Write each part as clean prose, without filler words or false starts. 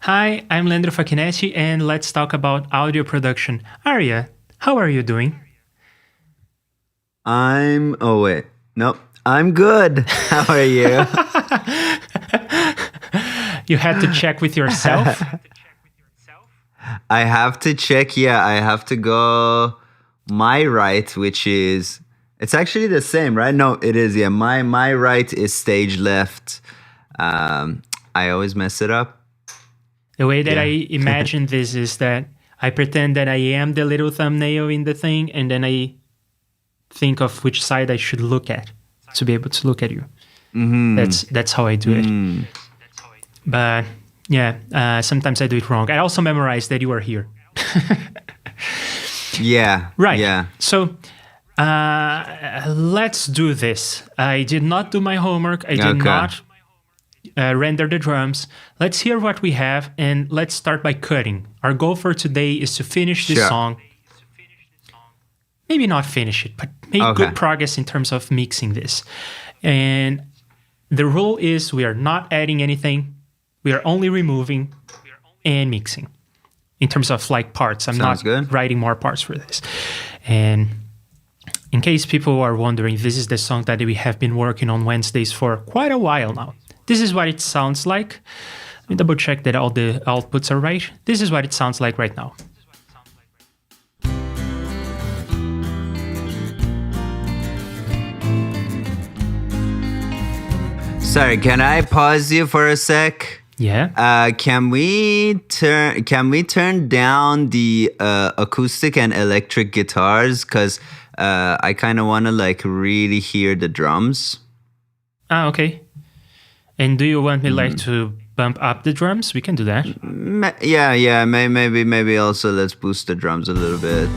Hi, I'm Leandro Facchinetti, and let's talk about audio production. Arya, how are you doing? Oh wait. Nope. I'm good. How are you? You had to check with yourself? I have to check. Yeah, I have to go my right, which is it's actually the same, right? No, it is. Yeah, my right is stage left. Um, I always mess it up. The way that Yeah. I imagine this is that I pretend that I am the little thumbnail in the thing, and then I think of which side I should look at to be able to look at you. That's how I do it. But yeah, sometimes I do it wrong. I also memorize that you are here. Yeah. Right. Yeah. So let's do this. I did not do my homework. I did Okay. not render the drums. Let's hear what we have, and let's start by cutting. Our goal for today is to finish this Sure. song. Maybe not finish it, but make Okay. good progress in terms of mixing this. And the rule is we are not adding anything. We are only removing and mixing in terms of like parts. I'm Sounds not good. writing more parts for this. And in case people are wondering, this is the song that we have been working on Wednesdays for quite a while now. This is what it sounds like. Let me double check that all the outputs are right. This is what it sounds like right now. Sorry, can I pause you for a sec? Yeah. Can we turn down the acoustic and electric guitars? Cause I kind of want to like really hear the drums. Okay. And do you want me like to bump up the drums? We can do that. Yeah. Maybe also let's boost the drums a little bit.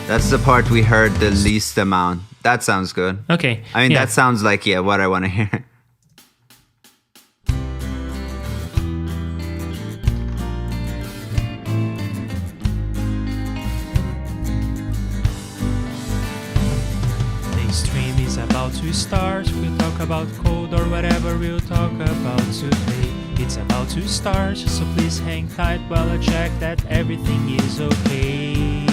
That's the part we heard the least amount. That sounds good. Okay. I mean, yeah. that sounds like what I want to hear. The stream is about to start. We'll talk about code or whatever we'll talk about today. It's about to start, so please hang tight while I check that everything is okay.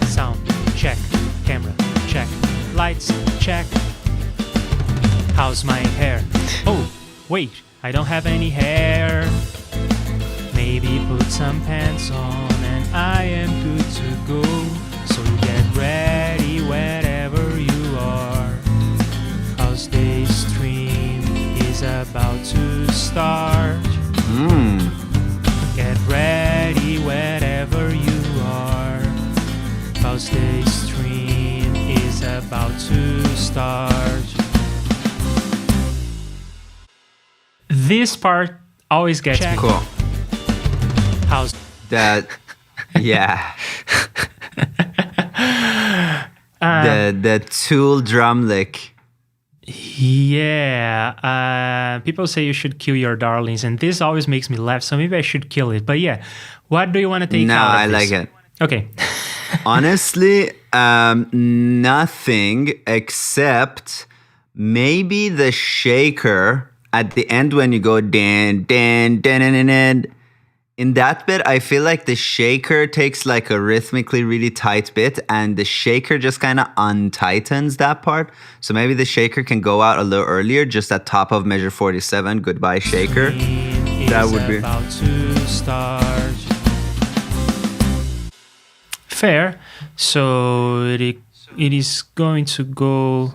Sound check, camera check, lights check. How's my hair? Oh, wait, I don't have any hair. Maybe put some pants on and I am good to go. So get ready wherever you are, cause the stream is about to start. Get ready wherever you are, cause the stream is about to start. This part always gets me. Cool. How's That, yeah. The Tool drum lick. Yeah, people say you should kill your darlings, and this always makes me laugh, so maybe I should kill it. But yeah, what do you want to take No, out of I this? like it. Okay. Honestly, nothing except maybe the shaker at the end when you go dan. In that bit, I feel like the shaker takes like a rhythmically really tight bit, and the shaker just kind of untightens that part. So maybe the shaker can go out a little earlier, just at top of measure 47. Goodbye, shaker. That would be about to start. Fair. So it is going to go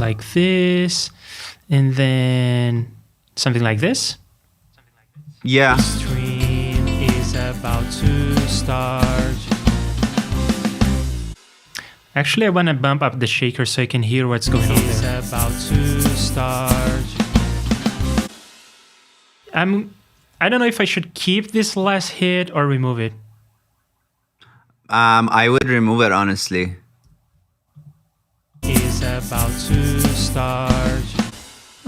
like this, and then something like this. yeah. Stream is about to start. Actually, I want to bump up the shaker so I can hear what's going on there. It's about to start. I don't know if I should keep this last hit or remove it. I would remove it honestly. Is about to start.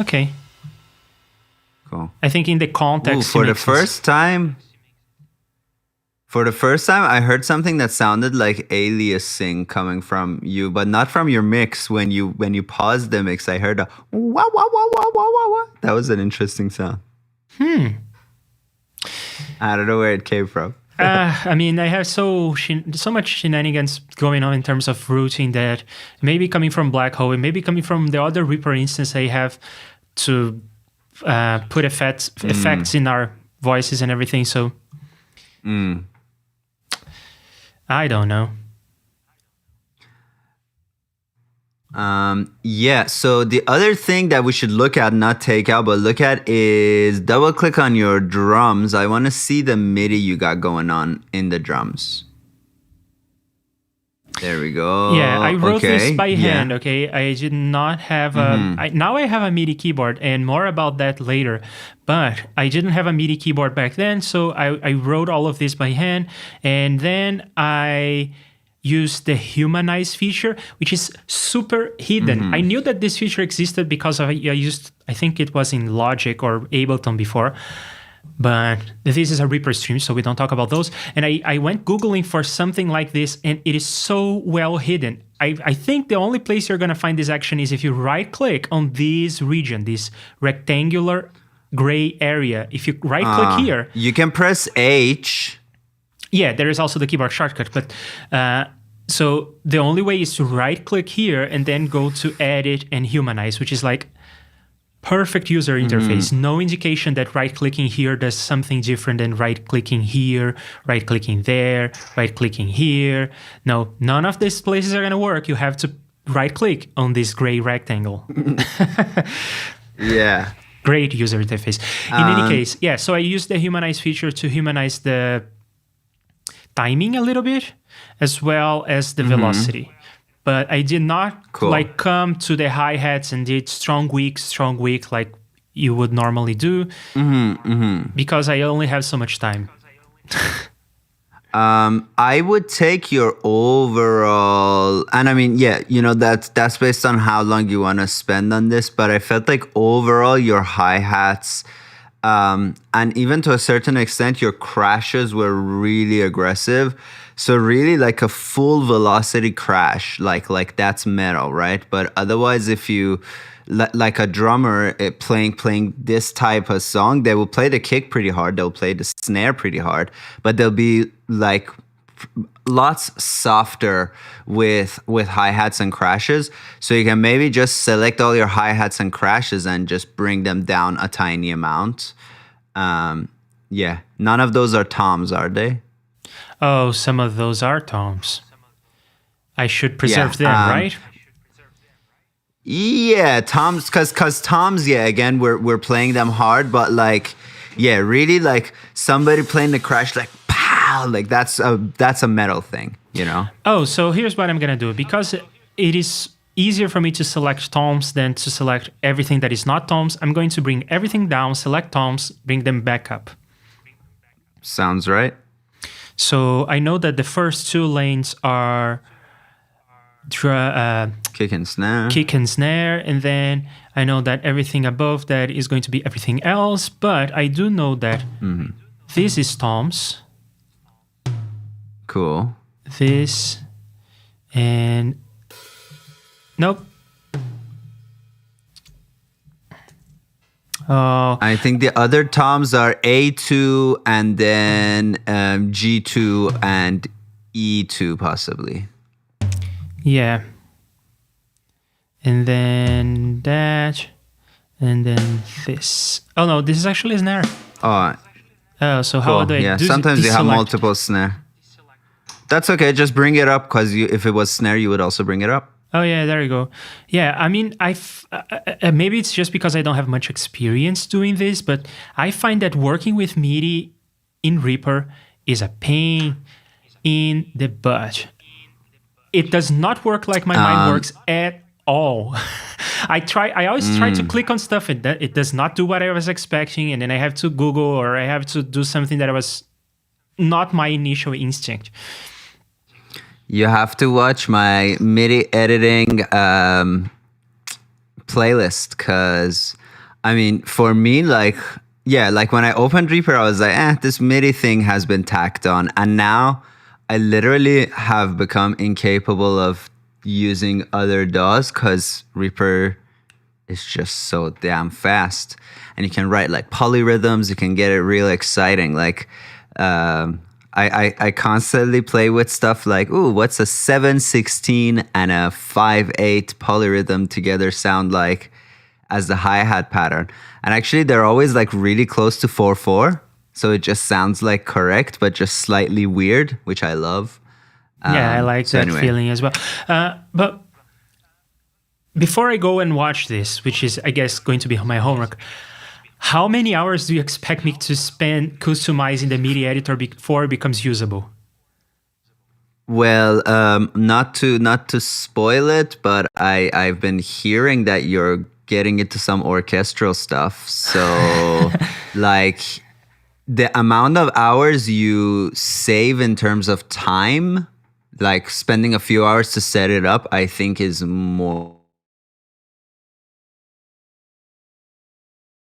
Okay. Cool. I think in the Ooh, context. for it the makes sense. first time, I heard something that sounded like aliasing coming from you, but not from your mix. When you paused the mix, I heard a wah wah wah wah wah wah wah. That was an interesting sound. I don't know where it came from. I mean, I have so much shenanigans going on in terms of routing that maybe coming from Black Hole and maybe coming from the other Reaper instance, I have to put effects in our voices and everything. So I don't know. Yeah, so the other thing that we should look at, not take out, but look at is double click on your drums. I want to see the MIDI you got going on in the drums. There we go. Yeah, I wrote this by hand, okay? I did not have now I have a MIDI keyboard, and more about that later. But I didn't have a MIDI keyboard back then, so I wrote all of this by hand, and then I use the humanize feature, which is super hidden. I knew that this feature existed because I think it was in Logic or Ableton before, but this is a Reaper stream, so we don't talk about those. And I went Googling for something like this, and it is so well hidden. I think the only place you're gonna find this action is if you right click on this region, this rectangular gray area. If you right click here. You can press H. Yeah, there is also the keyboard shortcut, but so the only way is to right-click here and then go to Edit and Humanize, which is like perfect user interface. No indication that right-clicking here does something different than right-clicking here, right-clicking there, right-clicking here. No, none of these places are going to work. You have to right-click on this gray rectangle. Yeah. Great user interface. In any case, yeah, so I used the Humanize feature to humanize the timing a little bit as well as the velocity, but I did not come to the hi-hats and did strong weak like you would normally do because I only have so much time. I would take your overall, and I mean, yeah, that's based on how long you want to spend on this, but I felt like overall your hi-hats and even to a certain extent, your crashes were really aggressive. So really like a full velocity crash, like that's metal, right? But otherwise, if you like a drummer playing this type of song, they will play the kick pretty hard. They'll play the snare pretty hard, but they'll be like lots softer with hi-hats and crashes. So you can maybe just select all your hi-hats and crashes and just bring them down a tiny amount. Yeah, none of those are toms, are they? Oh, some of those are toms. I should preserve them, right? Yeah, toms, cause toms, yeah, again, we're playing them hard, but like, yeah, really like somebody playing the crash like pow, like that's a metal thing, Oh, so here's what I'm gonna do. Because it is easier for me to select toms than to select everything that is not toms, I'm going to bring everything down, select toms, bring them back up. Sounds right. So I know that the first two lanes are kick and snare, and then I know that everything above that is going to be everything else, but I do know that this is toms. Cool. This and nope. Oh, I think the other toms are A2 and then G2 and E2 possibly. Yeah. And then that, and then this. Oh no, this is actually a snare. Oh, so how do I do? Sometimes you have multiple snare. That's okay. Just bring it up because if it was snare, you would also bring it up. Oh yeah, there you go. Yeah, I mean, maybe it's just because I don't have much experience doing this, but I find that working with MIDI in Reaper is a pain in the butt. It does not work like my mind works at all. I always try to click on stuff and it does not do what I was expecting, and then I have to Google or I have to do something that was not my initial instinct. You have to watch my MIDI editing playlist because, I mean, for me, like when I opened Reaper, I was like, this MIDI thing has been tacked on. And now I literally have become incapable of using other DAWs because Reaper is just so damn fast. And you can write like polyrhythms. You can get it real exciting. Like, I constantly play with stuff like, ooh, what's a 7/16 and a 5/8 polyrhythm together sound like as the hi-hat pattern? And actually, they're always like really close to 4/4. So it just sounds like correct, but just slightly weird, which I love. Yeah, I like that feeling as well. But before I go and watch this, which is, I guess, going to be my homework, how many hours do you expect me to spend customizing the MIDI editor before it becomes usable? Well, not to spoil it, but I've been hearing that you're getting into some orchestral stuff. So, like, the amount of hours you save in terms of time, like spending a few hours to set it up, I think is more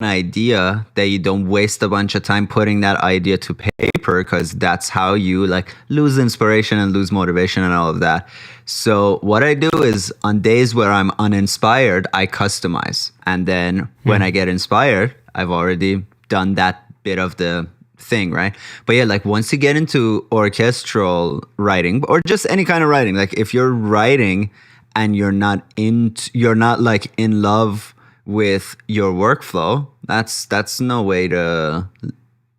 an idea that you don't waste a bunch of time putting that idea to paper, because that's how you like lose inspiration and lose motivation and all of that. So what I do is on days where I'm uninspired, I customize. And then when I get inspired, I've already done that bit of the thing, right? But yeah, like once you get into orchestral writing or just any kind of writing, like if you're writing and you're not like in love with your workflow, that's no way to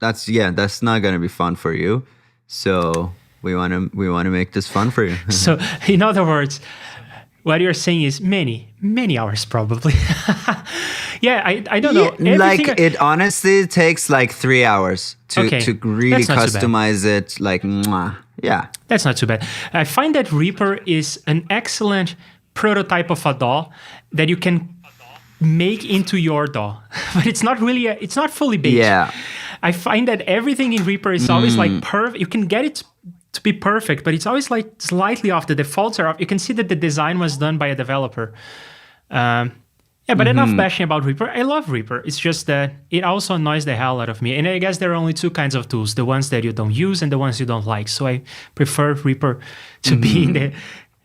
that's not going to be fun for you. So we want to make this fun for you. So in other words, what you're saying is many hours probably. Yeah, I don't know. Like it honestly takes like 3 hours to really customize it. Like, mwah. Yeah. That's not too bad. I find that Reaper is an excellent prototype of a DAW that you can make into your DAW, but it's not fully baked. Yeah. I find that everything in Reaper is always like perfect. You can get it to be perfect, but it's always like slightly off. The defaults are off. You can see that the design was done by a developer. But enough bashing about Reaper. I love Reaper. It's just that it also annoys the hell out of me. And I guess there are only two kinds of tools, the ones that you don't use and the ones you don't like. So I prefer Reaper to be in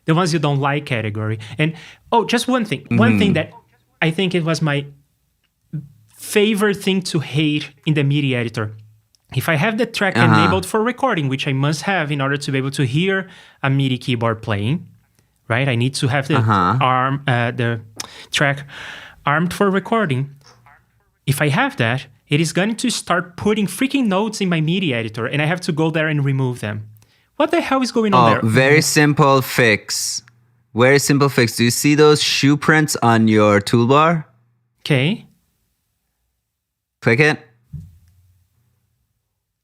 the ones you don't like category. And just one thing. One thing that I think it was my favorite thing to hate in the MIDI editor. If I have the track enabled for recording, which I must have in order to be able to hear a MIDI keyboard playing, right? I need to have the the track armed for recording. If I have that, it is going to start putting freaking notes in my MIDI editor, and I have to go there and remove them. What the hell is going on there? Very simple fix. Very simple fix. Do you see those shoe prints on your toolbar? Okay. Click it.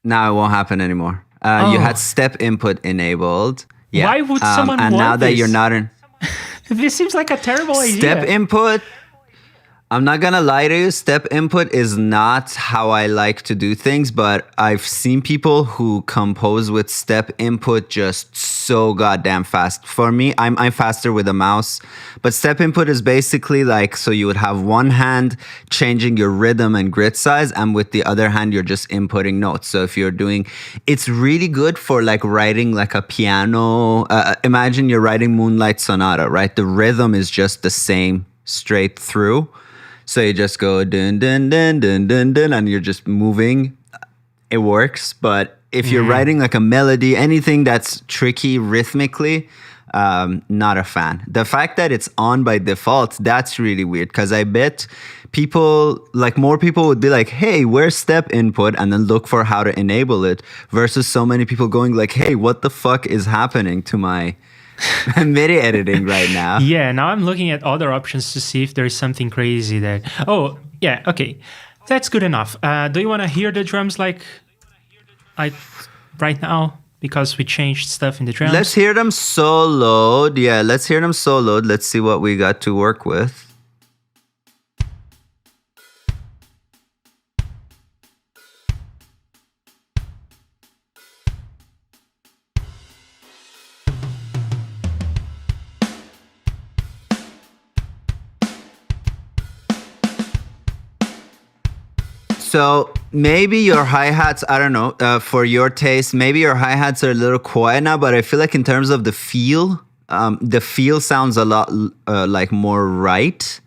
Now it won't happen anymore. You had step input enabled. Yeah. Why would someone and want now that this? you're not in This seems like a terrible idea. step input, I'm not gonna lie to you, step input is not how I like to do things, but I've seen people who compose with step input just so goddamn fast. For me, I'm faster with a mouse, but step input is basically like, so you would have one hand changing your rhythm and grit size, and with the other hand, you're just inputting notes. So if you're doing, it's really good for like writing like a piano. Imagine you're writing Moonlight Sonata, right? The rhythm is just the same straight through. So you just go dun dun dun dun dun dun, and you're just moving. It works, but if you're writing like a melody, anything that's tricky rhythmically, not a fan. The fact that it's on by default, that's really weird, because I bet more people would be like, hey, where's step input? And then look for how to enable it, versus so many people going like, hey, what the fuck is happening to my MIDI editing right now? Yeah, now I'm looking at other options to see if there's something crazy there. Oh, yeah, okay. That's good enough. Do you want to hear the drums like right now? Because we changed stuff in the drums. Let's hear them soloed. Yeah, let's hear them soloed. Let's see what we got to work with. So maybe your hi-hats, I don't know, for your taste, maybe your hi-hats are a little quiet now, but I feel like in terms of the feel sounds a lot like more right.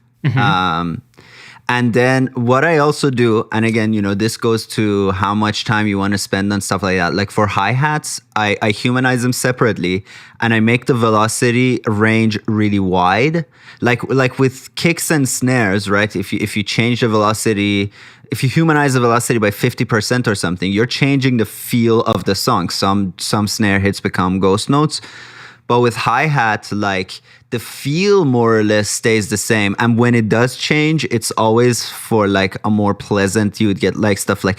And then what I also do, and again, this goes to how much time you want to spend on stuff like that. Like for hi-hats, I humanize them separately and I make the velocity range really wide. Like with kicks and snares, right? If you change the velocity, if you humanize the velocity by 50% or something, you're changing the feel of the song. Some snare hits become ghost notes. But with hi-hat, like the feel more or less stays the same. And when it does change, it's always for like a more pleasant, you would get like stuff like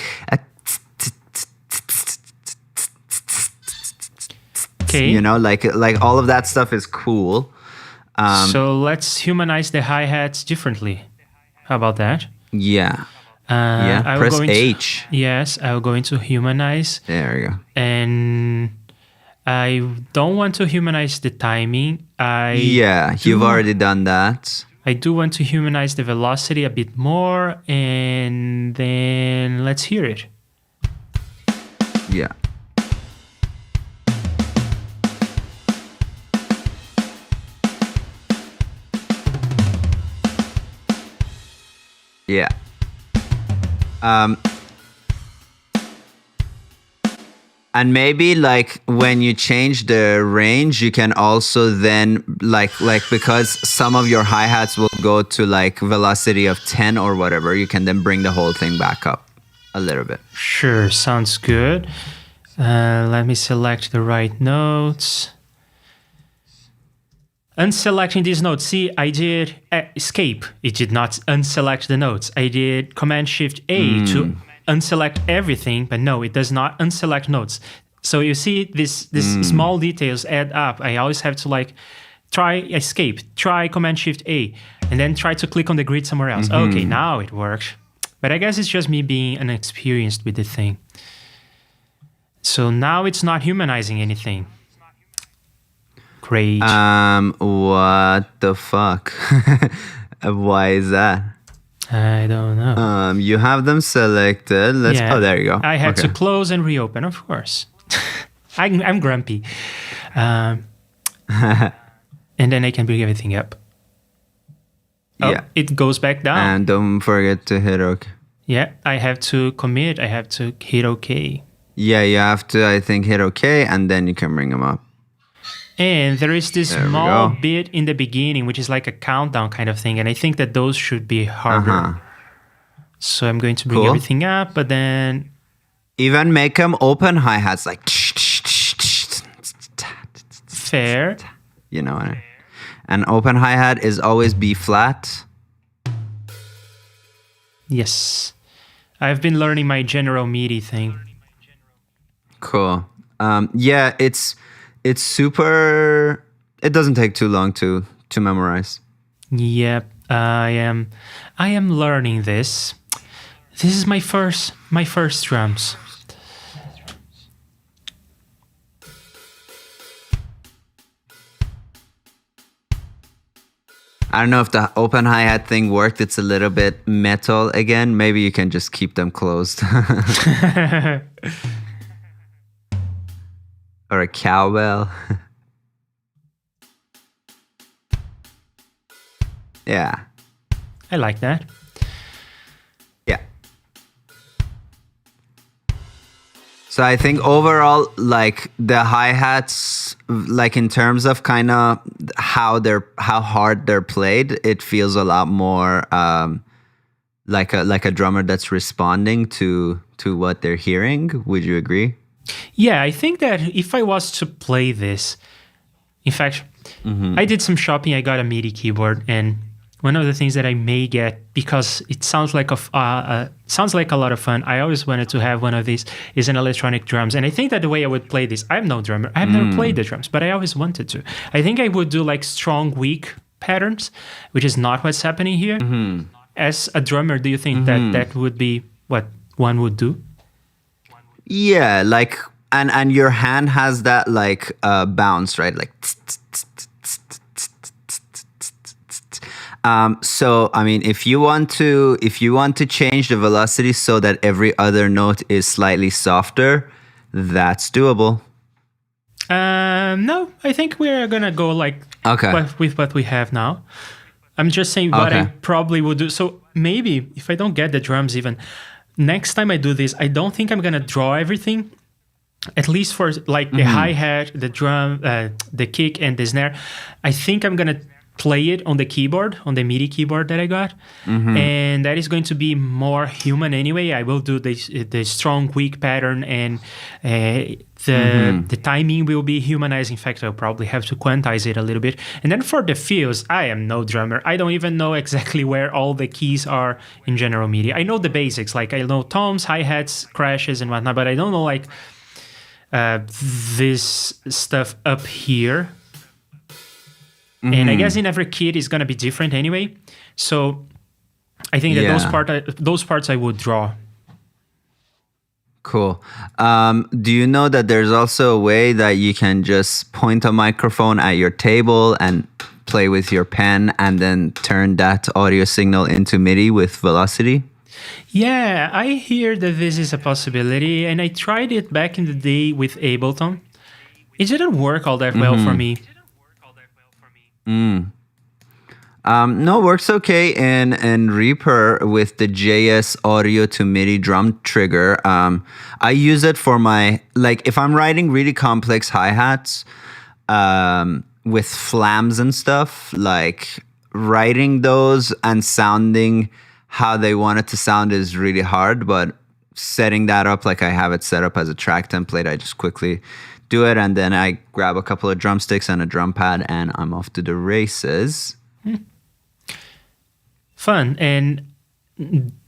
Okay. Like all of that stuff is cool. So let's humanize the hi-hats differently. How about that? Yeah. I will Press go into- H. Yes, I will go into humanize. There you go. And I don't want to humanize the timing. You've already done that. I do want to humanize the velocity a bit more, and then let's hear it. Yeah. Yeah. And maybe like when you change the range, you can also then like because some of your hi-hats will go to like velocity of 10 or whatever, you can then bring the whole thing back up a little bit. Sure, sounds good. Let me select the right notes. Unselecting these notes. See, I did escape. It did not unselect the notes. I did Command-Shift-A to unselect everything, but no, it does not unselect notes. So you see, this small details add up. I always have to like try escape, try Command-Shift-A, and then try to click on the grid somewhere else. Okay, now it works. But I guess it's just me being inexperienced with the thing. So now it's not humanizing anything. Great. What the fuck? Why is that? I don't know. You have them selected. Oh, there you go. I had to close and reopen, of course. I'm grumpy. And then I can bring everything up. Oh, Yeah. it goes back down. And don't forget to hit OK. Yeah, I have to commit. I have to hit OK. Yeah, you have to, I think, hit OK, and then you can bring them up. And there is this There we small go. bit in the beginning, which is like a countdown kind of thing. And I think that those should be harder. So I'm going to bring Cool. everything up, but then... Even make them open hi-hats, like... Fair. You know what I mean? An open hi-hat is always B flat. Yes. I've been learning my General MIDI thing. Cool. Yeah, it's super... It doesn't take too long to memorize. Yep, I am learning this. This is my first drums. I don't know if the open hi-hat thing worked. It's a little bit metal again. Maybe you can just keep them closed. Or a cowbell. Yeah. I like that. Yeah. So I think overall, like the hi-hats, like in terms of kind of how hard they're played, it feels a lot more like a drummer that's responding to what they're hearing. Would you agree? Yeah, I think that if I was to play this, in fact, I did some shopping. I got a MIDI keyboard, and one of the things that I may get, because it sounds like sounds like a lot of fun. I always wanted to have one of these. Is an electronic drums, and I think that the way I would play this, I'm no drummer. I've never played the drums, but I always wanted to. I think I would do like strong, weak patterns, which is not what's happening here. As a drummer, do you think that would be what one would do? Yeah, like and your hand has that like bounce, right? Like so I mean, if you want to change the velocity so that every other note is slightly softer, that's doable. No, I think we're gonna go like Okay. with what we have now. I'm just saying what I Okay. probably would do. So maybe if I don't get the drums even, next time I do this, I don't think I'm gonna draw everything. At least for like the hi-hat, the drum, the kick, and the snare. I think I'm gonna play it on the keyboard, on the MIDI keyboard that I got, and that is going to be more human anyway. I will do the strong, weak pattern, and the timing will be humanized. In fact, I'll probably have to quantize it a little bit. And then for the fills, I am no drummer. I don't even know exactly where all the keys are in general MIDI. I know the basics, like I know toms, hi-hats, crashes, and whatnot, but I don't know like this stuff up here. And I guess in every kit is going to be different anyway. So I think that those parts I would draw. Cool. Do you know that there's also a way that you can just point a microphone at your table and play with your pen and then turn that audio signal into MIDI with Velocity? Yeah, I hear that this is a possibility, and I tried it back in the day with Ableton. It didn't work all that well for me. No, works okay in Reaper with the JS audio to MIDI drum trigger. I use it for my, like, if I'm writing really complex hi-hats with flams and stuff, like writing those and sounding how they want it to sound is really hard, but setting that up like I have it set up as a track template, I just quickly do it, and then I grab a couple of drumsticks and a drum pad, and I'm off to the races. Fun. And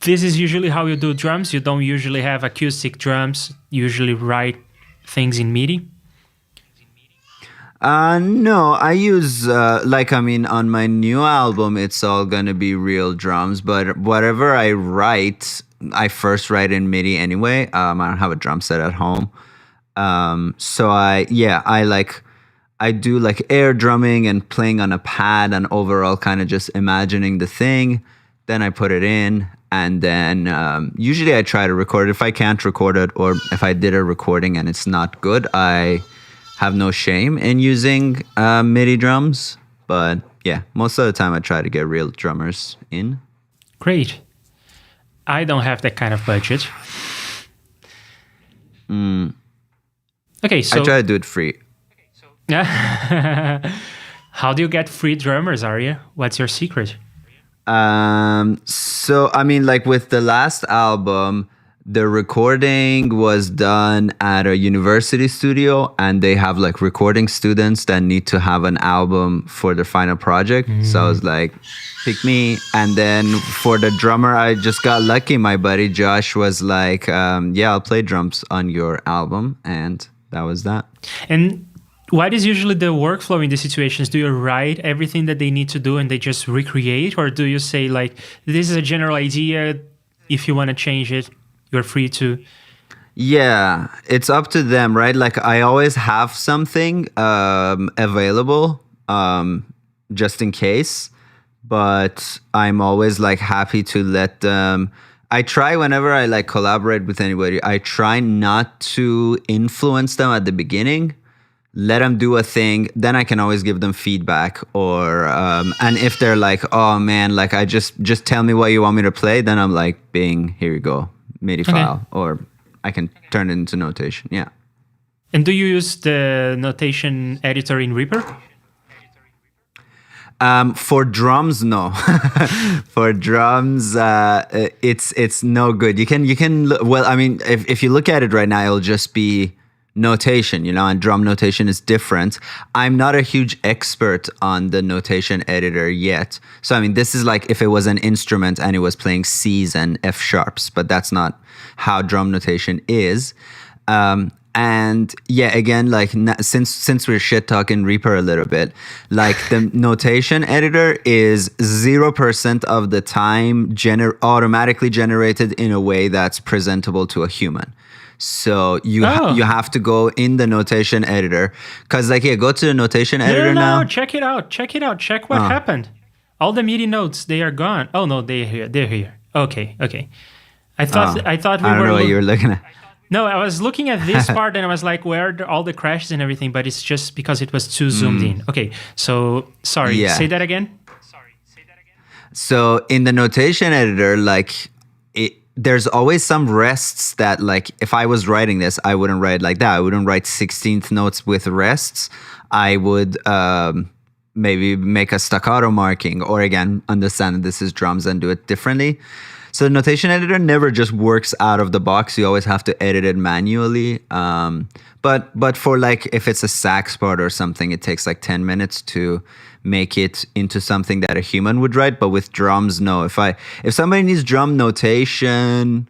this is usually how you do drums. You don't usually have acoustic drums. You usually write things in MIDI. No, I use, on my new album, it's all going to be real drums, but whatever I write, I first write in MIDI anyway. I don't have a drum set at home. So I do like air drumming and playing on a pad and overall kind of just imagining the thing. Then I put it in, and then usually I try to record it. If I can't record it, or if I did a recording and it's not good, I have no shame in using MIDI drums. But yeah, most of the time I try to get real drummers in. Great. I don't have that kind of budget. Okay, so I try to do it free. How do you get free drummers, Arya? What's your secret? So I mean, like with the last album, the recording was done at a university studio, and they have like recording students that need to have an album for their final project. So I was like, pick me. And then for the drummer, I just got lucky. My buddy Josh was like, yeah, I'll play drums on your album. And that was that. And what is usually the workflow in these situations? Do you write everything that they need to do and they just recreate? Or do you say like, this is a general idea, if you want to change it, you're free to? Yeah, it's up to them, right? Like I always have something available just in case, but I'm always like happy to let them. I try whenever I like collaborate with anybody, I try not to influence them at the beginning. Let them do a thing, then I can always give them feedback. Or and if they're like, oh man, like I just tell me what you want me to play, then I'm like, Bing, here you go, MIDI file, or I can turn it into notation. Yeah. And do you use the notation editor in Reaper? For drums, no. For drums, it's no good. You can. Well, I mean, if you look at it right now, it'll just be notation, and drum notation is different. I'm not a huge expert on the notation editor yet. So, I mean, this is like if it was an instrument and it was playing C's and F sharps, but that's not how drum notation is. And yeah, again, like since we're shit talking Reaper a little bit, like the notation editor is 0% of the time automatically generated in a way that's presentable to a human. So you have to go in the notation editor, because like, yeah, go to the notation editor now. No, check it out. Check what happened. All the MIDI notes, they are gone. Oh no, they're here. Okay. I thought we were. I don't know what you were looking at. No, I was looking at this part and I was like, where are all the crashes and everything? But it's just because it was too zoomed in. Okay, so sorry. Yeah. Say that again. So in the notation editor, like there's always some rests that, like, if I was writing this, I wouldn't write like that. I wouldn't write 16th notes with rests. I would maybe make a staccato marking, or again, understand that this is drums and do it differently. So the notation editor never just works out of the box. You always have to edit it manually. But for like if it's a sax part or something, it takes like 10 minutes to make it into something that a human would write. But with drums, no. If somebody needs drum notation,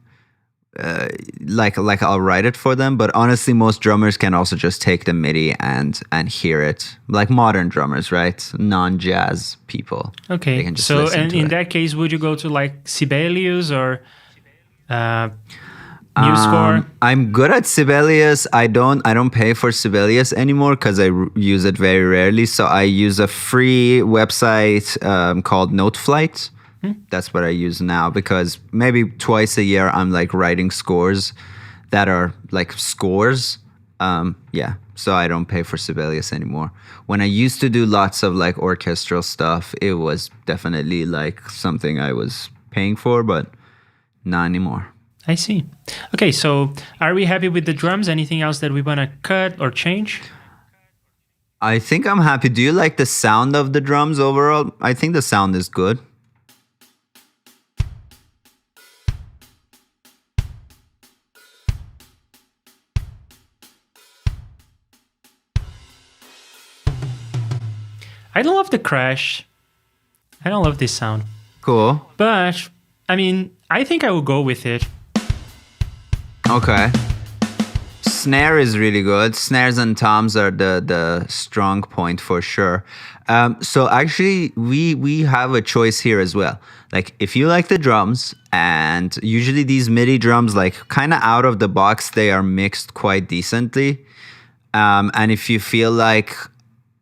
like I'll write it for them. But honestly, most drummers can also just take the MIDI and hear it. Like modern drummers, right? Non-jazz people. They Okay. can just So, listen and to in it. that case, would you go to like Sibelius or MuseScore? I'm good at Sibelius. I don't pay for Sibelius anymore because I use it very rarely. So I use a free website called Noteflight. That's what I use now, because maybe twice a year I'm like writing scores that are like scores. Yeah, so I don't pay for Sibelius anymore. When I used to do lots of like orchestral stuff, it was definitely like something I was paying for, but not anymore. I see. Okay, so are we happy with the drums? Anything else that we want to cut or change? I think I'm happy. Do you like the sound of the drums overall? I think the sound is good. I don't love the crash. I don't love this sound. Cool. But, I mean, I think I will go with it. Okay. Snare is really good. Snares and toms are the strong point for sure. So actually, we have a choice here as well. Like, if you like the drums, and usually these MIDI drums, like kind of out of the box, they are mixed quite decently. And if you feel like,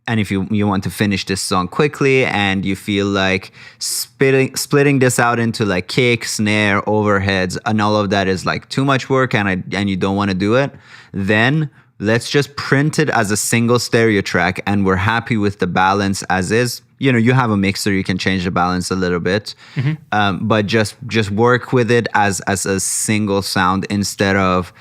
and if you want to finish this song quickly, and you feel like splitting this out into like kick, snare, overheads, and all of that is like too much work, and you don't want to do it, then let's just print it as a single stereo track, and we're happy with the balance as is. You know, you have a mixer, you can change the balance a little bit, but just work with it as a single sound instead of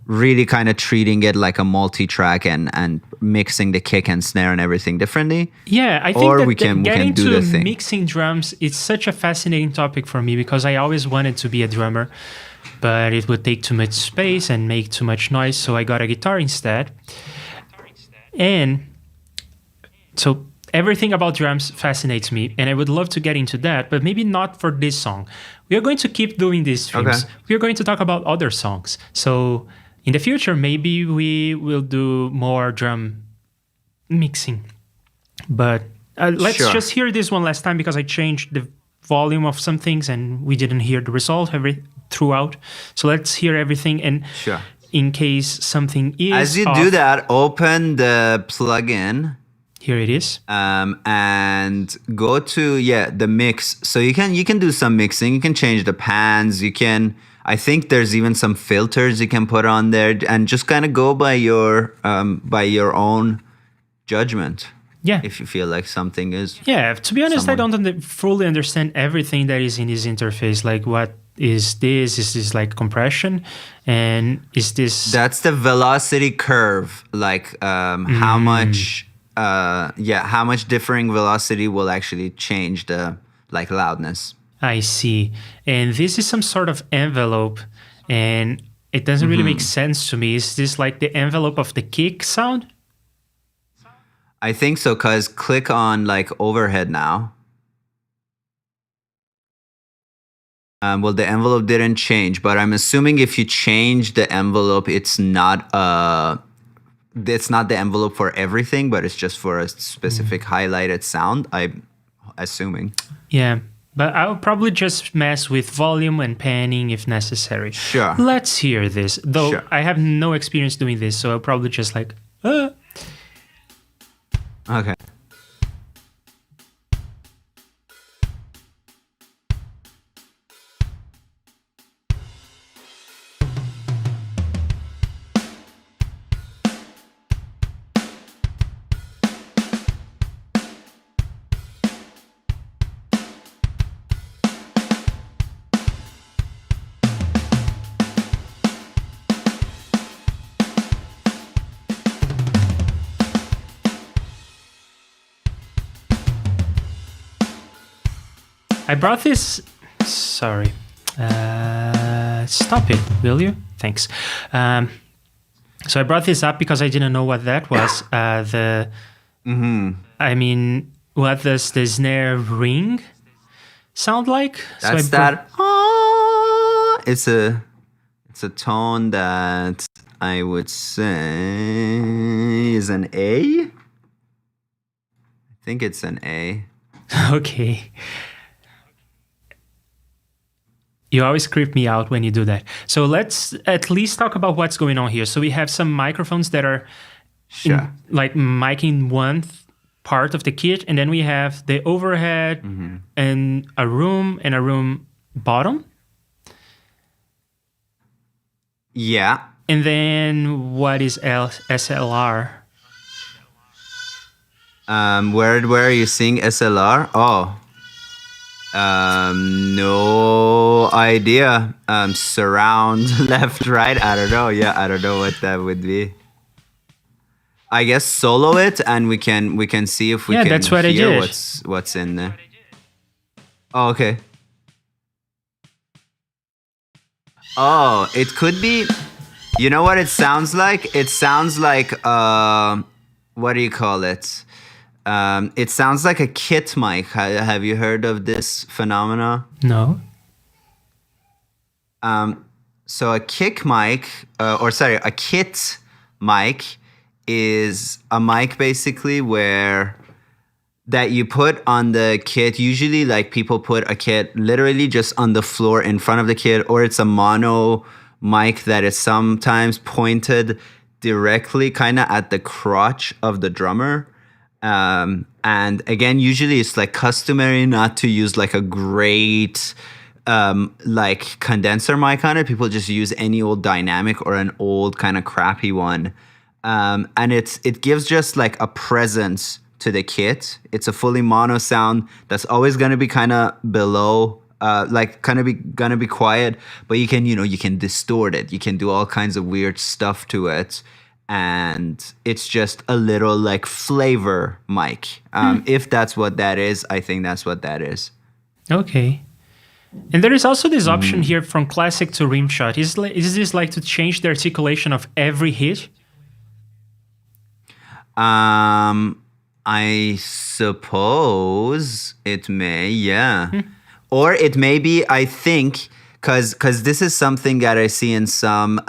really kind of treating it like a multi-track and mixing the kick and snare and everything differently. Yeah, I think Or that, we can getting do to the thing. mixing drums, it's such a fascinating topic for me because I always wanted to be a drummer, but it would take too much space and make too much noise, so I got a guitar instead. And so everything about drums fascinates me, and I would love to get into that, but maybe not for this song. We are going to keep doing these streams. Okay. We are going to talk about other songs. So in the future, maybe we will do more drum mixing. But let's Sure. just hear this one last time because I changed the volume of some things and we didn't hear the result throughout. So let's hear everything, and Sure. in case something is As you off, do that, open the plugin here it is. and go to the mix. So you can do some mixing. You can change the pans. You can. I think there's even some filters you can put on there, and just kind of go by your own judgment. Yeah. If you feel like something is. Yeah, to be honest, I Someone- don't fully understand everything that is in this interface. Like, what is this? Is this like compression? And is this... That's the velocity curve. Like how much how much differing velocity will actually change the like loudness. I see. And this is some sort of envelope, and it doesn't really make sense to me. Is this like the envelope of the kick sound? I think so, cause click on like overhead now. Well, the envelope didn't change, but I'm assuming if you change the envelope, it's not the envelope for everything, but it's just for a specific highlighted sound. I'm assuming. Yeah, but I'll probably just mess with volume and panning if necessary. Sure. Let's hear this. Though Sure. I have no experience doing this, so I'll probably just like... Okay. I brought this. Sorry. Stop it, will you? Thanks. So I brought this up because I didn't know what that was. I mean, what does the snare ring sound like? That's so that. It's a tone that I would say is an A. I think it's an A. Okay. You always creep me out when you do that. So let's at least talk about what's going on here. So we have some microphones that are Sure. miking one part of the kit, and then we have the overhead and a room bottom. Yeah. And then what is SLR? Where are you seeing SLR? Oh. No idea. Surround, left, right. I don't know. Yeah, I don't know what that would be. I guess solo it, and we can see if we can that's what I hear did. what's in there. Oh, okay. Oh, it could be. You know what it sounds like? It sounds like what do you call it? It sounds like a kit mic. Have you heard of this phenomena? No. So a kick mic, a kit mic is a mic basically where that you put on the kit. Usually, like people put a kit literally just on the floor in front of the kit, or it's a mono mic that is sometimes pointed directly kind of at the crotch of the drummer. And again, usually it's like customary not to use like a great like condenser mic on it. People just use any old dynamic or an old kind of crappy one. And it gives just like a presence to the kit. It's a fully mono sound that's always going to be kind of below, gonna be quiet, but you can distort it. You can do all kinds of weird stuff to it. And it's just a little like flavor mic. If that's what that is, I think that's what that is. Okay. And there is also this option here from classic to rimshot. Is this like to change the articulation of every hit? I suppose it may, yeah. Or it may be, I think, because this is something that I see in some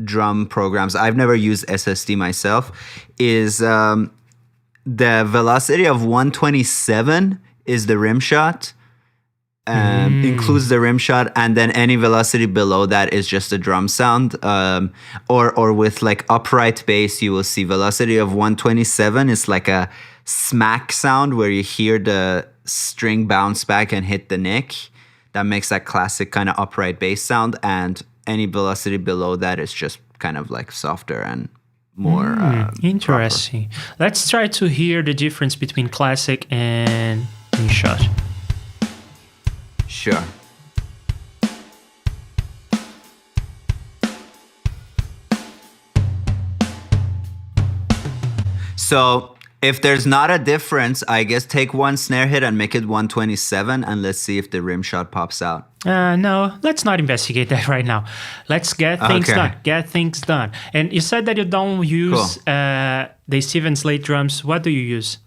drum programs. I've never used SSD myself. Is the velocity of 127 is the rim shot. Includes the rim shot, and then any velocity below that is just a drum sound. Or with like upright bass, you will see velocity of 127 is like a smack sound where you hear the string bounce back and hit the neck. That makes that classic kind of upright bass sound. And any velocity below that is just kind of like softer and more interesting. proper. Let's try to hear the difference between classic and rimshot. Sure. So if there's not a difference, I guess take one snare hit and make it 127, and let's see if the rim shot pops out. No, let's not investigate that right now. Let's get things Okay. done. Get things done. And you said that you don't use the Steven Slate drums. What do you use?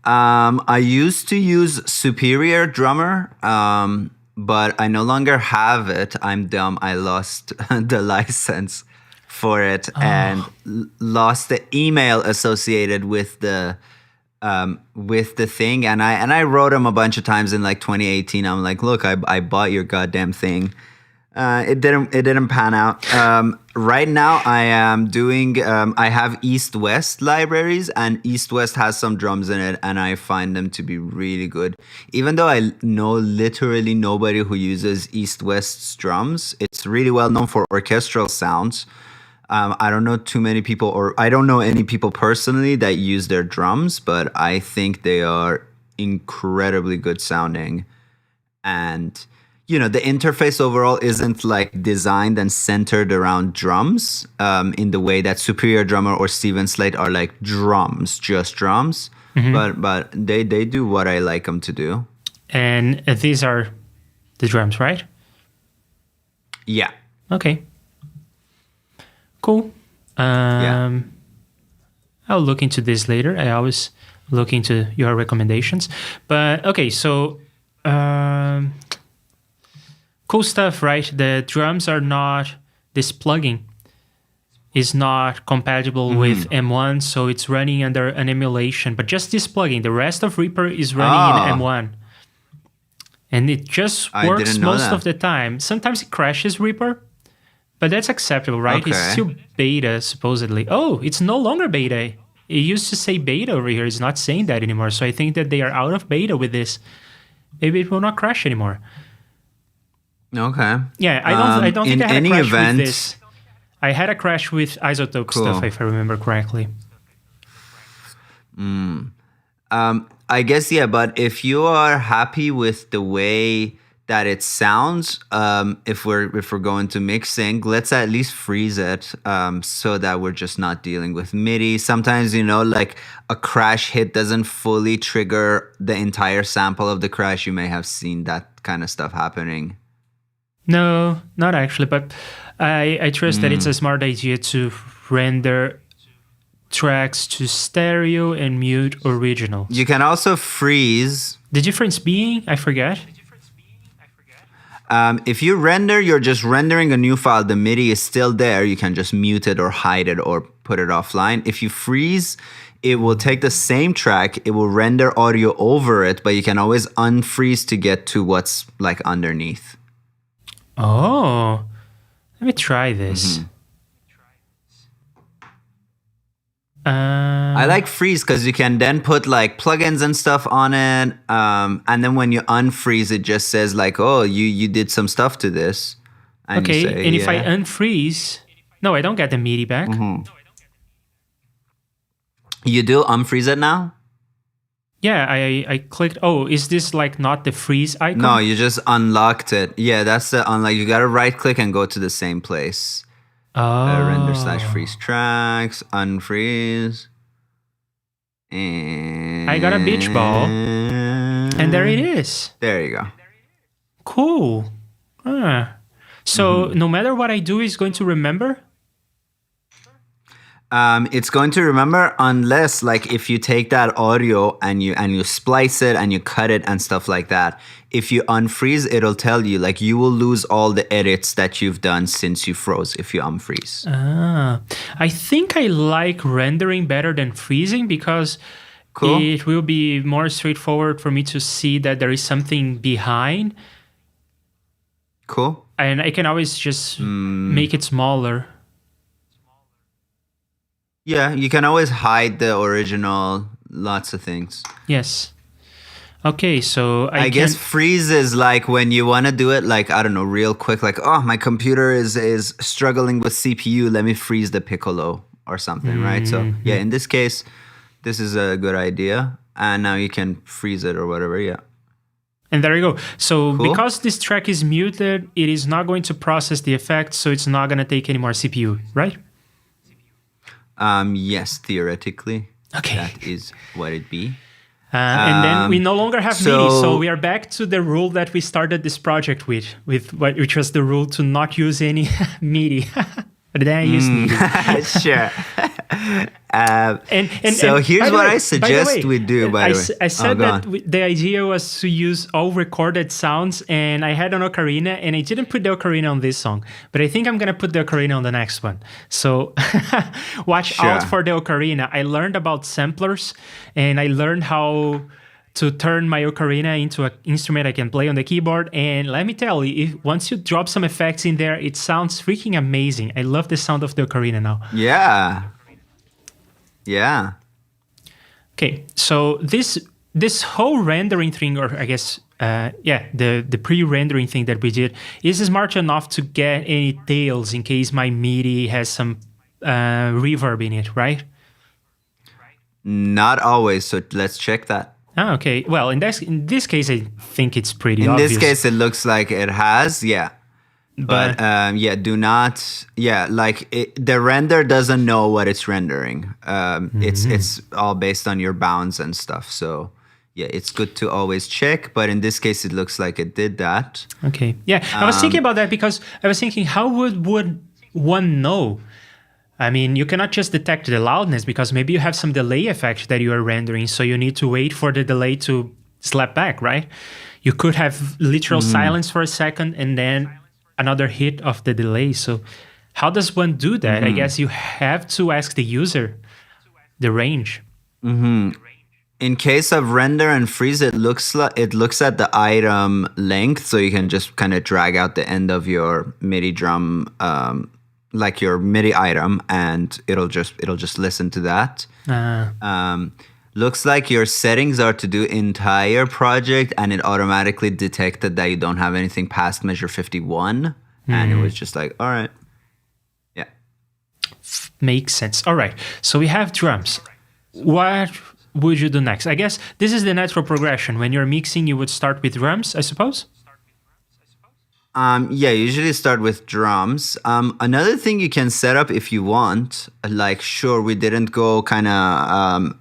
I used to use Superior Drummer, but I no longer have it. I'm dumb. I lost the license for it and lost the email associated with the thing. And I wrote him a bunch of times in like 2018. I'm like, look, I bought your goddamn thing. It didn't pan out. Right now I am doing, I have East-West libraries, and East-West has some drums in it, and I find them to be really good. Even though I know literally nobody who uses East-West's drums, it's really well known for orchestral sounds. I don't know too many people, or I don't know any people personally that use their drums, but I think they are incredibly good sounding. And the interface overall isn't like designed and centered around drums in the way that Superior Drummer or Steven Slate are like drums, just drums. but they do what I like them to do. And these are the drums, right? Yeah. Okay. Cool. I'll look into this later. I always look into your recommendations. But okay, so cool stuff, right? The drums are not, this plugin is not compatible with M1, so it's running under an emulation. But just this plugin, the rest of Reaper is running in M1. And it just works most of the time. Sometimes it crashes Reaper, but that's acceptable, right? Okay. It's still beta, supposedly. Oh, it's no longer beta. It used to say beta over here. It's not saying that anymore. So I think that they are out of beta with this. Maybe it will not crash anymore. Okay. Yeah, I don't think I had a crash with this. I had a crash with Isotope stuff, if I remember correctly. I guess, yeah, but if you are happy with the way that it sounds, if we're going to mixing, let's at least freeze it so that we're just not dealing with MIDI. Sometimes, like a crash hit doesn't fully trigger the entire sample of the crash. You may have seen that kind of stuff happening. No, not actually, but I trust that it's a smart idea to render tracks to stereo and mute original. You can also freeze. The difference being, I forget. If you render, you're just rendering a new file. The MIDI is still there. You can just mute it or hide it or put it offline. If you freeze, it will take the same track. It will render audio over it, but you can always unfreeze to get to what's like underneath. Oh, let me try this. I like freeze because you can then put like plugins and stuff on it, and then when you unfreeze, it just says like, "Oh, you did some stuff to this." And okay, you say, and if I unfreeze, no, I don't get the MIDI back. You do unfreeze it now? Yeah, I clicked. Oh, is this like not the freeze icon? No, you just unlocked it. Yeah, that's the unlock. You gotta right click and go to the same place. Render/freeze tracks, unfreeze. And I got a beach ball. And there it is. There you go. Cool. So no matter what I do, it's going to remember? It's going to remember unless, like, if you take that audio and you splice it and you cut it and stuff like that. If you unfreeze, it'll tell you, like, you will lose all the edits that you've done since you froze if you unfreeze. I think I like rendering better than freezing because it will be more straightforward for me to see that there is something behind. Cool. And I can always just make it smaller. Yeah, you can always hide the original, lots of things. Yes. Okay, so I guess freeze is like when you want to do it, like, I don't know, real quick, like, oh, my computer is struggling with CPU, let me freeze the Piccolo or something, right? So, yeah, in this case, this is a good idea. And now you can freeze it or whatever, yeah. And there you go. So because this track is muted, it is not going to process the effect, so it's not going to take any more CPU, right? Yes, theoretically. Okay. That is what it be. And then we no longer have MIDI, so we are back to the rule that we started this project with which was the rule to not use any MIDI. But then I use MIDI. Sure. So here's what I suggest we do, by the way. I said that the idea was to use all recorded sounds, and I had an ocarina, and I didn't put the ocarina on this song, but I think I'm going to put the ocarina on the next one. So watch out for the ocarina. I learned about samplers, and I learned how to turn my ocarina into an instrument I can play on the keyboard. And let me tell you, once you drop some effects in there, it sounds freaking amazing. I love the sound of the ocarina now. Yeah. Okay, so this whole rendering thing, or I guess, the pre-rendering thing that we did is smart enough to get any tails in case my MIDI has some reverb in it, right? Not always, so let's check that. Oh, okay. Well, in this case, I think it's pretty obvious. In this case, it looks like it has, yeah. But yeah, do not. Yeah, like the render doesn't know what it's rendering. It's all based on your bounds and stuff. So yeah, it's good to always check. But in this case, it looks like it did that. Okay. Yeah, I was thinking about that because I was thinking, how would one know? I mean, you cannot just detect the loudness because maybe you have some delay effect that you are rendering, so you need to wait for the delay to slap back, right? You could have literal silence for a second and then another hit of the delay. So how does one do that? I guess you have to ask the user the range. In case of render and freeze, it looks at the item length, so you can just kind of drag out the end of your MIDI drum, like your MIDI item, and it'll just listen to that. Looks like your settings are to do entire project, and it automatically detected that you don't have anything past measure 51, and it was just like, all right, yeah, makes sense. All right, so we have drums. What would you do next? I guess this is the natural progression. When you're mixing, you would start with drums, I suppose? Yeah, usually start with drums. Another thing you can set up if you want, like, sure, we didn't go kind of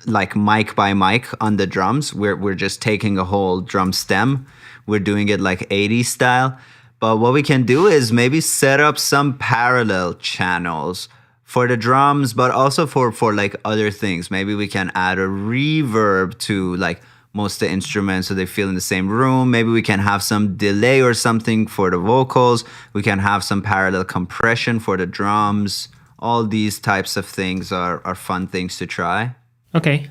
like mic by mic on the drums. We're just taking a whole drum stem. We're doing it like 80s style. But what we can do is maybe set up some parallel channels for the drums, but also for like other things. Maybe we can add a reverb to like most of the instruments so they feel in the same room. Maybe we can have some delay or something for the vocals. We can have some parallel compression for the drums. All these types of things are fun things to try. Okay.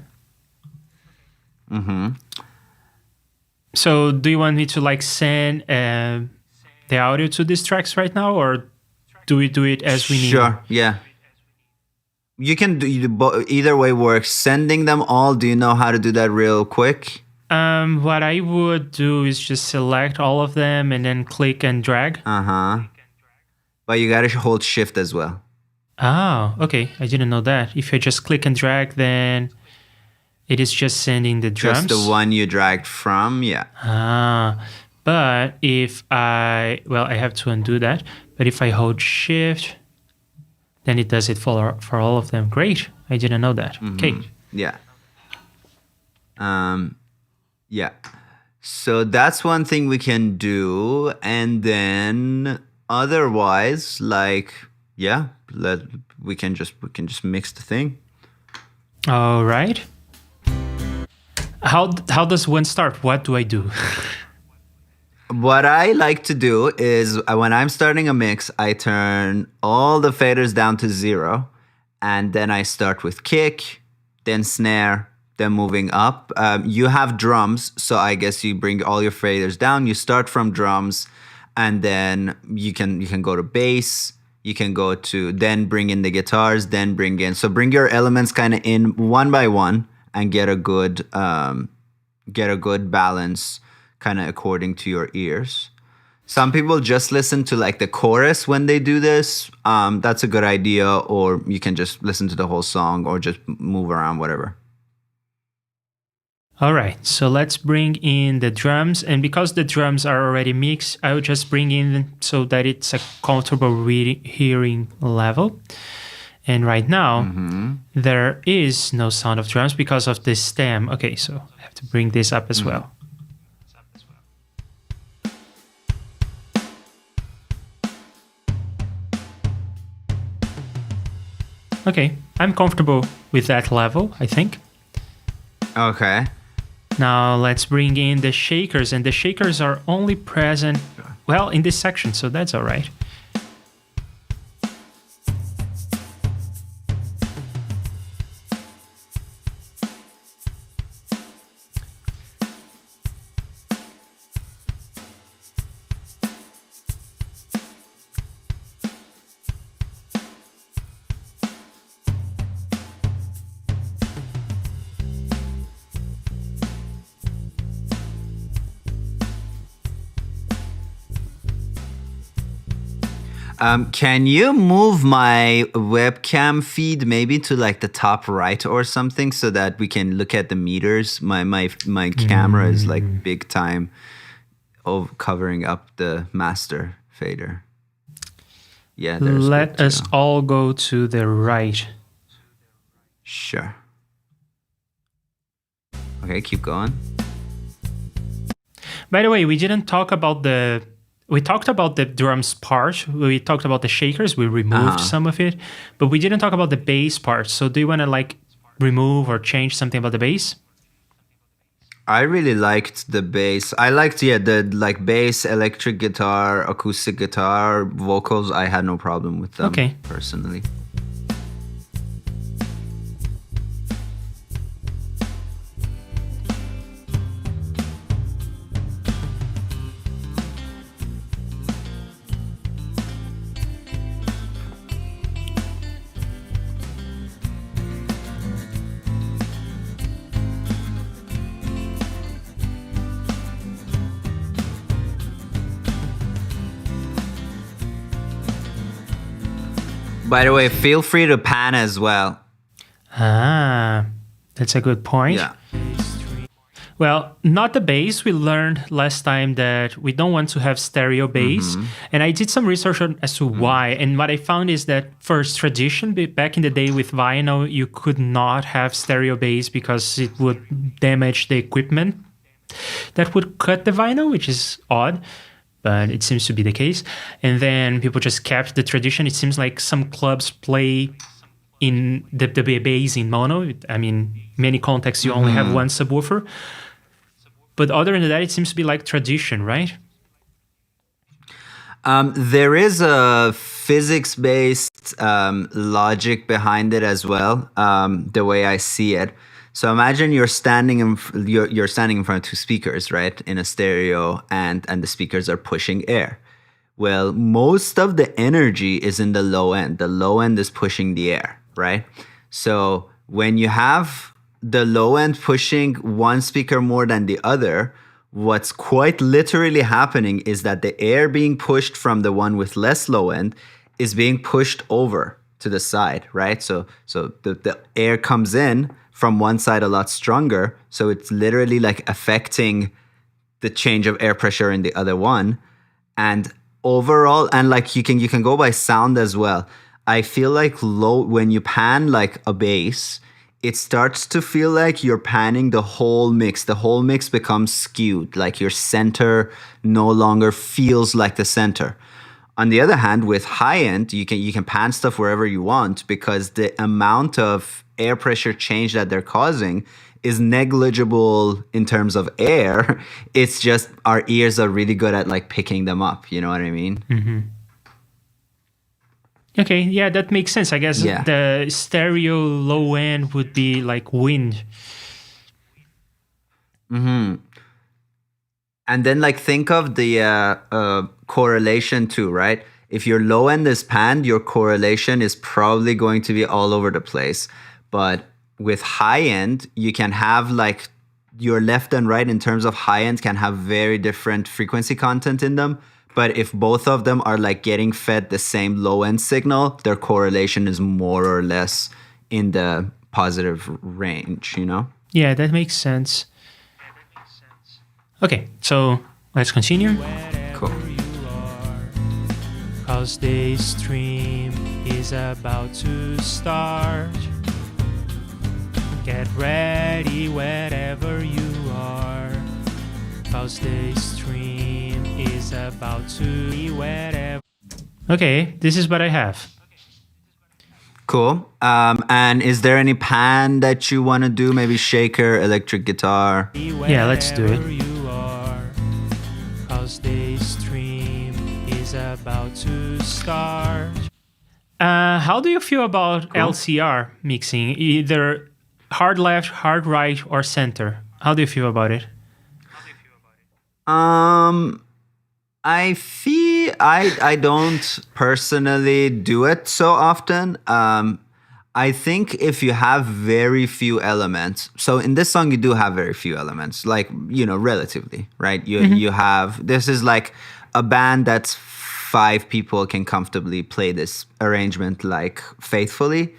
So do you want me to like send the audio to these tracks right now, or do we do it as we need? Sure, yeah. You can do either way works. Sending them all, do you know how to do that real quick? What I would do is just select all of them and then click and drag. But you gotta hold shift as well. Oh, okay. I didn't know that. If I just click and drag, then it is just sending the drums. Just the one you dragged from, yeah. But if I have to undo that. But if I hold shift, then it does it for all of them. Great. I didn't know that. Okay. Yeah. Yeah. So that's one thing we can do. And then otherwise, like, yeah, we can just mix the thing. All right. How does one start? What do I do? What I like to do is when I'm starting a mix, I turn all the faders down to 0, and then I start with kick, then snare, then moving up. You have drums, so I guess you bring all your faders down. You start from drums, and then you can go to bass. You can go to then bring in the guitars, then bring your elements kind of in one by one and get a good balance kind of according to your ears. Some people just listen to like the chorus when they do this. That's a good idea, or you can just listen to the whole song or just move around, whatever. All right, so let's bring in the drums. And because the drums are already mixed, I will just bring in so that it's a comfortable hearing level. And right now, there is no sound of drums because of this stem. Okay, so I have to bring this up as well. Okay, I'm comfortable with that level, I think. Okay. Now let's bring in the shakers, and the shakers are only present, well, in this section, so that's all right. Can you move my webcam feed maybe to like the top right or something so that we can look at the meters? My camera is like big time covering up the master fader. Yeah, there's Let good us too. all go to the right. Sure. Okay, keep going. By the way, we didn't talk about we talked about the drums part. We talked about the shakers. We removed some of it, but we didn't talk about the bass part. So do you want to like remove or change something about the bass? I really liked the bass. I liked, yeah, the like bass, electric guitar, acoustic guitar, vocals. I had no problem with them Okay. personally. By the way, feel free to pan as well. Ah, that's a good point. Yeah. Well, not the bass. We learned last time that we don't want to have stereo bass. And I did some research as to why. And what I found is that first tradition, back in the day with vinyl, you could not have stereo bass because it would damage the equipment that would cut the vinyl, which is odd, but it seems to be the case. And then people just kept the tradition. It seems like some clubs play in the bass in mono. I mean, many contexts you only have one subwoofer. But other than that, it seems to be like tradition, right? There is a physics-based logic behind it as well. The way I see it. So imagine you're standing you're standing in front of two speakers, right, in a stereo, and the speakers are pushing air. Well, most of the energy is in the low end. The low end is pushing the air, right? So when you have the low end pushing one speaker more than the other, what's quite literally happening is that the air being pushed from the one with less low end is being pushed over to the side, right? So the air comes in from one side a lot stronger. So it's literally like affecting the change of air pressure in the other one. And overall, and like you can go by sound as well. I feel like when you pan like a bass, it starts to feel like you're panning the whole mix. The whole mix becomes skewed, like your center no longer feels like the center. On the other hand, with high end, you can pan stuff wherever you want because the amount of air pressure change that they're causing is negligible in terms of air. It's just our ears are really good at like picking them up. You know what I mean? Mm-hmm. Okay, yeah, that makes sense. I guess the stereo low end would be like wind. And then like think of the correlation too, right? If your low end is panned, your correlation is probably going to be all over the place. But with high end, you can have like your left and right in terms of high end can have very different frequency content in them. But if both of them are like getting fed the same low end signal, their correlation is more or less in the positive range, you know? Yeah, that makes sense. Okay, so let's continue. Cool. Cause the stream is about to start. Get ready wherever you are. Cause the stream is about to be wherever. Okay, this is what I have. Cool. And is there any pan that you want to do? Maybe shaker, electric guitar? Yeah, let's do it. You are, 'cause the stream is about to start. How do you feel about LCR mixing? Either hard left, hard right, or center? How do you feel about it? I don't personally do it so often. I think if you have very few elements, so in this song you do have very few elements, like, you know, relatively, right? You have, this is like a band that's 5 people can comfortably play this arrangement like faithfully.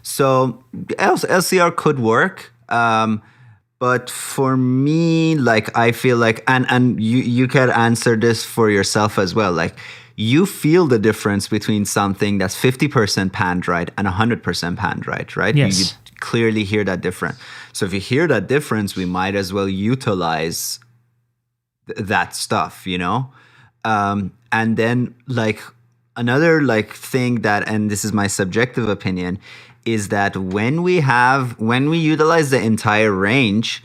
So LCR could work. But for me, like I feel like, and you can answer this for yourself as well. Like you feel the difference between something that's 50% panned right and 100% panned right, right? Yes. You clearly hear that difference. So if you hear that difference, we might as well utilize that stuff, you know? And then like another like thing that, and this is my subjective opinion, is that when we utilize the entire range,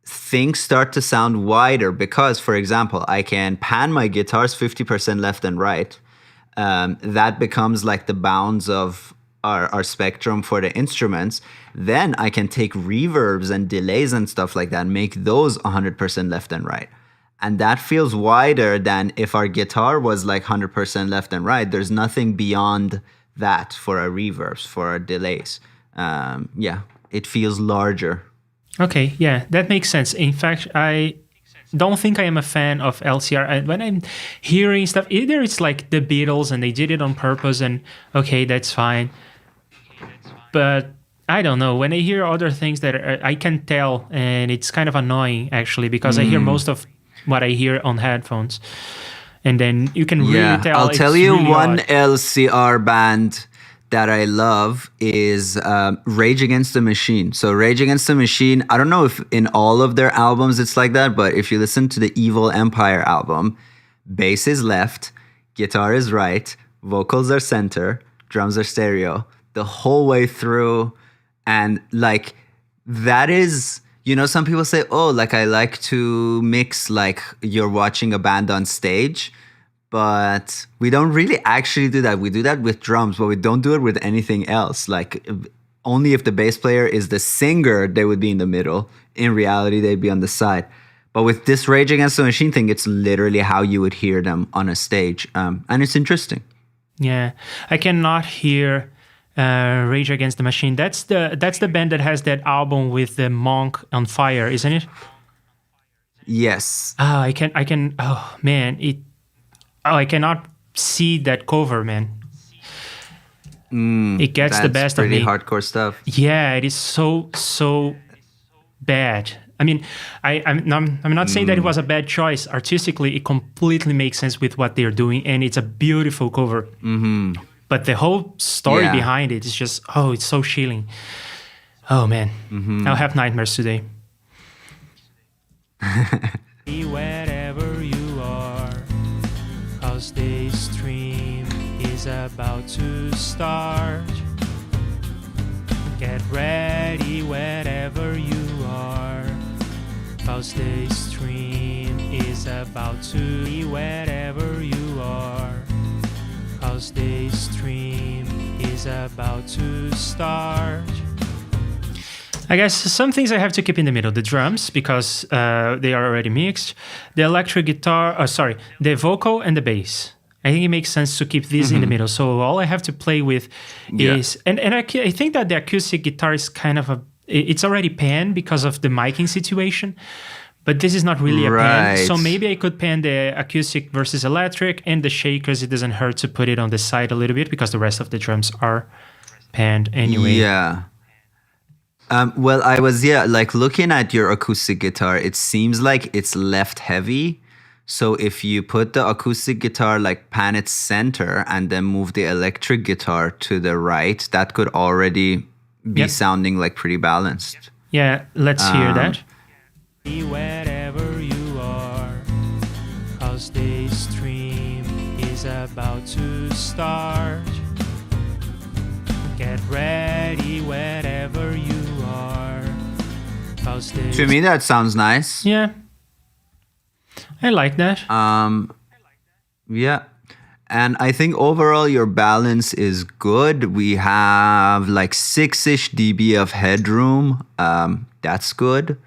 things start to sound wider because, for example, I can pan my guitars 50% left and right. That becomes like the bounds of our spectrum for the instruments. Then I can take reverbs and delays and stuff like that and make those 100% left and right. And that feels wider than if our guitar was like 100% left and right. There's nothing beyond that for our reverbs, for our delays. Yeah, it feels larger. Okay, yeah, that makes sense. In fact, I don't think I am a fan of LCR. When I'm hearing stuff, either it's like the Beatles and they did it on purpose and okay, that's fine. But I don't know. When I hear other things that I can tell, and it's kind of annoying actually because I hear most of what I hear on headphones. And then you can really tell. I'll tell you really one odd. LCR band that I love is Rage Against the Machine. So Rage Against the Machine, I don't know if in all of their albums it's like that, but if you listen to the Evil Empire album, bass is left, guitar is right, vocals are center, drums are stereo, the whole way through. And like that is, you know, some people say, oh, like I like to mix like you're watching a band on stage. But we don't really actually do that. We do that with drums, but we don't do it with anything else. Like only if the bass player is the singer, they would be in the middle. In reality, they'd be on the side. But with this Rage Against the Machine thing, it's literally how you would hear them on a stage. And it's interesting. Yeah, I cannot hear Rage Against the Machine. That's the band that has that album with the monk on fire, isn't it? Yes. I can. Oh man, I cannot see that cover, man. It gets the best of me. Pretty hardcore stuff. Yeah, it is so bad. I mean, I'm not saying that it was a bad choice. Artistically, it completely makes sense with what they're doing, and it's a beautiful cover. Mm-hmm. But the whole story behind it is just, it's so chilling. Oh, man. Mm-hmm. I'll have nightmares today. Wherever you are, 'cause the stream is about to start. Get ready wherever you are, 'cause the stream is about to be wherever you are, 'cause the stream is about to start. I guess some things I have to keep in the middle. The drums, because they are already mixed. The electric guitar, the vocal and the bass. I think it makes sense to keep these in the middle. So all I have to play with is... And I think that the acoustic guitar is kind of it's already panned because of the miking situation. But this is not really a pan. So maybe I could pan the acoustic versus electric and the shakers. It doesn't hurt to put it on the side a little bit because the rest of the drums are panned anyway. Yeah. Well, I was, like looking at your acoustic guitar, it seems like it's left heavy. So if you put the acoustic guitar, like pan its center and then move the electric guitar to the right, that could already be sounding like pretty balanced. Yeah, let's hear that. Wherever you are, 'cause the stream is about to start. Get ready wherever you are. To me, that sounds nice. Yeah. I like that. Yeah. And I think overall your balance is good. We have like 6-ish dB of headroom. That's good.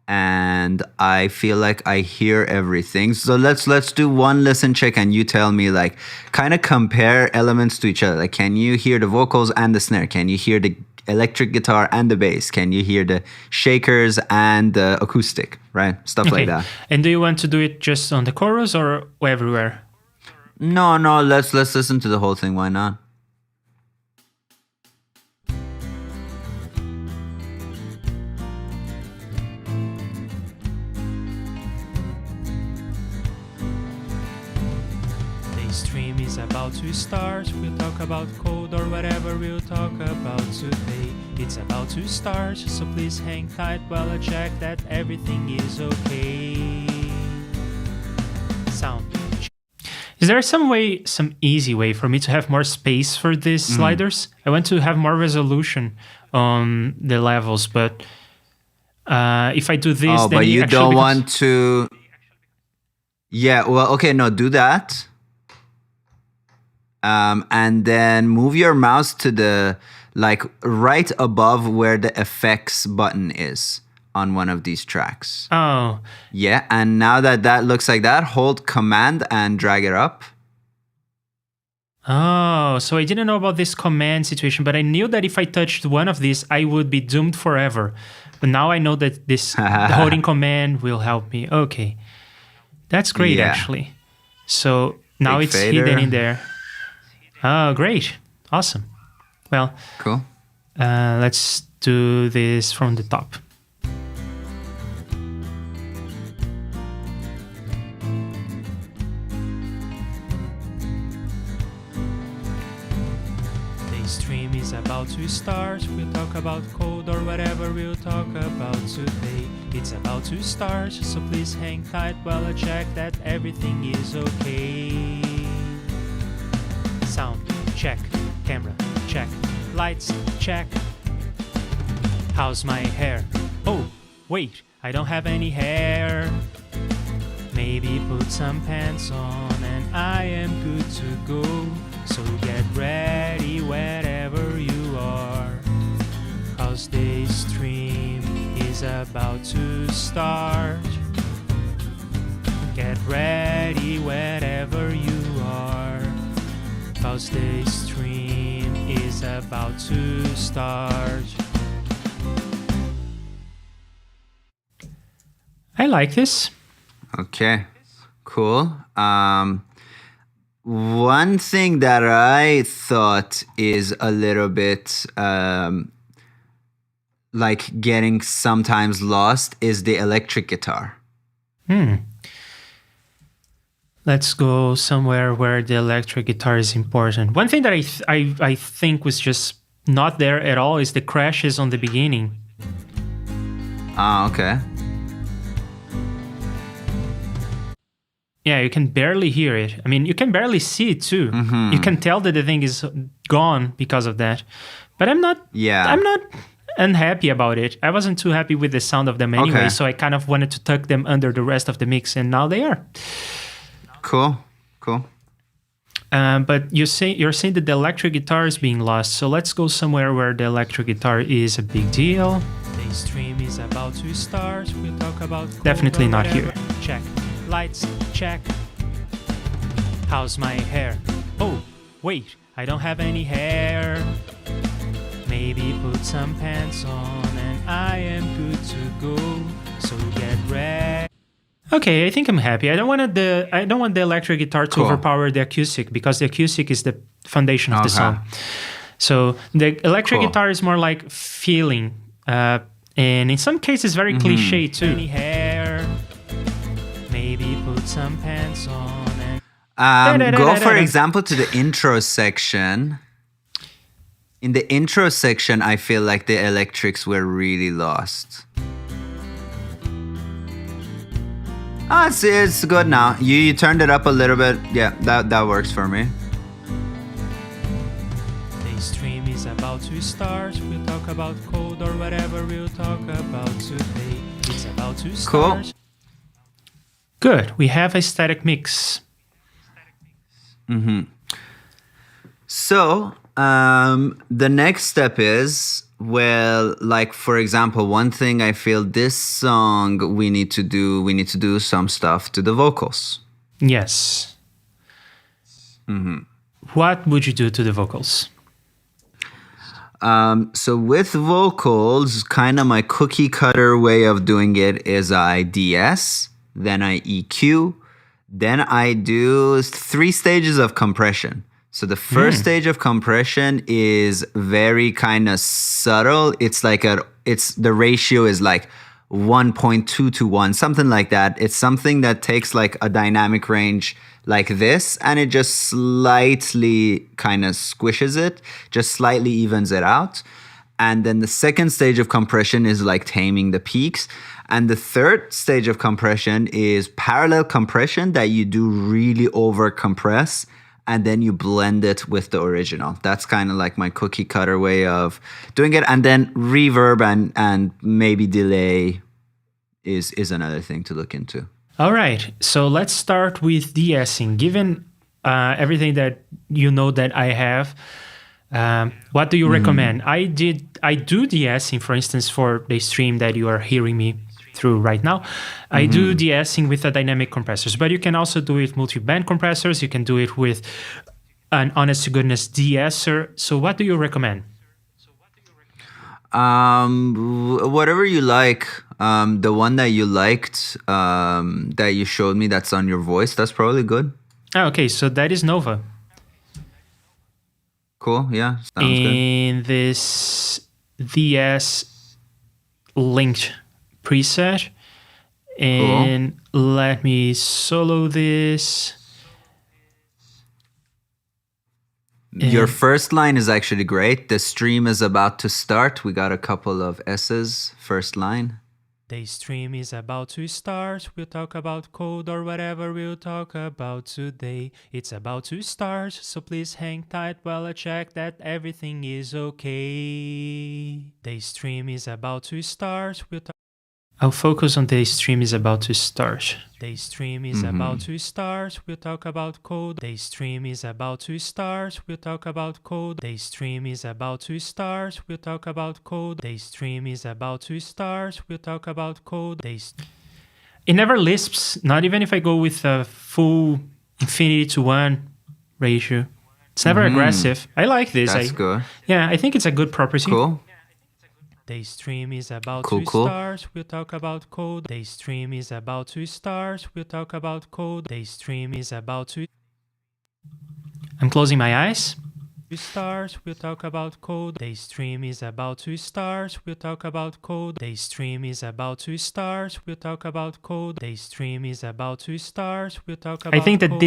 And I feel like I hear everything. So let's do one listen check and you tell me, like, kind of compare elements to each other. Like, can you hear the vocals and the snare? Can you hear the electric guitar and the bass? Can you hear the shakers and the acoustic, right? Stuff like that. And do you want to do it just on the chorus or everywhere? No, let's listen to the whole thing. Why not? The stream is about to start. We'll talk about code or whatever we'll talk about today. It's about to start, so please hang tight while I check that everything is okay. Sound. Is there some easy way for me to have more space for these sliders? I want to have more resolution on the levels, but if I do this, then but you actually don't becomes- want to. Yeah, well, okay, no, do that. And then move your mouse to the, like, right above where the effects button is on one of these tracks. Oh, Yeah, and now that looks like that, hold Command and drag it up. oh, so I didn't know about this command situation, but I knew that if I touched one of these, I would be doomed forever. But now I know that this the holding command will help me. Okay, that's great, Yeah. actually. So now Big it's fader. hidden in there. Oh, great. Awesome. Well, Cool. let's do this from the top. The stream is about to start. We'll talk about code or whatever we'll talk about today. It's about to start, so please hang tight while I check that everything is okay. Sound check, camera check, lights check. How's my hair? Oh, wait, I don't have any hair. Maybe put some pants on and I am good to go. So get ready wherever you are, 'cause the stream is about to start. Get ready wherever you are, 'cause the stream is about to start. I like this. Okay, cool. One thing that I thought is a little bit like getting sometimes lost is the electric guitar. Let's go somewhere where the electric guitar is important. One thing that I think was just not there at all is the crashes on the beginning. Ah, okay. Yeah, you can barely hear it. I mean, you can barely see it too. Mm-hmm. You can tell that the thing is gone because of that. But I'm not unhappy about it. I wasn't too happy with the sound of them anyway, Okay. so I kind of wanted to tuck them under the rest of the mix, and now they are. Cool. But you're saying that the electric guitar is being lost, so let's go somewhere where the electric guitar is a big deal. The stream is about to start. We'll talk about code Definitely or not whatever. here. Check. Lights check. How's my hair? Oh, wait, I don't have any hair. Maybe put some pants on and I am good to go. So get ready. Okay, I think I'm happy. I don't want the electric guitar to Cool. overpower the acoustic, because the acoustic is the foundation of the Okay. song. So the electric Cool. guitar is more like feeling, and in some cases very cliche too. Any hair? Maybe put some pants on and Go for example to the intro section. In the intro section, I feel like the electrics were really lost. Oh, it's good now. You turned it up a little bit. Yeah, that works for me. the stream is about to start. We'll talk about code or whatever we'll talk about today. It's about to Cool. start. Good. We have a static mix. So, the next step is, well, like for example, one thing I feel this song we need to do some stuff to the vocals. Yes. What would you do to the vocals? So with vocals, kind of my cookie cutter way of doing it is I DS, then I EQ, then I do 3 stages of compression. So the first stage of compression is very kind of subtle. It's like the ratio is like 1.2 to 1, something like that. It's something that takes like a dynamic range like this, and it just slightly kind of squishes it, just slightly evens it out. And then the second stage of compression is like taming the peaks. And the third stage of compression is parallel compression that you do really over compress and then you blend it with the original. That's kind of like my cookie cutter way of doing it. And then reverb and maybe delay is another thing to look into. All right, so let's start with de-essing. Given everything that you know that I have, what do you recommend? I do de-essing, for instance, for the stream that you are hearing me through right now. I do de-essing with the dynamic compressors, but you can also do it multi-band compressors. You can do it with an honest to goodness de-esser. So what do you recommend? Whatever you like. The one that you liked, that you showed me, that's on your voice, that's probably good. Oh, okay, so that is Nova. Cool, yeah, sounds in this DS linked preset. And let me solo this. Your first line is actually great. The stream is about to start. We got a couple of S's, first line. The stream is about to start. We'll talk about code or whatever we'll talk about today. It's about to start, so please hang tight while I check that everything is okay. The stream is about to start. I'll focus on the stream is about to start. The stream is about to start. We'll talk about code. The stream is about to start. We'll talk about code. The stream is about to start. We'll talk about code. The stream is about to start. We'll talk about code. It never lisps, not even if I go with a full infinity to 1 ratio. It's never aggressive. I like this. That's good. Yeah, I think it's a good property. Cool. The stream is about to start. We'll talk about code. The stream is about to start. We'll talk about code. The stream is about to. I'm closing my eyes. Start. We'll talk about code. The stream is about to start. We'll talk about code. The stream is about to start. We'll talk about code. The stream is about to start. We'll talk about. I think that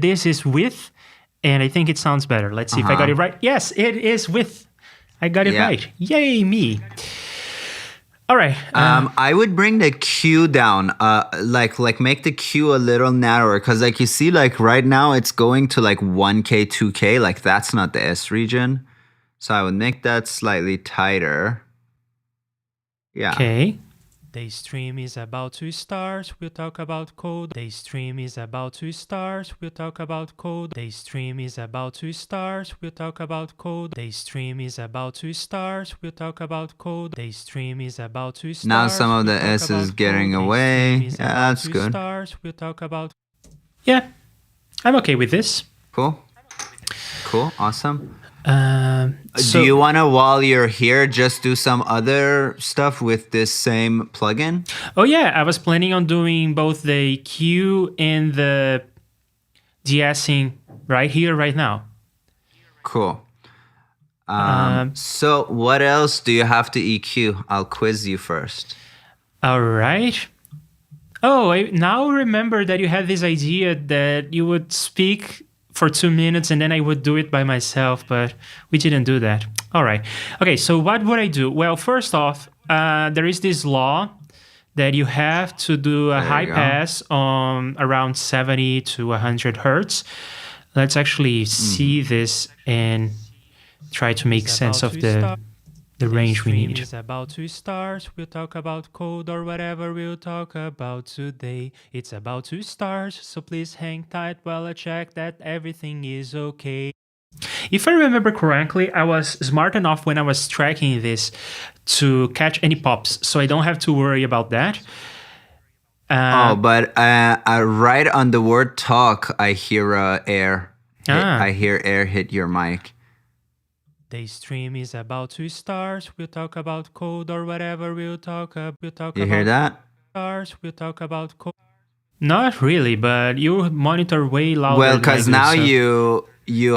this is with, and I think it sounds better. Let's see if I got it right. Yes, it is with. I got it right. Yay, me. All right. I would bring the Q down, like make the Q a little narrower, because like you see, like right now it's going to like 1K, 2K, like that's not the S region. So I would make that slightly tighter. Yeah. Okay. The stream is about to start. We'll talk about code. The stream is about to start. We'll talk about code. The stream is about to start. We'll talk about code. The stream is about to start. We'll talk about code. The stream is about to start. Now some of the S is getting away. Yeah, that's good. We'll talk about. Yeah, I'm okay with this. Cool. Cool. Awesome. So do you want to, while you're here, just do some other stuff with this same plugin? Oh yeah, I was planning on doing both the Q and the de-essing right here, right now. Cool. So what else do you have to EQ? I'll quiz you first. All right. Oh, I now remember that you had this idea that you would speak for 2 minutes and then I would do it by myself, but we didn't do that. All right. Okay, so what would I do? Well, first off, there is this law that you have to do a high pass on around 70 to 100 hertz. Let's actually see this and try to make sense of the range we need. Is about to start. We'll talk about code or whatever we'll talk about today. It's about to start, so please hang tight while I check that everything is okay. If I remember correctly, I was smart enough when I was tracking this to catch any pops, so I don't have to worry about that. But right on the word talk, I hear air. I hear air hit your mic. The stream is about to start. We'll talk about code or whatever we'll talk about. You hear that? We'll talk about code. Not really, but you monitor way louder. Well, because now you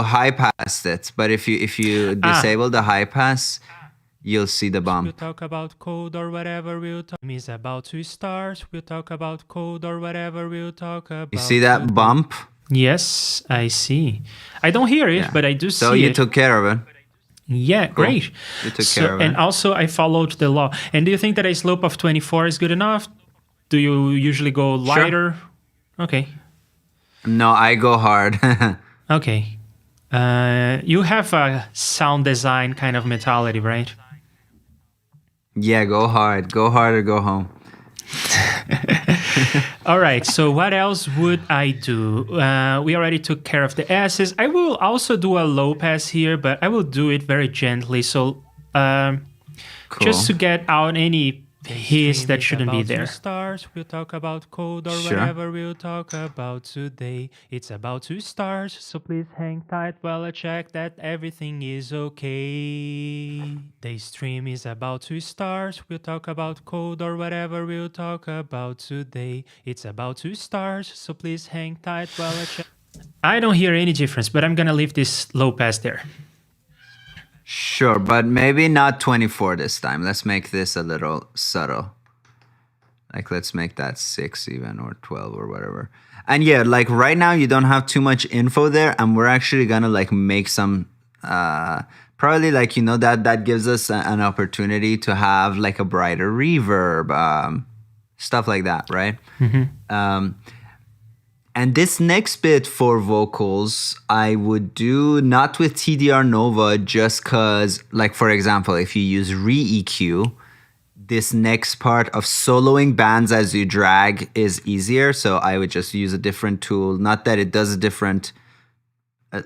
high passed it, but if you disable the high pass, you'll see the We'll bump. talk about code or whatever we'll talk. Is about to start. We'll talk about code or whatever we'll talk about. You see that today. bump? Yes, I see. I don't hear it, Yeah. but I do So see you it. took care of it. Yeah, great. You took care of and it. also I followed the law. And do you think that a slope of 24 is good enough? Do you usually go lighter? Okay. No, I go hard. Okay. You have a sound design kind of mentality, right? Yeah, go hard. Go hard or go home. All right. So what else would I do? We already took care of the S's. I will also do a low pass here, but I will do it very gently. So Cool. just to get out any hiss that shouldn't be About to there. start. We'll talk about code or Sure. whatever we'll talk about today. It's about to start, so please hang tight while I check that everything is okay. The stream is about to start. We'll talk about code or whatever we'll talk about today. It's about to start, so please hang tight while I check. I don't hear any difference, but I'm gonna leave this low pass there. Sure, but maybe not 24 this time. Let's make this a little subtle. Like, let's make that 6 even, or 12 or whatever. And yeah, like right now you don't have too much info there, and we're actually gonna like make some probably like, you know, that gives us an opportunity to have like a brighter reverb, stuff like that, right? And this next bit for vocals, I would do not with TDR Nova, just because, like, for example, if you use re-EQ, this next part of soloing bands as you drag is easier. So I would just use a different tool. Not that it does a different,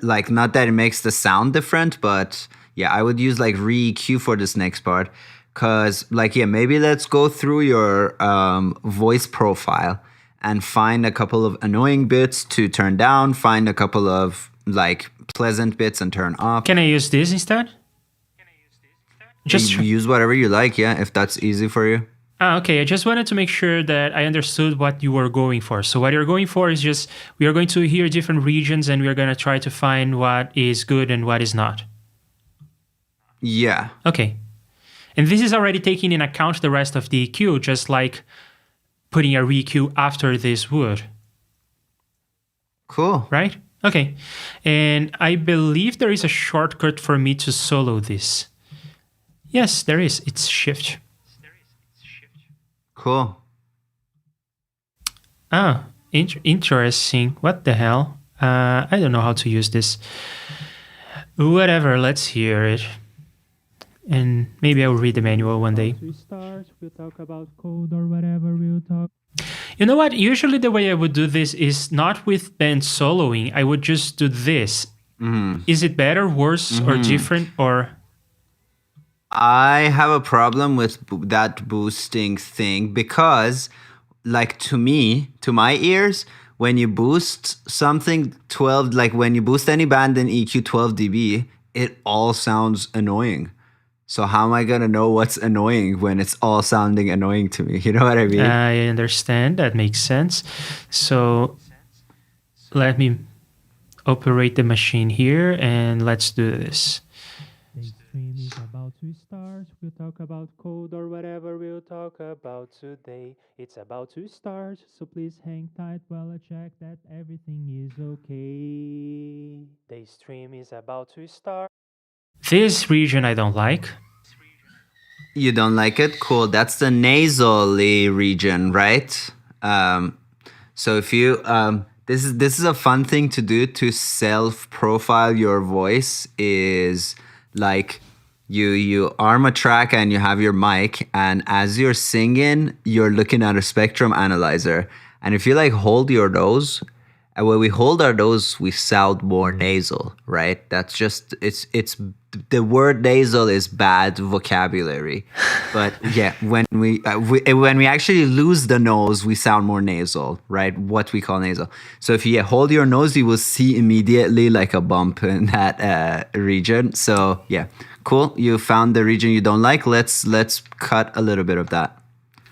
like, not that it makes the sound different, but yeah, I would use like re-EQ for this next part. Because, like, yeah, maybe let's go through your voice profile and find a couple of annoying bits to turn down, find a couple of like pleasant bits and turn off. Can I use this instead? Just You use whatever you like, yeah, if that's easy for you. okay. I just wanted to make sure that I understood what you were going for. So what you're going for is just we are going to hear different regions and we are going to try to find what is good and what is not. Yeah. Okay. And this is already taking in account the rest of the EQ, just like putting a re-EQ after this would, Cool. right? Okay. And I believe there is a shortcut for me to solo this. Yes, there is. It's Shift. Cool. Ah, interesting. What the hell? I don't know how to use this. Whatever, let's hear it. And maybe I'll read the manual one day. To start, we'll talk about code or whatever we'll talk. You know what? Usually the way I would do this is not with band soloing. I would just do this. Is it better, worse, or different, or... I have a problem with that boosting thing because, like, to me, to my ears, when you boost something 12, like when you boost any band in EQ 12 dB, it all sounds annoying. So how am I going to know what's annoying when it's all sounding annoying to me? You know what I mean? I understand. That makes sense. So let me operate the machine here and let's do this. The stream is about to start. We'll talk about code or whatever we'll talk about today. It's about to start, so please hang tight while I check that everything is okay. The stream is about to start. This region I don't like. You don't like it? Cool. That's the nasally region, right? So if you this is a fun thing to do to self-profile your voice is like you arm a track and you have your mic, and as you're singing, you're looking at a spectrum analyzer. And if you like hold your nose, and when we hold our nose, we sound more nasal, right? That's just it's the word nasal is bad vocabulary, but yeah, when we actually lose the nose, we sound more nasal, right? What we call nasal. So if you hold your nose, you will see immediately like a bump in that region. So yeah, cool. You found the region you don't like. Let's cut a little bit of that.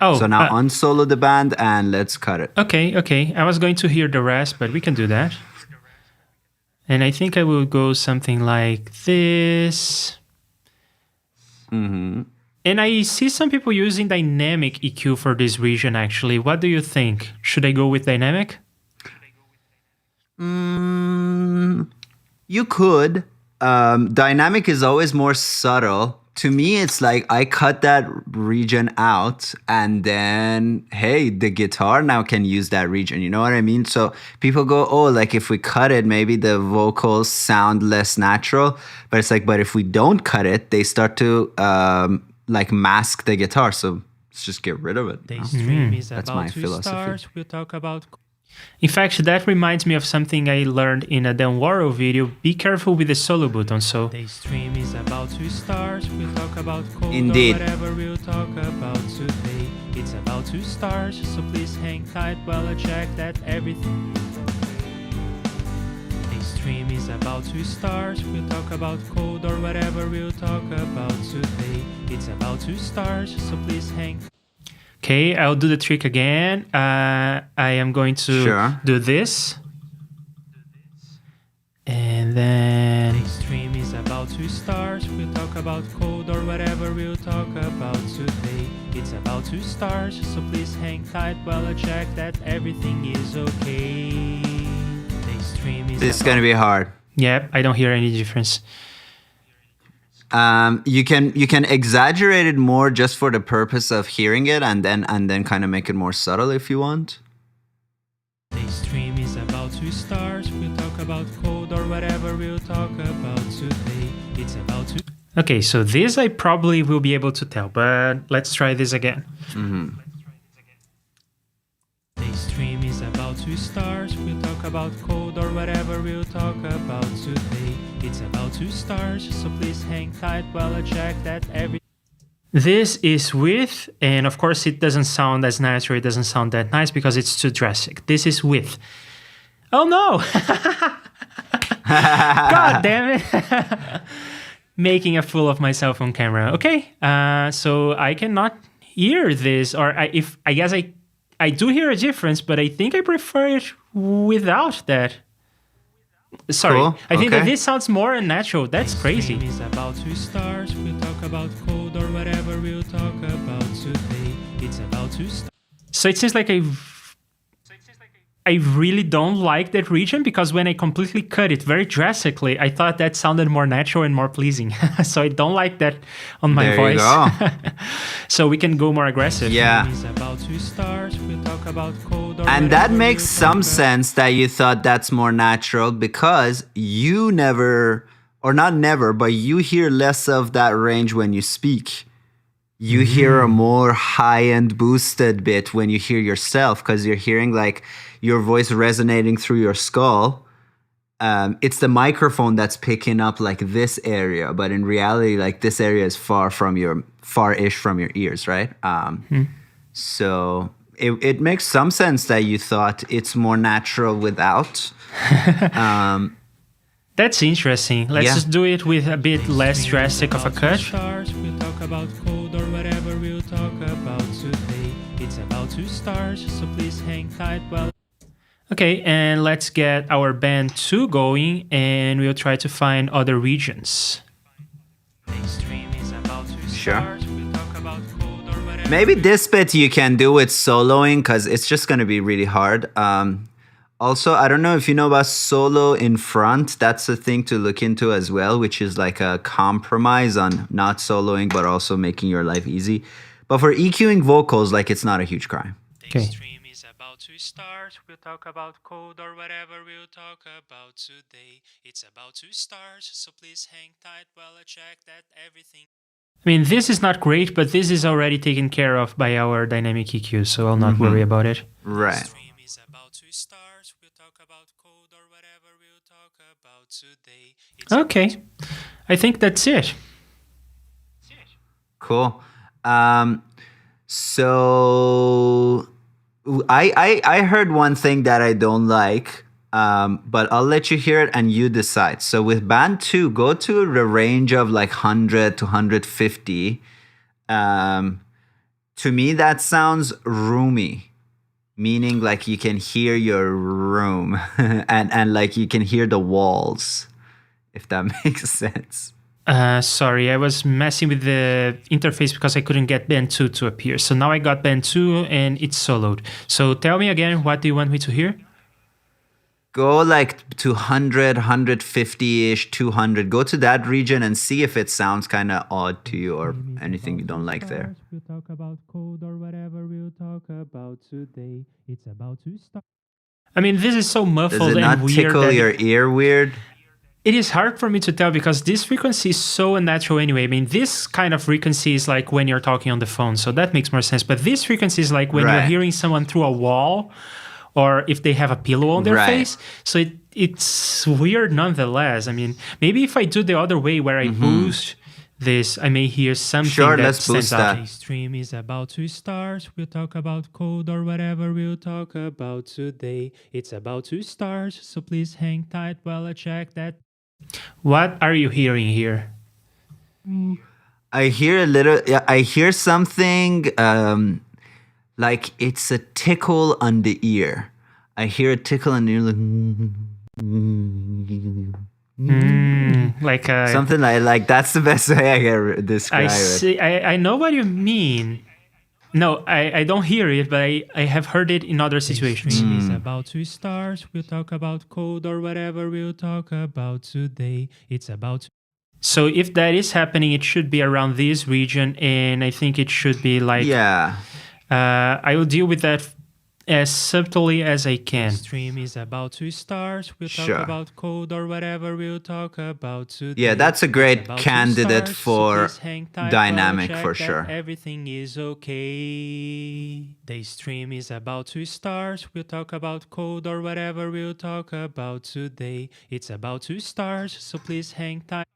Oh, So now unsolo the band and let's cut it. okay. I was going to hear the rest, but we can do that. And I think I will go something like this. And I see some people using dynamic EQ for this region, actually. What do you think? Should I go with dynamic? You could. Dynamic is always more subtle. To me, it's like I cut that region out and then, hey, the guitar now can use that region. You know what I mean? So people go, oh, like if we cut it, maybe the vocals sound less natural. But it's like, but if we don't cut it, they start to like mask the guitar. So let's just get rid of it. The stream is That's about my to philosophy. start. We'll talk about. In fact, that reminds me of something I learned in a Dan Warrell video. Be careful with the solo button. So The stream is about to start. We'll talk about code Indeed. or whatever we'll talk about today. It's about to start, so please hang tight while I check that everything. The stream is about to start. We'll talk about code or whatever we'll talk about today. It's about to start, so please hang. okay, I'll do the trick again. I am going to Sure. do this. And then The stream is about to start. We'll talk about code or whatever we'll talk about today. It's about to start, so please hang tight while I check that everything is okay. The stream is This is going to be hard. yeah, I don't hear any difference. You can exaggerate it more just for the purpose of hearing it, and then kind of make it more subtle if you want. The stream is about to start. We'll talk about code or whatever we'll talk about today. It's about to. Okay, so this I probably will be able to tell, but let's try this again. The stream is about to start. We'll talk about code or whatever we'll talk about today. It's about to start, so please hang tight while I check that every. This is with, and of course it doesn't sound as nice, or it doesn't sound that nice because it's too drastic. This is with. Oh no! God damn it! Making a fool of myself on camera. Okay, so I cannot hear this, or I guess I do hear a difference, but I think I prefer it without that. Sorry, Cool, I think that okay. this sounds more unnatural. That's The crazy. stream is about to start. We'll talk about code or whatever we'll talk about today. It's about to start. So it seems like I really don't like that region, because when I completely cut it very drastically, I thought that sounded more natural and more pleasing. So I don't like that on my There you voice. go. So we can go more aggressive. Yeah. Is about to start. We'll talk about code or And that whatever makes we'll some talk sense that you thought that's more natural, because you never, or not never, but you hear less of that range when you speak. You hear a more high-end boosted bit when you hear yourself, because you're hearing like your voice resonating through your skull. It's the microphone that's picking up like this area, but in reality, like this area is far-ish from your ears, right? So it makes some sense that you thought it's more natural without. That's interesting. Let's Yeah. just do it with a bit less drastic of a cut. Start. We'll talk about code or whatever we'll talk about today. It's about to start, so please hang tight while. Okay, and let's get our band 2 going, and we'll try to find other regions. The stream is about to Sure. start. We'll talk about code or whatever. Maybe this bit you can do with soloing, because it's just going to be really hard. Also, I don't know if you know about solo in front. That's a thing to look into as well, which is like a compromise on not soloing, but also making your life easy. But for EQing vocals, like it's not a huge crime. The Okay. stream is about to start. We'll talk about code or whatever we'll talk about today. It's about to start, so please hang tight while I check that everything. I mean, this is not great, but this is already taken care of by our dynamic EQ, so I'll not worry about it. Right. Stream is about to start. We'll talk about code or whatever we'll talk about today. It's Okay, I think that's it. Cool. So I heard one thing that I don't like, but I'll let you hear it and you decide. So with band 2, go to the range of like 100 to 150. To me, that sounds roomy, meaning like you can hear your room and like you can hear the walls, if that makes sense. Sorry, I was messing with the interface because I couldn't get band 2 to appear. So now I got band 2 and it's soloed. So tell me again, what do you want me to hear? Go like to 100, 150-ish, 200. Go to that region and see if it sounds kind of odd to you or anything you don't like there. We'll talk about code or whatever we'll talk about today. It's about to start. I mean, this is so Does muffled it and not weird tickle that your ear weird? it is hard for me to tell because this frequency is so unnatural anyway. I mean, this kind of frequency is like when you're talking on the phone, so that makes more sense. But this frequency is like when you're Right. hearing someone through a wall or if they have a pillow on their Right. face. So it's weird nonetheless. I mean, maybe if I do the other way where I boost this, I may hear something Sure, that let's stands boost out. that. The stream is about to start. We'll talk about code or whatever we'll talk about today. It's about to start, so please hang tight while I check that. What are you hearing here? I hear a little. Yeah, I hear something like it's a tickle on the ear. I hear a tickle on the ear, Like something like that's the best way I can describe I it. see. I know what you mean. No, I don't hear it, but I have heard it in other situations. Hmm. Is about to start. We'll talk about code or whatever we'll talk about today. It's about to. So if that is happening, it should be around this region, and I think it should be like. Yeah. I will deal with that as subtly as I can. Stream is about to start. We'll talk Sure. about code or whatever we'll talk about today. Yeah, that's a great It's about to candidate start, so for please hang tight while I dynamic check for that sure. Everything is okay. The stream is about to start. We'll talk about code or whatever we'll talk about today. It's about to start, so please hang tight.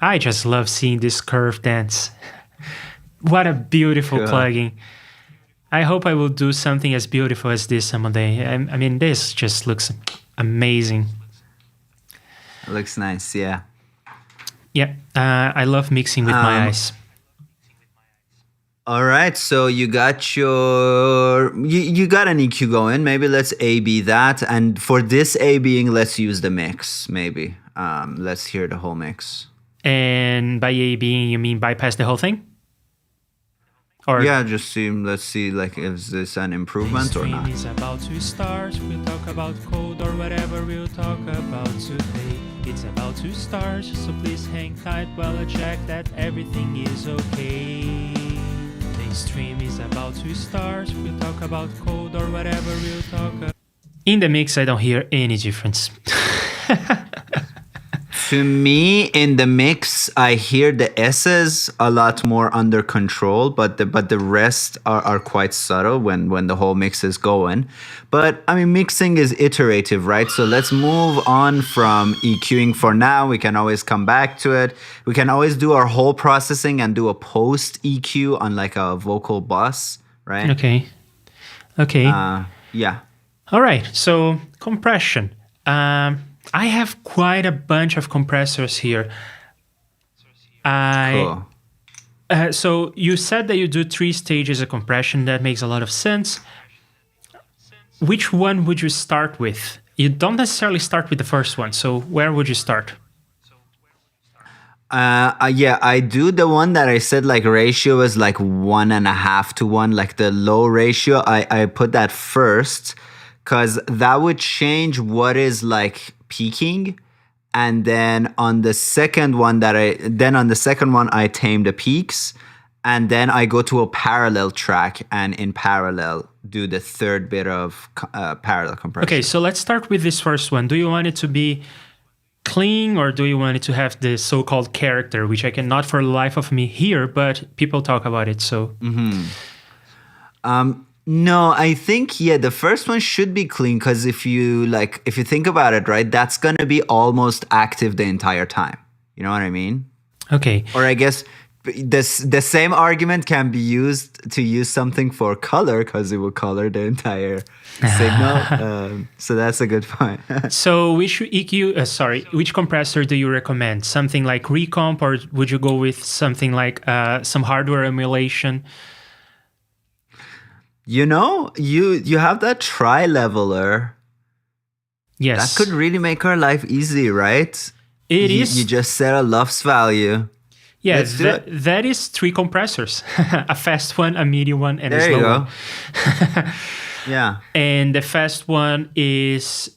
I just love seeing this curve dance. What a beautiful Cool. plugin. I hope I will do something as beautiful as this someday. I mean, this just looks amazing. It looks nice. Yeah. Yeah, I love mixing with my eyes. All right, so you got you got an EQ going. Maybe let's A/B that, and for this A/Bing, let's use the mix. Maybe let's hear the whole mix. And by A/B, you mean bypass the whole thing? Or Yeah, let's see, like, is this an improvement or stream not? is about to start. We'll talk about code or whatever we'll talk about today. It's about to start, so please hang tight while I check that everything is okay. The stream is about to start. We'll talk about code or whatever we'll talk about. In the mix, I don't hear any difference. To me, in the mix, I hear the S's a lot more under control, but the rest are quite subtle when the whole mix is going. But I mean, mixing is iterative, right? So let's move on from EQing for now. We can always come back to it. We can always do our whole processing and do a post EQ on like a vocal bus, right? Okay. Yeah. All right. So compression. I have quite a bunch of compressors here. Cool. So you said that you do 3 stages of compression. That makes a lot of sense. Which one would you start with? You don't necessarily start with the first one. So where would you start? Yeah, I do the one that I said like ratio is like 1.5 to 1, like the low ratio. I put that first because that would change what is like peaking, and then on the second one I tame the peaks, and then I go to a parallel track and in parallel do the third bit of parallel compression. Okay, so let's start with this first one. Do you want it to be clean or do you want it to have the so-called character, which I cannot for the life of me hear, but people talk about it, so... No, I think the first one should be clean because if you think about it, right, that's gonna be almost active the entire time. You know what I mean? Okay. Or I guess the same argument can be used to use something for color because it will color the entire signal. So that's a good point. So which which compressor do you recommend? Something like Recomp, or would you go with something like some hardware emulation? You know, you have that tri-leveler. Yes. That could really make our life easy, right? It you, is. you just set a LUFS value. Yeah, Let's do it. that is 3 compressors. A fast one, a medium one, and a There slow you go. one. Yeah. And the fast one is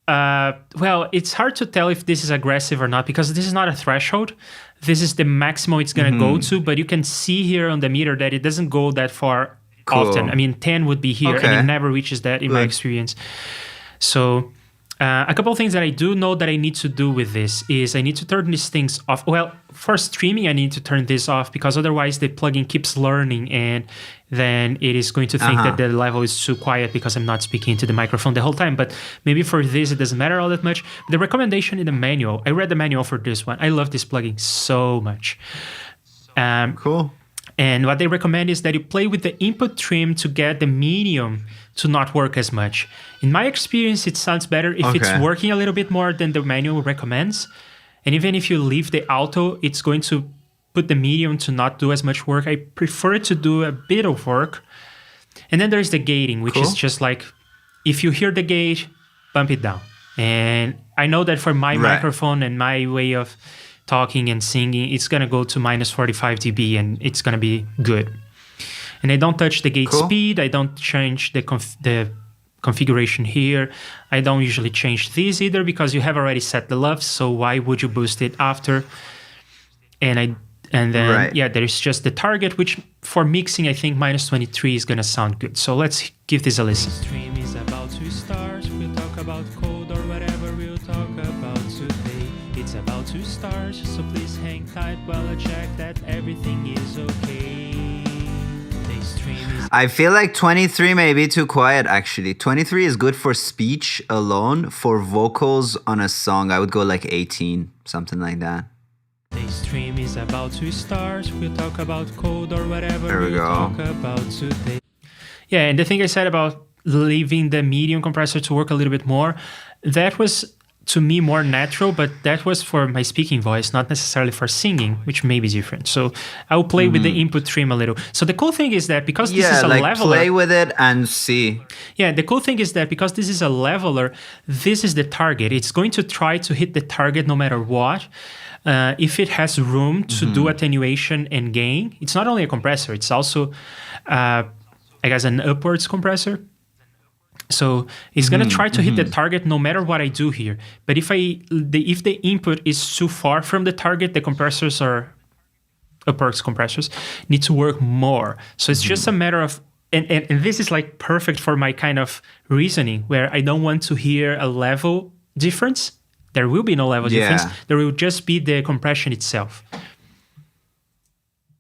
well, it's hard to tell if this is aggressive or not because this is not a threshold. This is the maximum it's going to go to, but you can see here on the meter that it doesn't go that far Cool. often. I mean, 10 would be here, and Okay. it never reaches that in my Good. experience. So a couple of things that I do know that I need to do with this is I need to turn these things off. Well, for streaming, I need to turn this off because otherwise the plugin keeps learning and then it is going to think that the level is too quiet because I'm not speaking into the microphone the whole time. But maybe for this, it doesn't matter all that much. The recommendation in the manual, I read the manual for this one. I love this plugin so much. Cool. And what they recommend is that you play with the input trim to get the medium to not work as much. In my experience, it sounds better if it's Okay. working a little bit more than the manual recommends. And even if you leave the auto, it's going to put the medium to not do as much work. I prefer it to do a bit of work. And then there's the gating, which is Cool. just like, if you hear the gate, bump it down. And I know that for my Right. microphone and my way of talking and singing, it's going to go to minus 45 dB and it's going to be good. And I don't touch the gate Cool. speed. I don't change the configuration here. I don't usually change these either because you have already set the LUFS, so why would you boost it after? And then Right. yeah, there is just the target, which for mixing, I think minus 23 is going to sound good. So let's give this a listen. Stream is about to start. We'll talk about code or whatever we'll talk about today. It's about to start, so please hang tight while I check that everything is okay. The stream is I feel like 23 may be too quiet, actually. 23 is good for speech alone. For vocals on a song, I would go like 18, something like that. The stream is about to start. We'll talk about code or whatever There we we'll go. talk about today. Yeah, and the thing I said about leaving the medium compressor to work a little bit more, that was to me more natural, but that was for my speaking voice, not necessarily for singing, which may be different. So I'll play with the input trim a little. So the cool thing is that because this Yeah, is a like leveler, play with it and see. yeah, the cool thing is that because this is a leveler, this is the target. It's going to try to hit the target no matter what. If it has room to do attenuation and gain, it's not only a compressor, it's also, I guess, an upwards compressor. So it's going to try to hit the target no matter what I do here. But if the input is too far from the target, the compressors are upwards compressors need to work more. So it's just a matter of, and this is like perfect for my kind of reasoning where I don't want to hear a level difference. There will be no level difference. Yeah. There will just be the compression itself.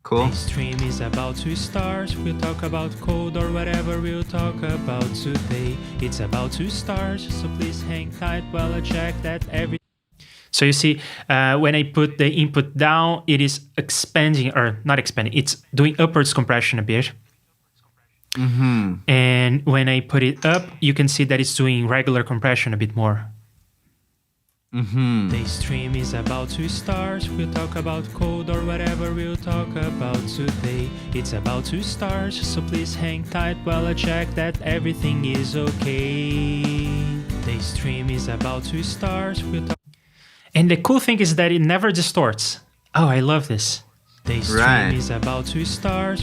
Cool. The stream is about to start. We'll talk about code or whatever we'll talk about today. It's about to start, so please hang tight while I check that every. So you see, when I put the input down, it is expanding, or not expanding, it's doing upwards compression a bit. And when I put it up, you can see that it's doing regular compression a bit more. The stream is about to start. We'll talk about code or whatever we'll talk about today. It's about to start, so please hang tight while I check that everything is okay. The stream is about to start. And the cool thing is that it never distorts. Oh, I love this. The stream Right. is about to start.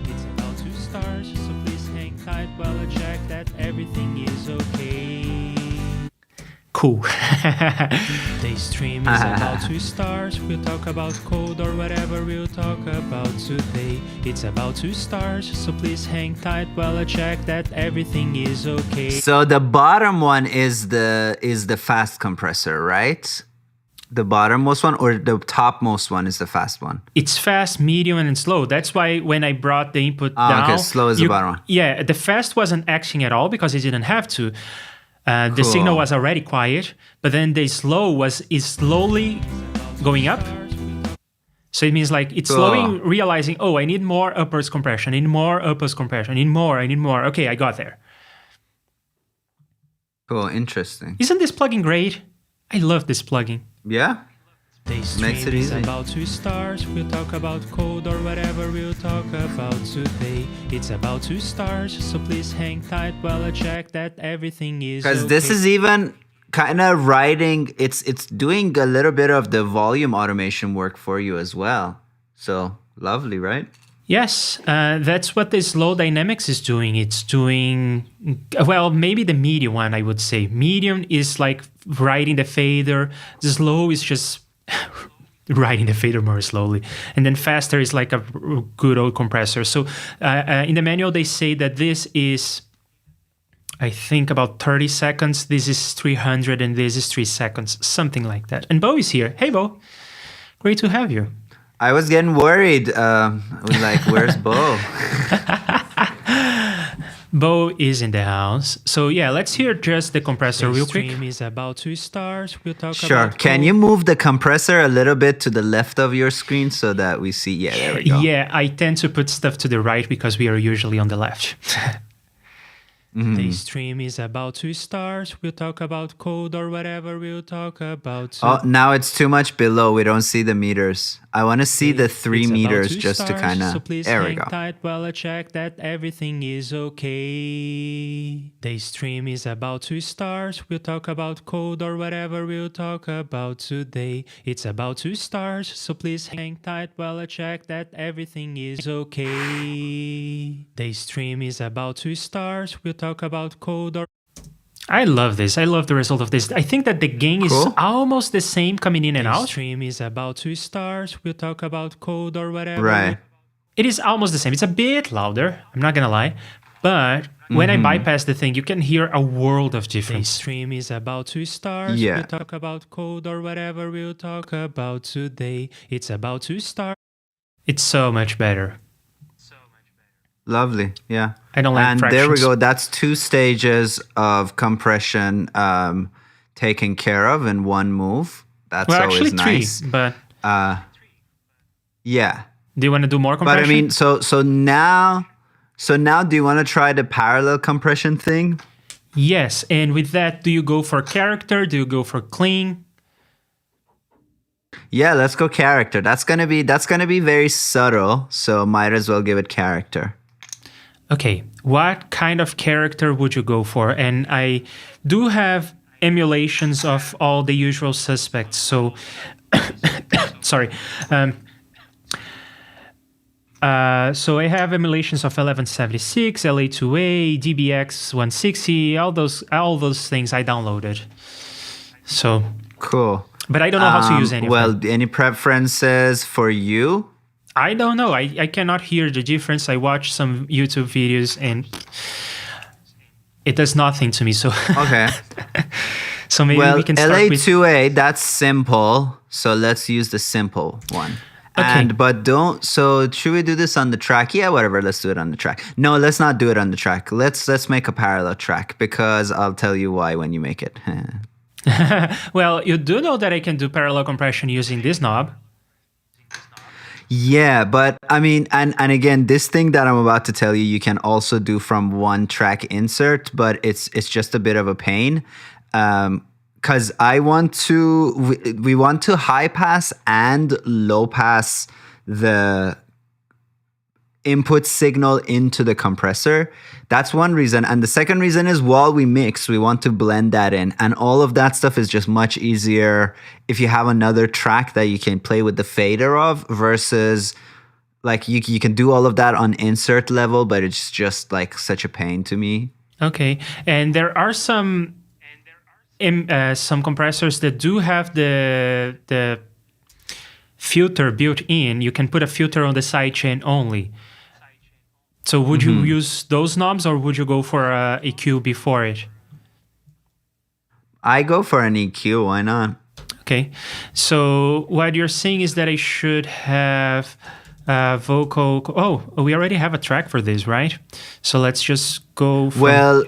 It's about to start, so please hang tight while I check that everything is okay. Cool. The stream is about to start. We'll talk about code or whatever we'll talk about today. It's about to start, so please hang tight while I check that everything is okay. So the bottom one is the fast compressor, right? The bottommost one or the topmost one is the fast one? It's fast, medium, and slow. That's why when I brought the input down... Okay, slow is the bottom one. Yeah, the fast wasn't acting at all because it didn't have to. The signal was already quiet, but then the slow is slowly going up. So it means like it's slowly realizing, oh, I need more upwards compression, I need more upwards compression, I need more. Okay, I got there. Cool, interesting. Isn't this plugin great? I love this plugin. Yeah? This Makes stream it is easy. about to start. We'll talk about code or whatever we'll talk about today. It's about to start, so please hang tight while I check that everything is Because this is even kind of writing, it's doing a little bit of the volume automation work for you as well. So lovely, right? Yes, that's what this low dynamics is doing. It's doing, well, maybe the medium one, I would say. Medium is like writing the fader. The slow is just writing the fader more slowly. And then faster is like a good old compressor. So in the manual, they say that this is, I think, about 30 seconds. This is 300 and this is 3 seconds, something like that. And Bo is here. Hey, Bo. Great to have you. I was getting worried. I was like, where's Bo? Bo is in the house. So yeah, let's hear just the compressor real quick. Stream is about to start. We'll talk Sure. about Can code. you move the compressor a little bit to the left of your screen so that we see? Yeah, there we go. Yeah, I tend to put stuff to the right because we are usually on the left. The stream is about to start. We'll talk about code or whatever we'll talk about. Oh, now it's too much below. We don't see the meters. I want to see the 3 It's about meters just to start, kind So of. please There we hang go. tight while I check that everything is okay. The stream is about to start. We'll talk about code or whatever we'll talk about today. It's about to start, so please hang tight while I check that everything is okay. The stream is about to start. We'll talk about code or I love this. I love the result of this. I think that the gain is Cool. almost the same coming in and the out. stream is about to start. We'll talk about code or whatever. Right. It is almost the same. It's a bit louder, I'm not gonna lie. But when I bypass the thing, you can hear a world of The difference. stream is about to start. Yeah. We'll talk about code or whatever we'll talk about today. It's about to start. It's so much better. Lovely. Yeah. I don't like And there we fractions. go. That's 2 stages of compression taken care of in one move. That's Well, always actually nice. 3, but Yeah. do you want to do more But compression? I mean, so now do you want to try the parallel compression thing? Yes, and with that, do you go for character? Do you go for clean? Yeah, let's go character. That's gonna be very subtle, so might as well give it character. Okay, what kind of character would you go for? And I do have emulations of all the usual suspects. So, sorry. So I have emulations of 1176, LA2A, DBX 160, all those things I downloaded. So, Cool. but I don't know how to use any of them. Well, any preferences for you? I don't know. I cannot hear the difference. I watch some YouTube videos and it does nothing to me. So, Okay. so maybe Well, we can start with. LA2A, that's simple. So let's use the simple one. Okay. But don't. So should we do this on the track? Yeah, whatever. Let's do it on the track. No, let's not do it on the track. Let's make a parallel track because I'll tell you why when you make it. Well, you do know that I can do parallel compression using this knob. Yeah, but I mean, and again, this thing that I'm about to tell you, you can also do from one track insert, but it's just a bit of a pain. Because we want to high pass and low pass the input signal into the compressor. That's one reason. And the second reason is while we mix, we want to blend that in. And all of that stuff is just much easier if you have another track that you can play with the fader of versus like you can do all of that on insert level, but it's just like such a pain to me. Okay, and there are some compressors that do have the filter built in. You can put a filter on the sidechain only. So would you use those knobs or would you go for a EQ before it? I go for an EQ, why not? Okay, so what you're saying is that I should have vocal. Oh, we already have a track for this, right? So let's just go. Well,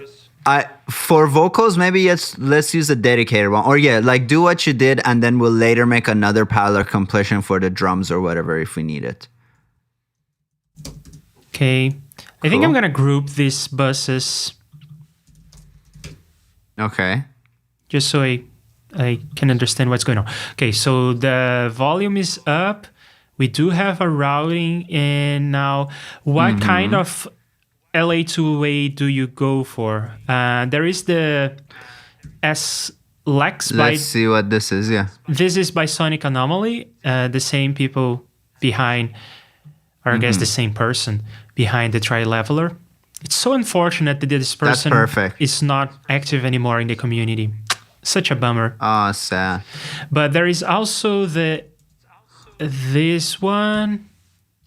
for vocals, maybe let's use a dedicated one. Or yeah, like do what you did and then we'll later make another parallel compression for the drums or whatever if we need it. Okay, I think Cool. I'm gonna group these buses Okay. just so I can understand what's going on. Okay, so the volume is up. We do have a routing, and now what kind of LA2A do you go for? There is the S-Lex by... Let's see what this is, yeah. This is by Sonic Anomaly. The same people behind, or I guess the same person behind the Tri-Leveler. It's so unfortunate that this person perfect. is not active anymore in the community. Such a bummer. Oh, sad. But there is also this one.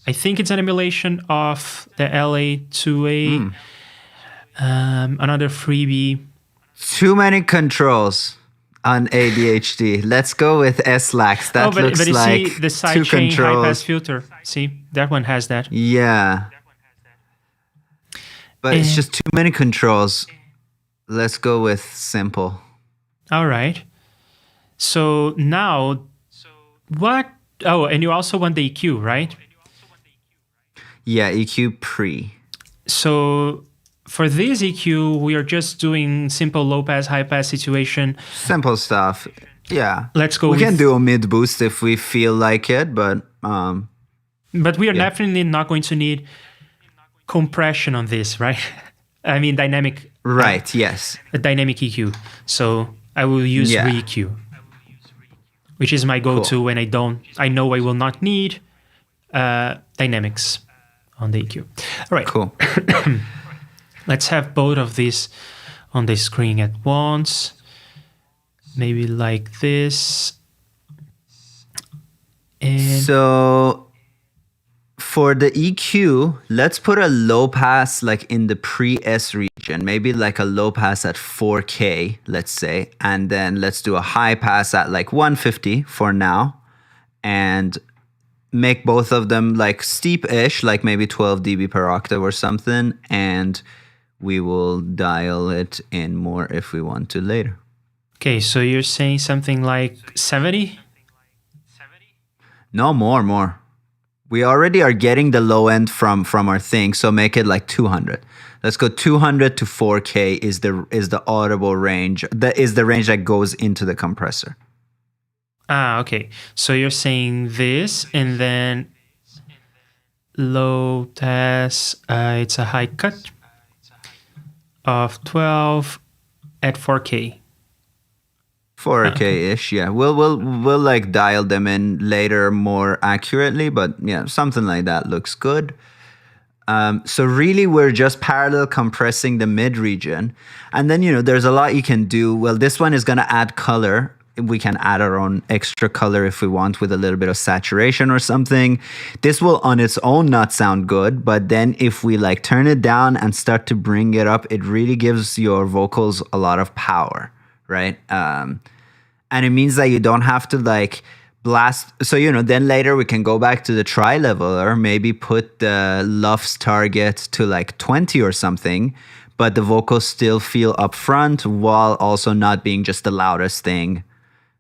I think it's an emulation of the LA2A. Another freebie. Too many controls on ADHD. Let's go with S-Lax. That looks but you like see the two sidechain high controls. pass filter. See, that one has that. Yeah. But it's just too many controls. Let's go with simple. All right. So now, what? Oh, and you also want the EQ, right? Yeah, EQ pre. So for this EQ, we are just doing simple low pass, high pass situation. Simple stuff. Yeah. Let's go. We with, can do a mid boost if we feel like it, but But we are definitely not going to need compression on this, right? I mean, dynamic. right, yes. A dynamic EQ. So I will use re-EQ, which is my go-to when I know I will not need dynamics on the EQ. All right. Cool. Let's have both of these on the screen at once. Maybe like this. And So for the EQ, let's put a low pass like in the pre-S region, maybe like a low pass at 4K, let's say, and then let's do a high pass at like 150 for now, and make both of them like steep-ish, like maybe 12 dB per octave or something, and we will dial it in more if we want to later. okay, so you're saying something like 70? No, more. We already are getting the low end from our thing, so make it like 200. Let's go 200 to 4K is the audible range. That is the range that goes into the compressor. Ah, okay. So you're saying this, and then low pass, it's a high cut of 12 at 4K. 4K-ish, yeah. We'll like dial them in later more accurately, but yeah, something like that looks good. So really, we're just parallel compressing the mid region, and then there's a lot you can do. Well, this one is gonna add color. We can add our own extra color if we want with a little bit of saturation or something. This will on its own not sound good, but then if we like turn it down and start to bring it up, it really gives your vocals a lot of power, right? And it means that you don't have to like blast. So, then later we can go back to the tri-leveler, maybe put the LUFS target to like 20 or something, but the vocals still feel upfront while also not being just the loudest thing.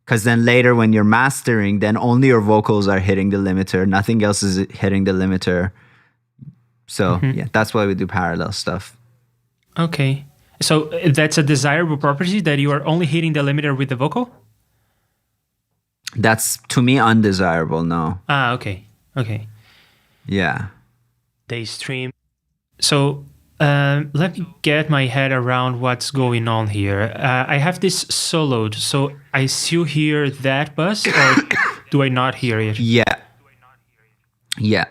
Because then later when you're mastering, then only your vocals are hitting the limiter. Nothing else is hitting the limiter. So yeah, that's why we do parallel stuff. Okay. So that's a desirable property that you are only hitting the limiter with the vocal? That's, to me, undesirable, no. Ah, okay. Okay. Yeah. They stream. So let me get my head around what's going on here. I have this soloed, so I still hear that bus, or do I not hear it? Yeah. Yeah.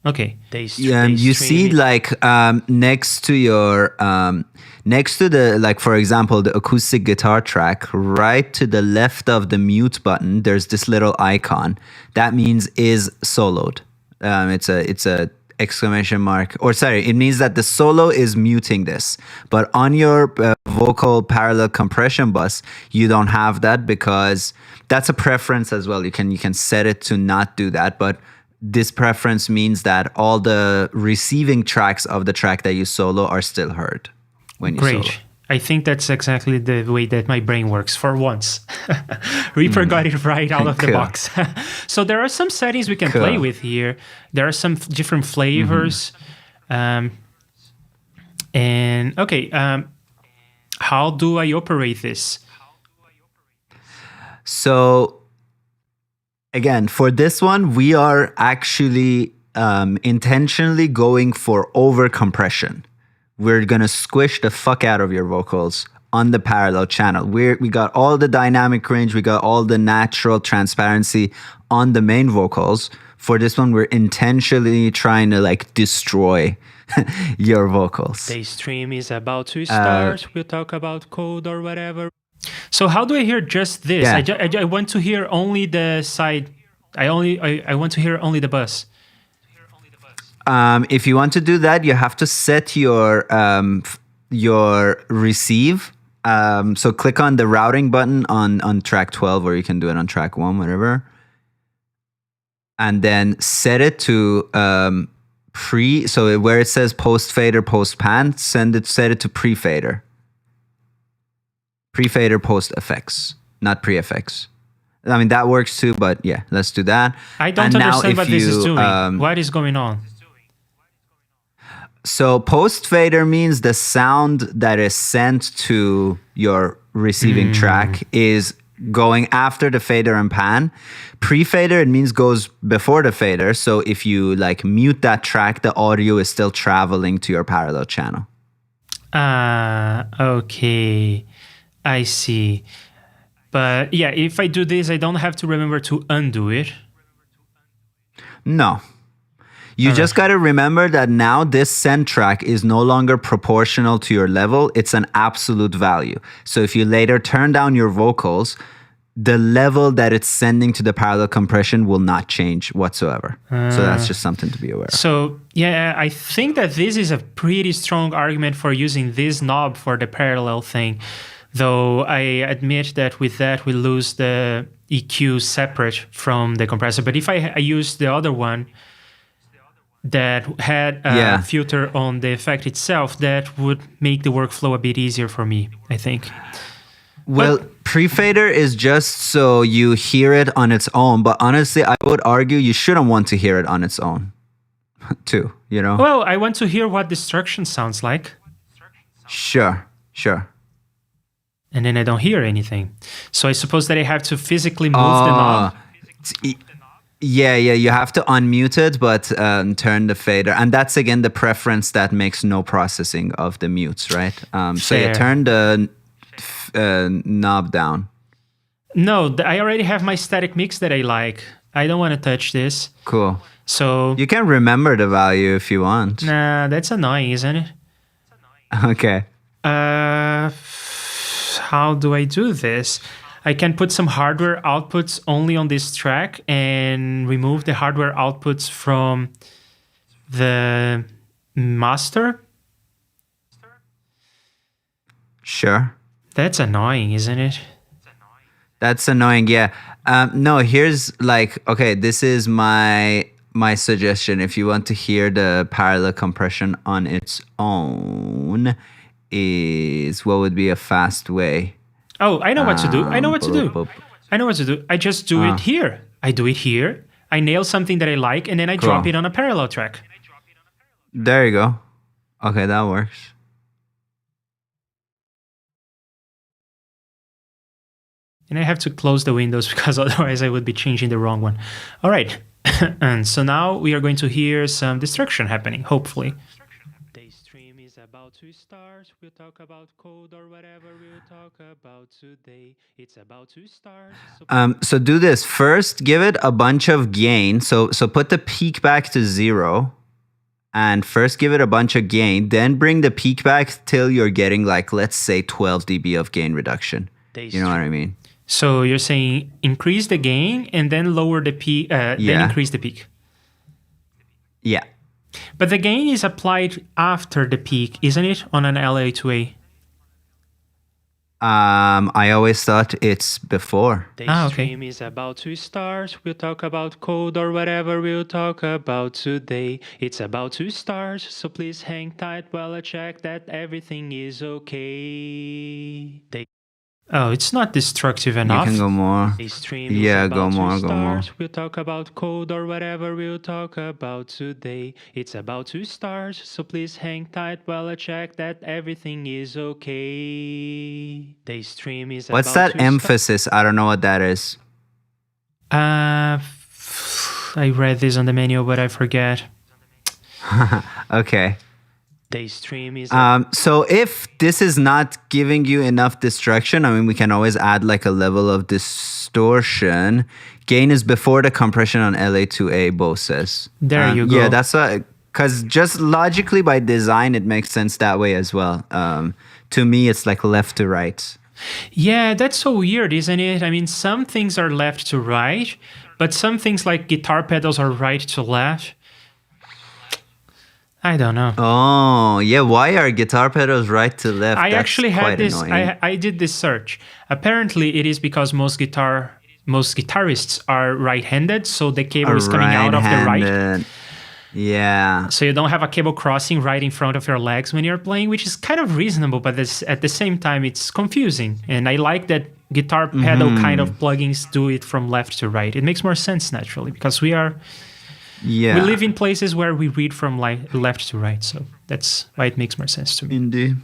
Okay. You see, like next to your next to the, like, for example, the acoustic guitar track, right to the left of the mute button, there's this little icon that means is soloed. It's a exclamation mark, or sorry, it means that the solo is muting this, but on your vocal parallel compression bus you don't have that, because that's a preference as well. You can set it to not do that, but this preference means that all the receiving tracks of the track that you solo are still heard when you solo. Great. I think that's exactly the way that my brain works for once. Reaper got it right out of the box. So there are some settings we can play with here. There are some different flavors. And okay, how do I operate this? So again, for this one, we are actually intentionally going for over compression. We're gonna squish the fuck out of your vocals on the parallel channel. We got all the dynamic range, we got all the natural transparency on the main vocals. For this one, we're intentionally trying to like destroy your vocals. The stream is about to start. We'll talk about code or whatever. So how do I hear just this? Yeah. I want to hear only the side. I want to hear only the bus. If you want to do that, you have to set your receive. So click on the routing button on track 12, or you can do it on track 1, whatever. And then set it to so where it says post fader, post pan, set it to pre fader. Pre fader, post effects, not pre effects. I mean, that works too, but yeah, let's do that. I don't understand what this is doing. What is going on? So post fader means the sound that is sent to your receiving track is going after the fader and pan. Pre-fader, it means goes before the fader. So if you like mute that track, the audio is still traveling to your parallel channel. Okay. I see. But yeah, if I do this, I don't have to remember to undo it. No. You just got to remember that now this send track is no longer proportional to your level. It's an absolute value. So if you later turn down your vocals, the level that it's sending to the parallel compression will not change whatsoever. So that's just something to be aware of. So yeah, I think that this is a pretty strong argument for using this knob for the parallel thing. Though I admit that with that we lose the EQ separate from the compressor. But if I use the other one that had a filter on the effect itself, that would make the workflow a bit easier for me, I think. Well, pre-fader is just so you hear it on its own, but honestly, I would argue you shouldn't want to hear it on its own, too, you know? Well, I want to hear what destruction sounds like. Sure. And then I don't hear anything. So I suppose that I have to physically move the knob. Yeah, you have to unmute it, but turn the fader. And that's, again, the preference that makes no processing of the mutes, right? So you turn the knob down. No, I already have my static mix that I like. I don't want to touch this. Cool. So you can remember the value if you want. Nah, that's annoying, isn't it? Okay. How do I do this? I can put some hardware outputs only on this track and remove the hardware outputs from the master. Sure. That's annoying, isn't it? That's annoying, yeah. No, here's like, okay, this is my suggestion. If you want to hear the parallel compression on its own, is what would be a fast way? Oh, I know what to do. I know what to do. I just do it here. I do it here. I nail something that I like, and then I drop it on a parallel track. There you go. Okay, that works. And I have to close the windows because otherwise I would be changing the wrong one. All right. And so now we are going to hear some destruction happening, hopefully. The stream is about to start. We'll talk about code or whatever we'll talk about today. It's about to start. So do this. First, give it a bunch of gain. So put the peak back to 0. And first give it a bunch of gain. Then bring the peak back till you're getting like, let's say 12 dB of gain reduction. You know what I mean? So you're saying increase the gain and then lower the peak, then increase the peak. Yeah. But the gain is applied after the peak, isn't it, on an LA2A? I always thought it's before. The stream is about to start. We'll talk about code or whatever we'll talk about today. It's about to start, so please hang tight while I check that everything is okay. Oh, it's not destructive You enough. can go more. Today's stream is Yeah, about go two more, go more. stars. We'll talk about code or whatever we'll talk about today. It's about 2 stars, so please hang tight while I check that everything is okay. Today's stream is What's about that emphasis? I don't know what that is. I read this on the menu, but I forget. Okay. Today's stream is So if this is not giving you enough distraction, I mean, we can always add like a level of distortion. Gain is before the compression on LA2A, Bo says. There you go. Yeah, that's what, because just logically by design, it makes sense that way as well. To me, it's like left to right. Yeah, that's so weird, isn't it? I mean, some things are left to right, but some things like guitar pedals are right to left. I don't know. Oh, yeah. Why are guitar pedals right to left? I That's actually had quite this. annoying. I did this search. Apparently, it is because most guitarists are right-handed, so the cable is coming out of the right. Right-handed. Yeah. So you don't have a cable crossing right in front of your legs when you're playing, which is kind of reasonable, but at the same time, it's confusing. And I like that guitar pedal kind of plugins do it from left to right. It makes more sense naturally because we live in places where we read from left to right. So that's why it makes more sense to me. Indeed.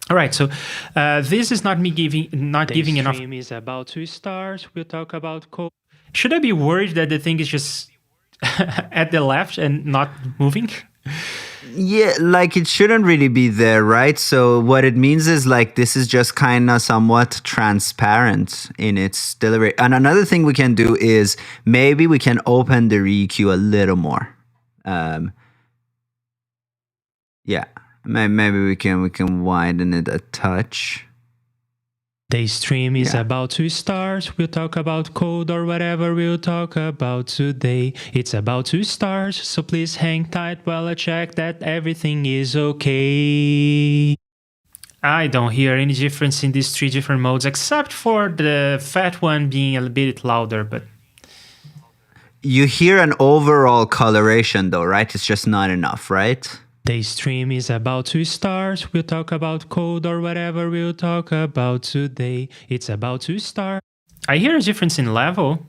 All right, so this is not me giving Today's enough. stream is about 2 stars. We'll talk about code. Should I be worried that the thing is just at the left and not moving? Yeah, like it shouldn't really be there, right? So what it means is like this is just kind of somewhat transparent in its delivery. And another thing we can do is maybe we can open the EQ a little more. Yeah, maybe we can widen it a touch. Today's stream is Yeah. about 2 stars. We'll talk about code or whatever we'll talk about today. It's about 2 stars, so please hang tight while I check that everything is okay. I don't hear any difference in these three different modes, except for the fat one being a bit louder. But You hear an overall coloration though, right? It's just not enough, right? Today's stream is about 2 stars. We'll talk about code or whatever we'll talk about today. It's about 2 stars. I hear a difference in level.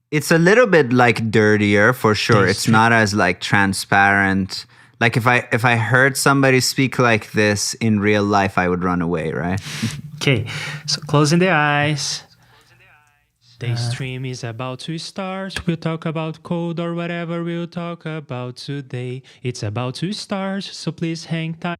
It's a little bit like dirtier for sure. It's not as like transparent. Like if I heard somebody speak like this in real life, I would run away, right? Okay, so closing the eyes. Today's stream is about 2 stars. We'll talk about code or whatever we'll talk about today. It's about 2 stars, so please hang tight.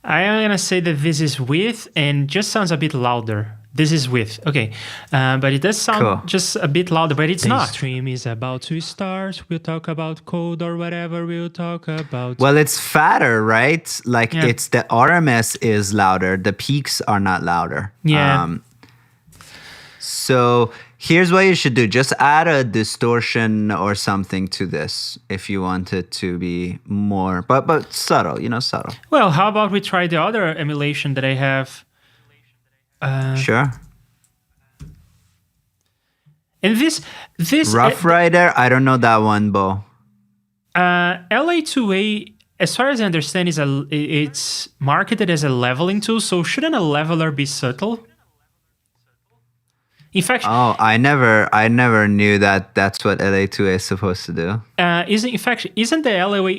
I am gonna say that this is with and just sounds a bit louder. This is with, okay, but it does sound Cool. just a bit louder, but it's Today's not. stream is about 2 stars. We'll talk about code or whatever we'll talk about. Well, it's fatter, right? Like Yeah. it's the RMS is louder. The peaks are not louder. Yeah. So here's what you should do. Just add a distortion or something to this if you want it to be more, but subtle, subtle. Well, how about we try the other emulation that I have? Sure. And this Rough Rider, I don't know that one, Bo. LA2A, as far as I understand, it's marketed as a leveling tool. So shouldn't a leveler be subtle? In fact, Oh, I never knew that that's what LA2A is supposed to do. isn't the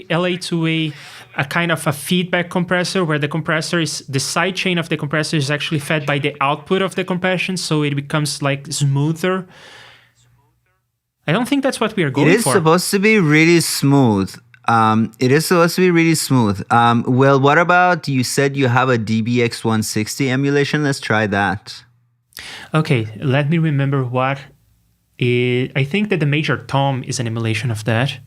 LA2A a kind of a feedback compressor where the side chain of the compressor is actually fed by the output of the compression, so it becomes like smoother? I don't think that's what we are It going is for. supposed to be really smooth. It is supposed to be really smooth. Well, what about you said you have a DBX 160 emulation? Let's try that. Okay, let me remember what I think that the Major Tom is an emulation of that.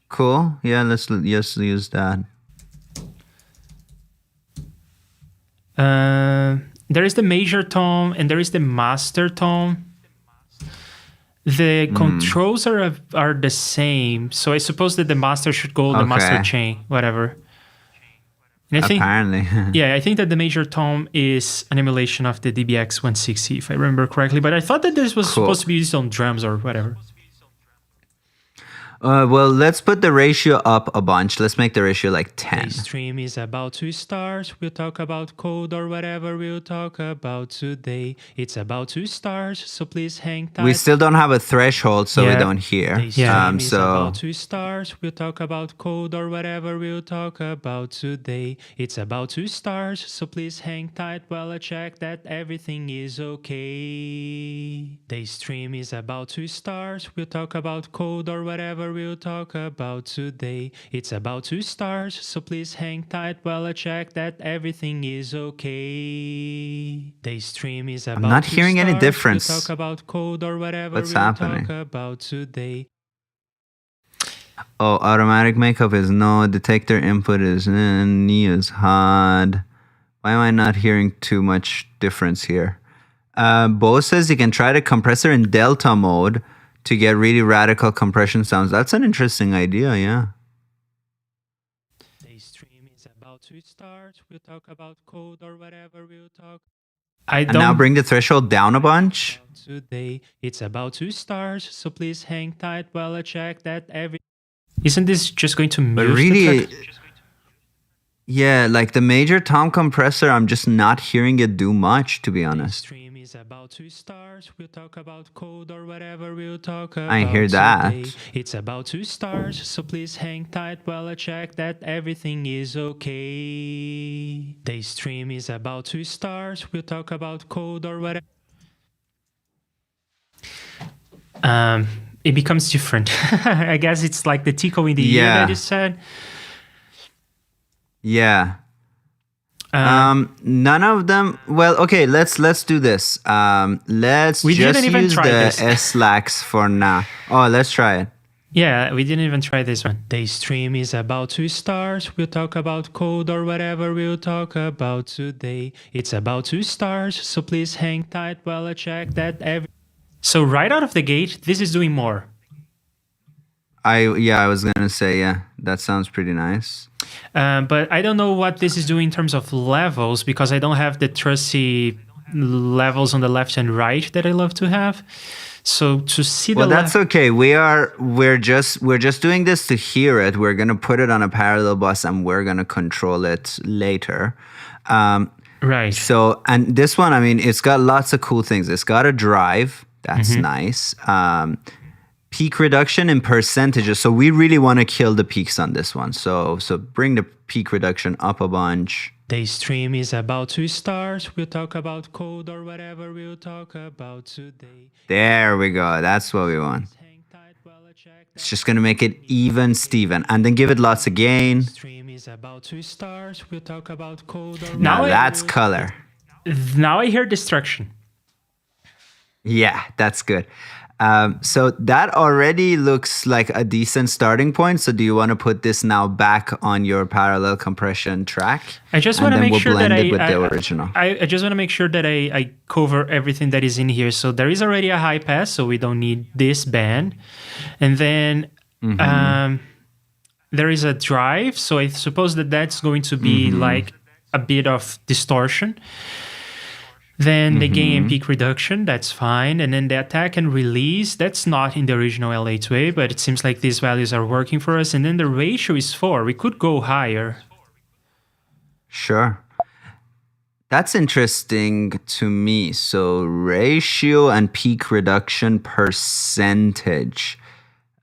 Cool. Yeah, let's use that. There is the Major Tom and there is the Master Tom. The controls are the same, so I suppose that the Master should go the Master Okay. chain, whatever. And I think, Apparently. yeah, I think that the Major Tom is an emulation of the DBX 160, if I remember correctly. But I thought that this was Cool. supposed to be used on drums or whatever. Well, let's put the ratio up a bunch. Let's make the ratio like 10. This stream is about to start. We'll talk about code or whatever we'll talk about today. It's about to start, so please hang tight. We still don't have a threshold, so we Yeah. don't hear. This stream is So about to start. We'll talk about code or whatever we'll talk about today. It's about to start, so please hang tight while I check that everything is okay. The stream is about to start. We'll talk about code or whatever we'll talk about today. It's about to start, so please hang tight while I check that everything is okay. The stream is about not to hearing any start. difference. We'll talk about code or whatever What's we'll happening? talk about today. Oh, automatic makeup is no. Detector input is knee is hard. Why am I not hearing too much difference here? Bo says you can try the compressor in delta mode to get really radical compression sounds. That's an interesting idea, yeah. The stream is about to start. We'll talk about code or whatever we'll talk. I And now bring the threshold down a bunch. today. It's about to start, so please hang tight while I check that every. Isn't this just going to mute But the really, track? yeah, like the major tom compressor, I'm just not hearing it do much, to be The honest. stream is about to start. We'll talk about code or whatever we'll talk about. I hear that. today. It's about to start, so please hang tight while I check that everything is okay. The stream is about to start. We'll talk about code or whatever. It becomes different. I guess it's like the Tico in the ear Yeah. that you said. Yeah. None of them. Well, okay. Let's do this. Let's We just didn't even use try the this. S-Lax for now. Oh, let's try it. Yeah, we didn't even try this one. The stream is about to start. We'll talk about code or whatever we'll talk about today. It's about to start, so please hang tight while I check that every. So right out of the gate, this is doing more. I was gonna say that sounds pretty nice. But I don't know what this is doing in terms of levels because I don't have the trusty levels on the left and right that I love to have. So to see Well, the that's okay. We're just doing this to hear it. We're gonna put it on a parallel bus and we're gonna control it later. right. So, and this one, I mean, it's got lots of cool things. It's got a drive. That's nice. Peak reduction in percentages. So we really want to kill the peaks on this one. So bring the peak reduction up a bunch. The stream is about to start. We'll talk about code or whatever we'll talk about today. There we go. That's what we want. Hang tight while I check It's just going to make it even, Steven. And then give it lots of gain. stream is about to start. We'll talk about code or Now whatever that's we'll- color. Now I hear destruction. Yeah, that's good. So that already looks like a decent starting point. So do you want to put this now back on your parallel compression track? I just And want to then make we'll sure that blend it with I the original. I just want to make sure that I cover everything that is in here. So there is already a high pass, so we don't need this band. And then there is a drive. So I suppose that that's going to be like a bit of distortion. Then the gain and peak reduction, that's fine. And then the attack and release, that's not in the original LA2A, but it seems like these values are working for us. And then the ratio is 4. We could go higher. Sure. That's interesting to me. So ratio and peak reduction percentage.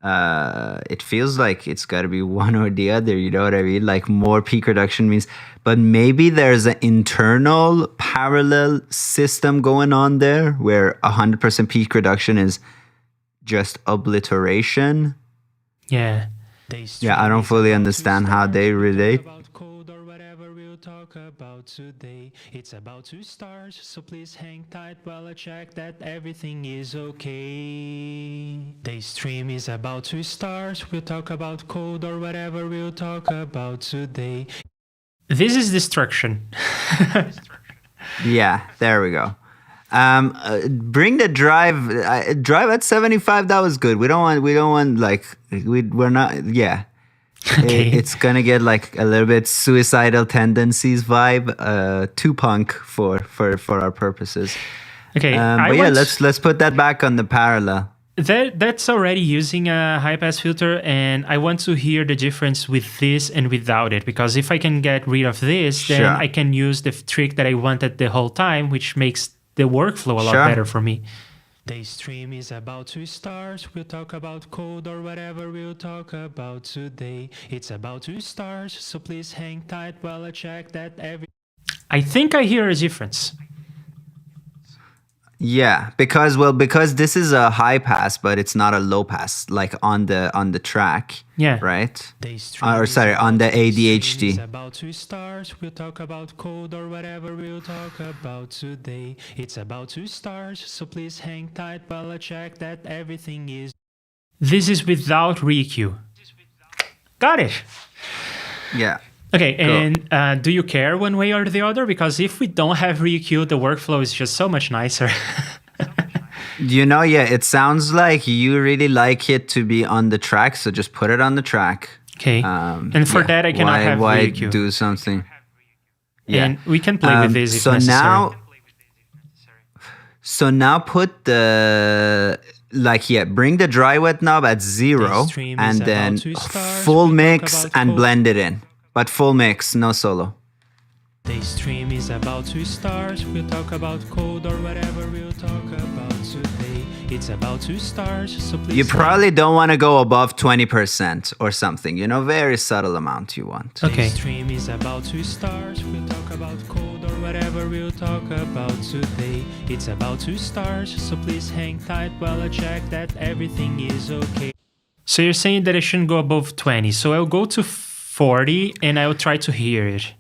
It feels like it's got to be one or the other. You know what I mean? Like more peak reduction means, but maybe there's an internal parallel system going on there where 100% peak reduction is just obliteration. Yeah. Yeah, I don't fully understand how they relate. About code or whatever we'll talk about today. It's about to start, so please hang tight while I check that everything is okay. The stream is about to start. We'll talk about code or whatever we'll talk about today. This is destruction. Yeah, there we go. Bring the drive. Drive at 75. That was good. We don't want like we're not. Yeah, Okay. it's gonna get like a little bit suicidal tendencies vibe. Too punk for our purposes. Okay, But yeah, let's put that back on the parallel. that's already using a high pass filter, and I want to hear the difference with this and without it, because if I can get rid of this, then Sure. I can use the trick that I wanted the whole time, which makes the workflow a lot Sure. better for me. The stream is about to start. We'll talk about code or whatever we'll talk about today. It's about to start, so please hang tight while I check that I think I hear a difference. Yeah, because this is a high pass, but it's not a low pass, like on the track. Yeah. Right. The stream Or is sorry, on the about to- stream is ADHD. about to start. We'll talk about code or whatever we'll talk about today. It's about to start, so please hang tight while I check that everything is. This is without ReEQ. Got it. Yeah. Okay, and do you care one way or the other? Because if we don't have ReEQ, the workflow is just so much nicer. Yeah, it sounds like you really like it to be on the track, so just put it on the track. Okay, and for that I cannot have why ReEQ. do something? Yeah. And we can play with this if so necessary. now put bring the dry wet knob at 0 The stream is and then about to start. full We talk mix about and code. blend it in. But full mix, no solo. The stream is about to start. We'll talk about code or whatever we'll talk about today. It's about to start, so please. You probably don't want to go above 20% or something, very subtle amount you want. Okay. The stream is about to start. We'll talk about code or whatever we'll talk about today. It's about to start, so please hang tight while I check that everything is okay. So you're saying that I shouldn't go above 20. So I'll go to 40 and I'll try to hear it.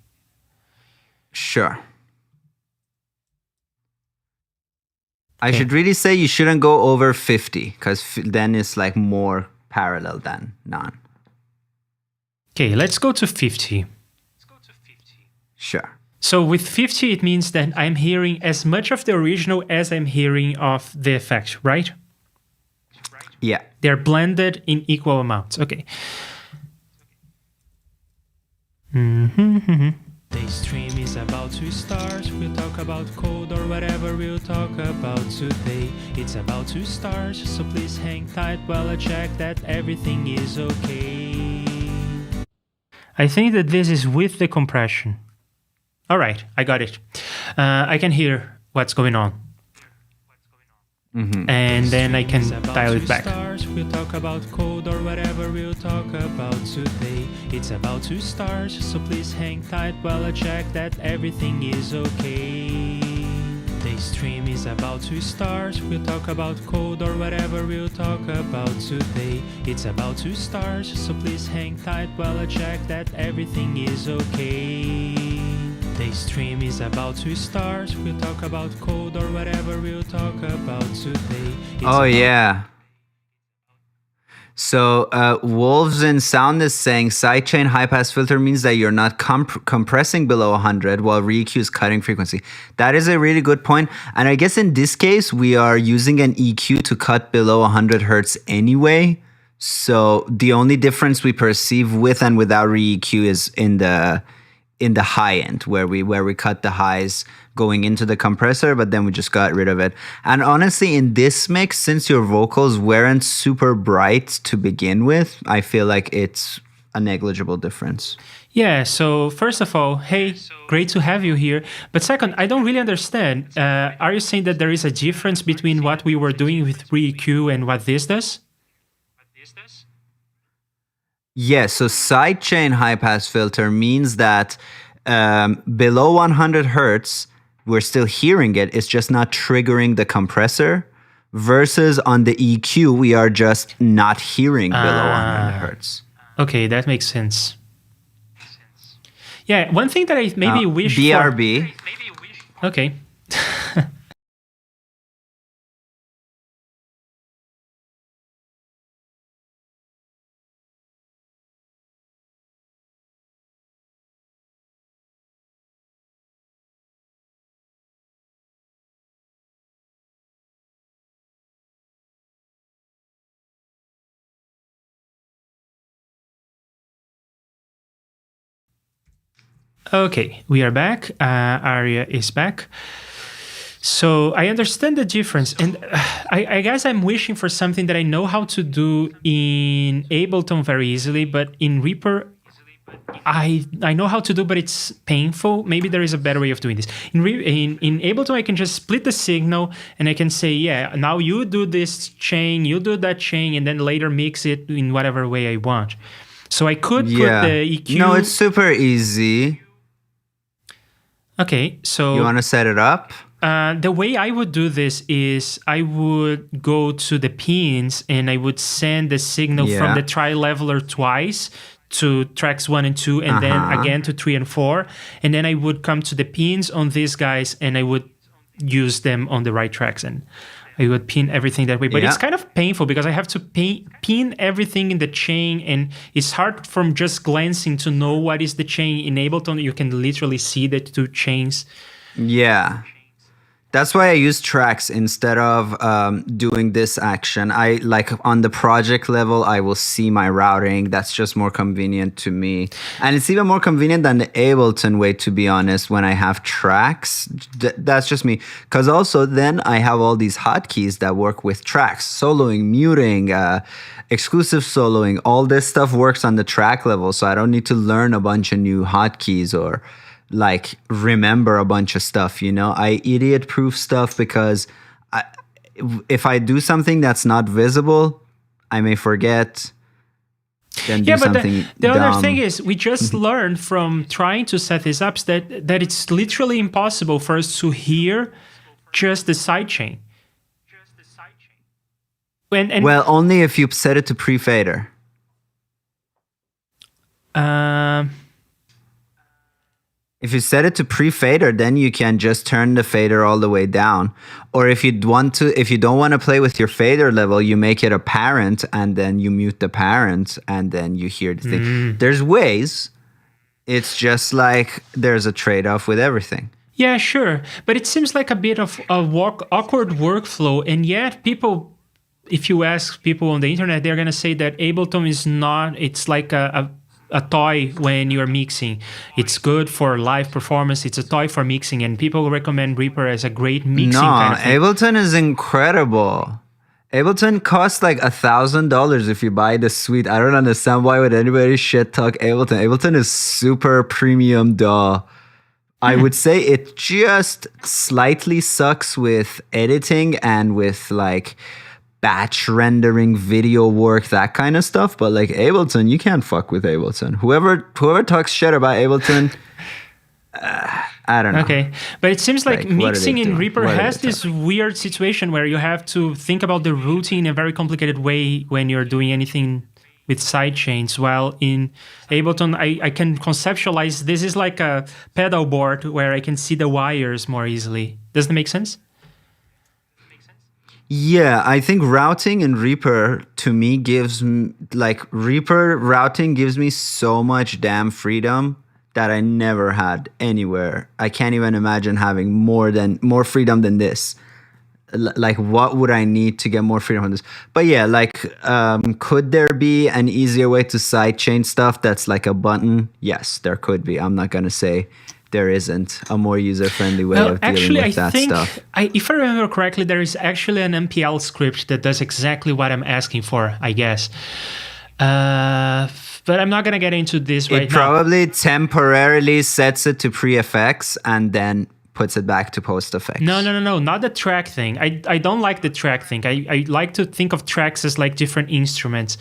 Sure. I should really say you shouldn't go over 50 because then it's like more parallel than none. Okay, let's go to 50. Sure. So with 50, it means that I'm hearing as much of the original as I'm hearing of the effect, right? Yeah. They're blended in equal amounts. Okay. The stream is about to start. We'll talk about code or whatever we'll talk about today. It's about to start, so please hang tight while I check that everything is okay. I think that this is with the compression. All right, I got it. I can hear what's going on. And then I can dial it back. We'll talk about code or whatever we'll talk about today. It's about to start, so please hang tight while I check that everything is okay. The stream is about to start. We'll talk about code or whatever we'll talk about today. It's about to start, so please hang tight while I check that everything is okay. The stream is about to start. We'll talk about code or whatever we'll talk about today. Oh, yeah. So Wolves in Sound is saying sidechain high pass filter means that you're not compressing below 100 while ReEQ is cutting frequency. That is a really good point. And I guess in this case, we are using an EQ to cut below 100 hertz anyway. So the only difference we perceive with and without ReEQ is in the high end where we cut the highs going into the compressor, but then we just got rid of it. And honestly, in this mix, since your vocals weren't super bright to begin with, I feel like it's a negligible difference. Yeah, so first of all, hey, great to have you here. But second, I don't really understand. Are you saying that there is a difference between what we were doing with ReEQ and what this does? Yes, so sidechain high pass filter means that below 100 hertz, we're still hearing it. It's just not triggering the compressor. Versus on the EQ, we are just not hearing below 100 hertz. Okay, that makes sense. Yeah, one thing that I maybe wish BRB. for... Okay. Okay, we are back. Aria is back. So I understand the difference, and I guess I'm wishing for something that I know how to do in Ableton very easily, but in Reaper, I know how to do, but it's painful. Maybe there is a better way of doing this. In Ableton, I can just split the signal, and I can say, yeah, now you do this chain, you do that chain, and then later mix it in whatever way I want. So I could put the EQ. No, it's super easy. Okay, so You want to set it up? the way I would do this is I would go to the pins and I would send the signal from the tri-leveler twice to tracks 1 and 2, and then again to 3 and 4. And then I would come to the pins on these guys and I would use them on the right tracks. And I would pin everything that way. But it's kind of painful because I have to pin everything in the chain, and it's hard from just glancing to know what is the chain. In Ableton, you can literally see the two chains. Yeah. That's why I use tracks instead of doing this action. I like on the project level, I will see my routing. That's just more convenient to me. And it's even more convenient than the Ableton way, to be honest, when I have tracks. That's just me. Because also then I have all these hotkeys that work with tracks. Soloing, muting, exclusive soloing. All this stuff works on the track level. So I don't need to learn a bunch of new hotkeys or like remember a bunch of stuff, you know. I idiot proof stuff because if I do something that's not visible, I may forget, then do something the dumb. other thing is we just learned from trying to set this up that it's literally impossible for us to hear just the sidechain. And well, only if you set it to pre-fader. If you set it to pre-fader, then you can just turn the fader all the way down. Or if you don't want to play with your fader level, you make it apparent and then you mute the parent and then you hear the thing. There's ways. It's just like there's a trade-off with everything. Yeah, sure. But it seems like a bit of a awkward workflow. And yet people, if you ask people on the internet, they're going to say that Ableton is not, it's like a toy when you're mixing. It's good for live performance. It's a toy for mixing, and people recommend Reaper as a great mixing kind of thing. Ableton is incredible. Ableton costs like $1,000 if you buy the suite. I don't understand why would anybody shit talk Ableton. Ableton is super premium DAW. I would say it just slightly sucks with editing and with like batch rendering, video work, that kind of stuff. But like Ableton, you can't fuck with Ableton. Whoever talks shit about Ableton, I don't know. Okay, but it seems like mixing in Reaper has this doing? weird situation where you have to think about the routing in a very complicated way when you're doing anything with sidechains. While in Ableton, I can conceptualize this is like a pedal board where I can see the wires more easily. Does that make sense? Yeah, I think routing in Reaper to me Reaper routing gives me so much damn freedom that I never had anywhere. I can't even imagine having more freedom than this. Like, what would I need to get more freedom on this? But yeah, like, could there be an easier way to sidechain stuff that's like a button? Yes, there could be. I'm not gonna say there isn't a more user-friendly way of dealing with that stuff. If I remember correctly, there is actually an MPL script that does exactly what I'm asking for, I guess. But I'm not going to get into this right now. It probably temporarily sets it to pre-effects and then puts it back to post-effects. No, not the track thing. I don't like the track thing. I like to think of tracks as like different instruments.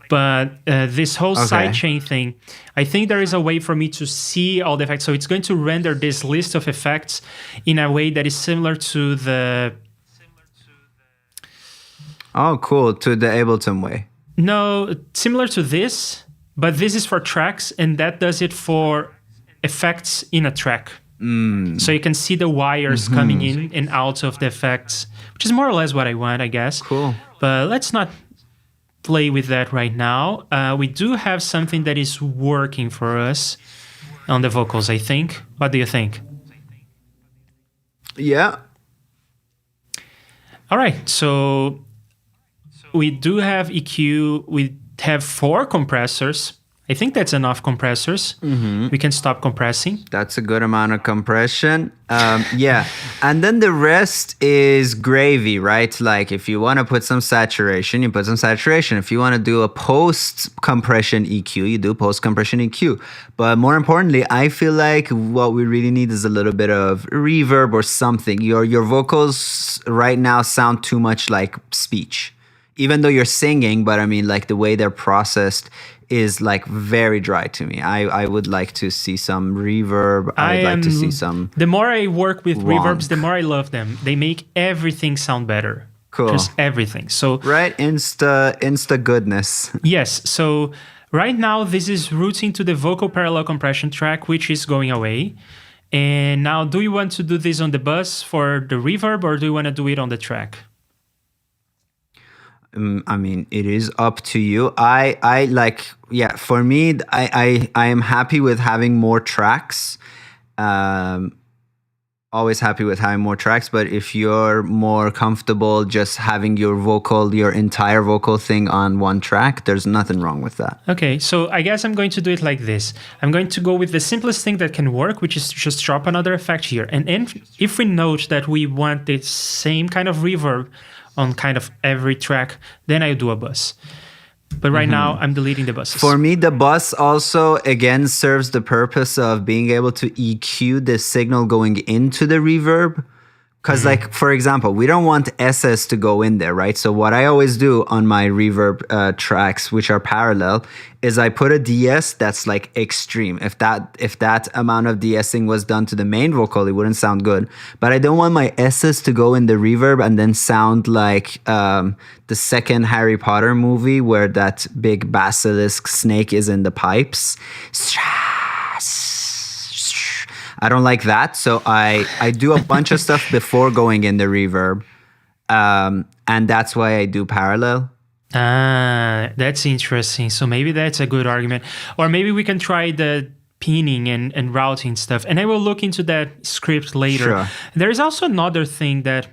But this whole sidechain thing, I think there is a way for me to see all the effects. So it's going to render this list of effects in a way that is similar to the... Oh, cool. To the Ableton way. No, similar to this, but this is for tracks, and that does it for effects in a track. So you can see the wires coming in and out of the effects, which is more or less what I want, I guess. Cool. But let's not play with that right now. We do have something that is working for us on the vocals, I think. What do you think? Yeah. All right, so we do have EQ. We have 4 compressors. I think that's enough compressors. We can stop compressing. That's a good amount of compression. Yeah. And then the rest is gravy, right? Like if you want to put some saturation, you put some saturation. If you want to do a post-compression EQ, you do post-compression EQ. But more importantly, I feel like what we really need is a little bit of reverb or something. Your vocals right now sound too much like speech. Even though you're singing, but I mean, like the way they're processed is like very dry to me. I would like to see some reverb. I'd like to see some. The more I work with wonk. reverbs, the more I love them. They make everything sound better. Cool. Just everything. So Right, insta goodness. yes. So right now this is routing to the vocal parallel compression track, which is going away. And now, do you want to do this on the bus for the reverb, or do you want to do it on the track? I mean, it is up to you. I like, yeah, for me, I am happy with having more tracks. Always happy with having more tracks, but if you're more comfortable just having your entire vocal thing on one track, there's nothing wrong with that. Okay, so I guess I'm going to do it like this. I'm going to go with the simplest thing that can work, which is to just drop another effect here. And if we note that we want the same kind of reverb on kind of every track, then I do a bus. But right now, I'm deleting the buses. For me, the bus also, again, serves the purpose of being able to EQ the signal going into the reverb. Because, like, for example, we don't want SS to go in there, right? So what I always do on my reverb tracks, which are parallel, is I put a DS that's like extreme. If that amount of DSing was done to the main vocal, it wouldn't sound good. But I don't want my SS to go in the reverb and then sound like the second Harry Potter movie where that big basilisk snake is in the pipes. I don't like that. So I do a bunch of stuff before going in the reverb. And that's why I do parallel. Ah, that's interesting. So maybe that's a good argument. Or maybe we can try the pinning and routing stuff. And I will look into that script later. Sure. There is also another thing that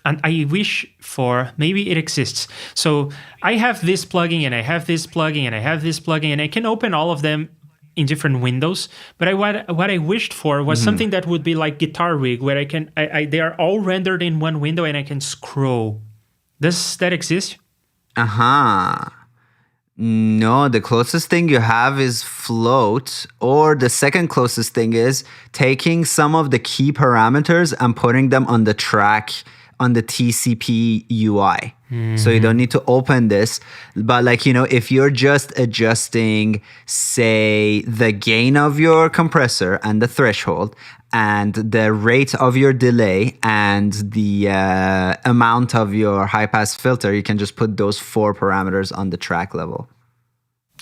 and I wish for, maybe it exists. So I have this plugin and I have this plugin and I have this plugin and I can open all of them in different windows, but what I wished for was something that would be like Guitar Rig, where they are all rendered in one window and I can scroll. Does that exist? No, the closest thing you have is Float, or the second closest thing is taking some of the key parameters and putting them on the track on the TCP UI. So you don't need to open this. But like, you know, if you're just adjusting, say, the gain of your compressor and the threshold and the rate of your delay and the amount of your high pass filter, you can just put those 4 parameters on the track level.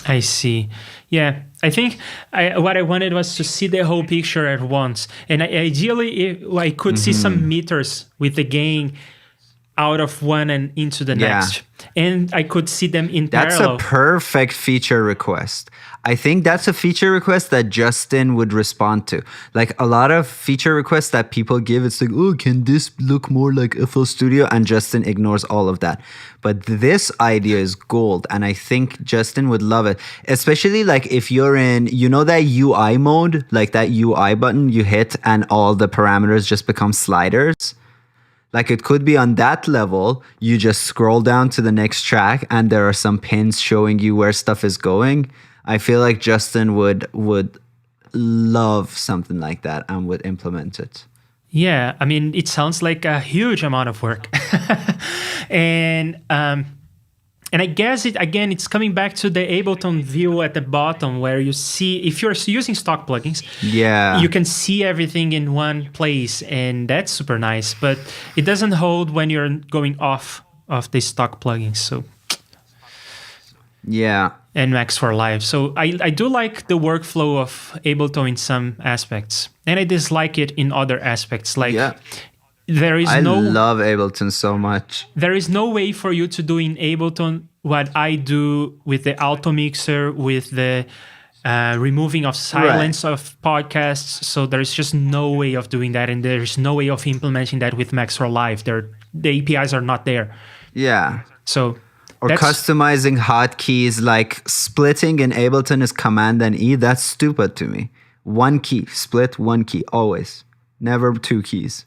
I see. Yeah, I think what I wanted was to see the whole picture at once. And ideally, I could see some meters with the gain out of one and into the next. And I could see them in parallel. That's a perfect feature request. I think that's a feature request that Justin would respond to. Like a lot of feature requests that people give, it's like, oh, can this look more like FL Studio? And Justin ignores all of that. But this idea is gold. And I think Justin would love it. Especially like if you're in, you know, that UI mode, like that UI button you hit and all the parameters just become sliders. Like it could be on that level, you just scroll down to the next track and there are some pins showing you where stuff is going. I feel like Justin would love something like that and would implement it. Yeah, I mean, it sounds like a huge amount of work. And I guess it's coming back to the Ableton view at the bottom where you see, if you're using stock plugins, you can see everything in one place, and that's super nice. But it doesn't hold when you're going off of the stock plugins. So yeah, and Max for Live. So I do like the workflow of Ableton in some aspects, and I dislike it in other aspects. Like I love Ableton so much. There is no way for you to do in Ableton what I do with the Alto Mixer, with the removing of silence of podcasts. So there's just no way of doing that, and there's no way of implementing that with Max for Live. The APIs are not there. Yeah. So Or customizing hotkeys, like splitting in Ableton is Command and E. That's stupid to me. One key, split one key, always. Never two keys.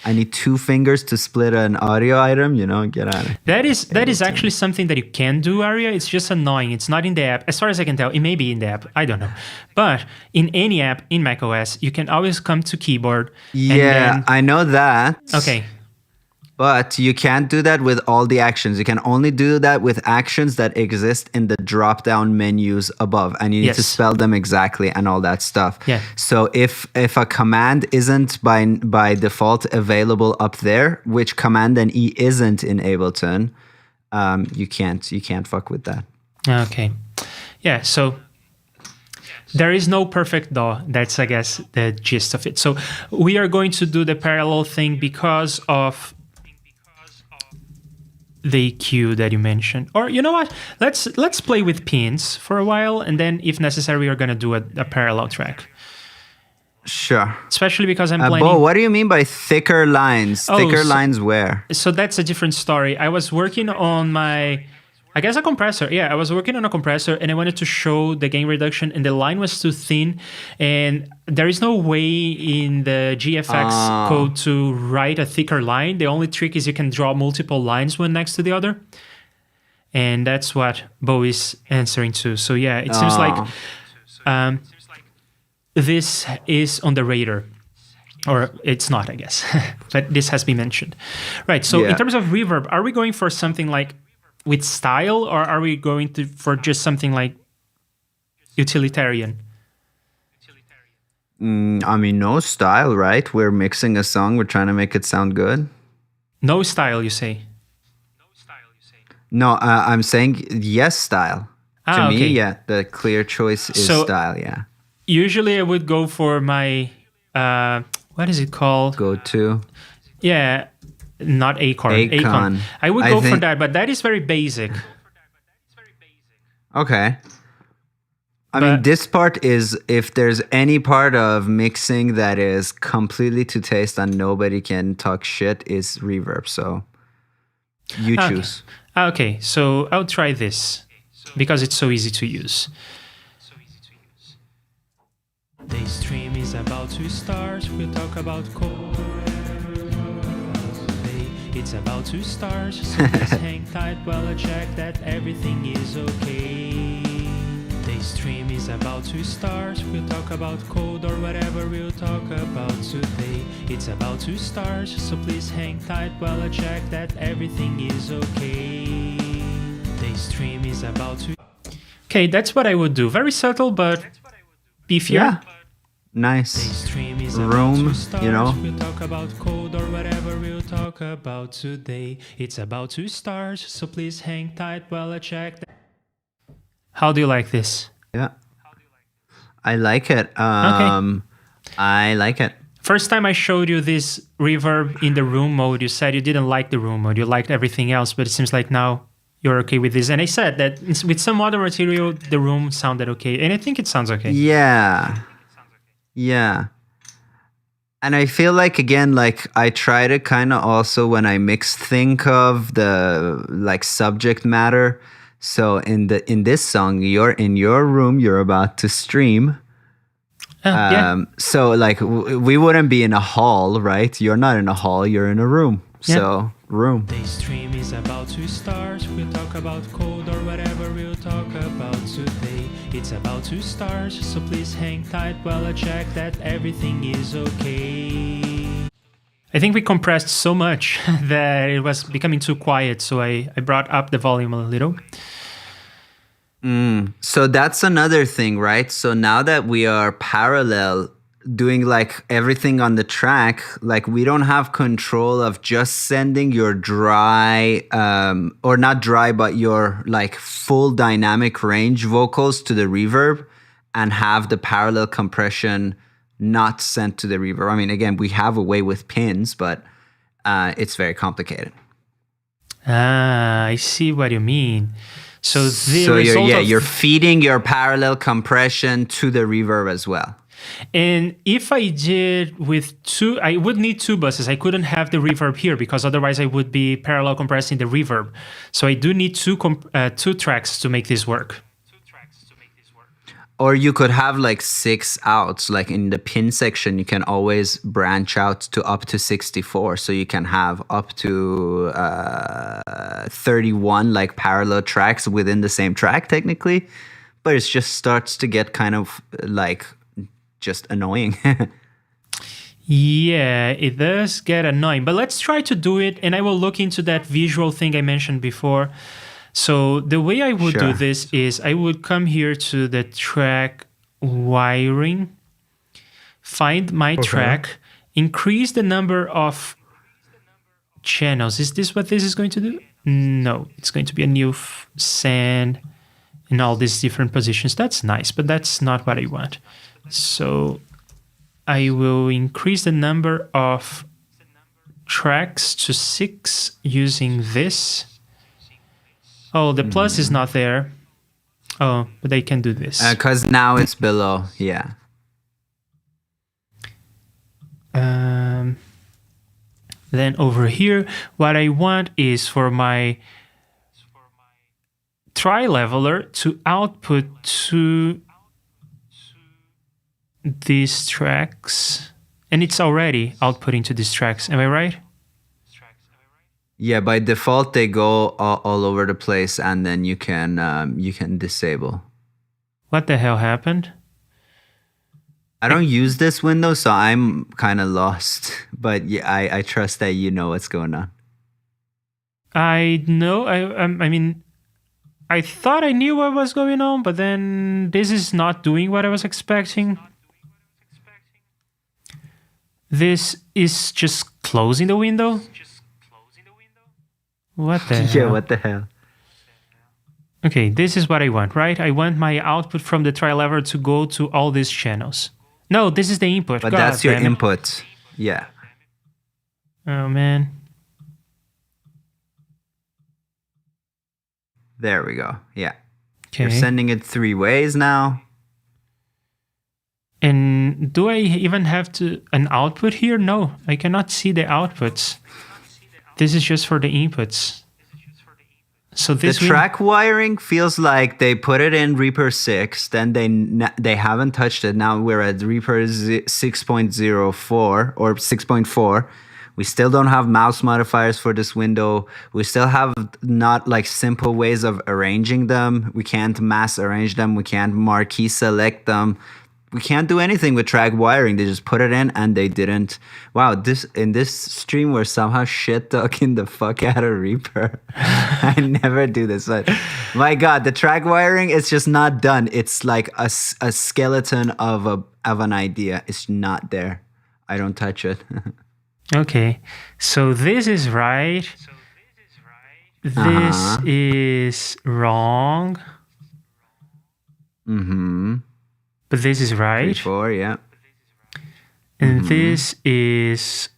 I need two fingers to split an audio item, get out of it. That is actually something that you can do, Aria. It's just annoying. It's not in the app. As far as I can tell, it may be in the app. I don't know. But in any app in macOS, you can always come to keyboard. Yeah, I know that. Okay. But you can't do that with all the actions. You can only do that with actions that exist in the drop-down menus above. And you need to spell them exactly and all that stuff. Yeah. So if a command isn't by default available up there, which Command and E isn't in Ableton, you can't fuck with that. Okay. Yeah, so there is no perfect DAW. That's, I guess, the gist of it. So we are going to do the parallel thing because of the cue that you mentioned. Or you know what? Let's play with pins for a while, and then if necessary, we are going to do a parallel track. Sure. Especially because I'm planning... Bo, what do you mean by thicker lines? Thicker lines where? So that's a different story. I was working on my... I guess a compressor. Yeah, I was working on a compressor and I wanted to show the gain reduction and the line was too thin. And there is no way in the GFX code to write a thicker line. The only trick is you can draw multiple lines one next to the other. And that's what Bo is answering to. So yeah, it seems like this is on the radar. Or it's not, I guess. But this has been mentioned. Right, so in terms of reverb, are we going for something like with style, or are we going for just something like utilitarian? I mean, no style, right? We're mixing a song. We're trying to make it sound good. No style, you say? No, I'm saying yes style. To me, okay. yeah, the clear choice is style, yeah. Usually I would go for my, what is it called? Go to? Yeah. Not Acon. I would go for that, but that is very basic. Okay. I mean, this part is, if there's any part of mixing that is completely to taste and nobody can talk shit, is reverb. So you choose. Okay, so I'll try this because it's so easy to use. The stream is about to start. We'll talk about code. It's about to start, so please hang tight while I check that everything is okay. The stream is about to start, we'll talk about code or whatever we'll talk about today. It's about to start, so please hang tight while I check that everything is okay. The stream is about to... Okay, that's what I would do. Very subtle, but beefier. Yeah. Nice room, We'll talk about code or whatever we'll talk about today. It's about to start, so please hang tight while I check that. How do you like this? Yeah. I like it. I like it. First time I showed you this reverb in the room mode, you said you didn't like the room mode. You liked everything else, but it seems like now you're okay with this. And I said that with some other material, the room sounded okay. And I think it sounds okay. Yeah. Yeah. And I feel like, again, like I try to kind of also, when I mix, think of the like subject matter. So in this song, you're in your room, you're about to stream. So like we wouldn't be in a hall, right? You're not in a hall, you're in a room. Yeah. So room. The stream is about to start. We'll talk about code or whatever we'll talk about today. It's about to start, so please hang tight while I check that everything is okay. I think we compressed so much that it was becoming too quiet, so I brought up the volume a little. So that's another thing, right? So now that we are parallel doing like everything on the track, like we don't have control of just sending your dry, or not dry, but your like full dynamic range vocals to the reverb and have the parallel compression not sent to the reverb. I mean, again, we have a way with pins, but it's very complicated. I see what you mean. So you're feeding your parallel compression to the reverb as well. And if I did with two, I would need two buses. I couldn't have the reverb here because otherwise I would be parallel compressing the reverb. So I do need two tracks to make this work. Or you could have like 6 outs. Like in the pin section, you can always branch out to up to 64. So you can have up to 31 like parallel tracks within the same track technically. But it just starts to get kind of like just annoying. Yeah, it does get annoying. But let's try to do it. And I will look into that visual thing I mentioned before. So the way I would do this is I would come here to the track wiring, find my track, increase the number of channels. Is this what this is going to do? No, it's going to be a new send in all these different positions. That's nice, but that's not what I want. So I will increase the number of tracks to 6 using this. Oh, the plus is not there. Oh, but I can do this. Because now it's below, yeah. Then over here, what I want is for my tri-leveler to output to these tracks. And it's already outputting to these tracks. Am I right? Yeah, by default they go all over the place, and then you can disable. What the hell happened? I don't use this window, so I'm kind of lost. But yeah, I trust that you know what's going on. I know. I mean, I thought I knew what was going on, but then this is not doing what I was expecting. This is just closing the window. What the hell? Yeah, what the hell? Okay, this is what I want, right? I want my output from the tri-lever to go to all these channels. No, this is the input. But God that's your damn it. input. Yeah. Oh, man. There we go. Yeah. Okay. You're sending it 3 ways now. And do I even have an output here? No, I cannot see the outputs. This is just for the inputs. So this the track wiring feels like they put it in Reaper 6, then they haven't touched it. Now we're at Reaper 6.04 or 6.4. We still don't have mouse modifiers for this window. We still have not like simple ways of arranging them. We can't mass arrange them. We can't marquee select them. We can't do anything with track wiring. They just put it in and they didn't. Wow, in this stream we're somehow shit talking the fuck out of Reaper. I never do this, but my God, the track wiring is just not done. It's like a skeleton of an idea. It's not there. I don't touch it. Okay, so this is right. This is wrong. Mm-hmm. But this is right. 4, yeah. And this is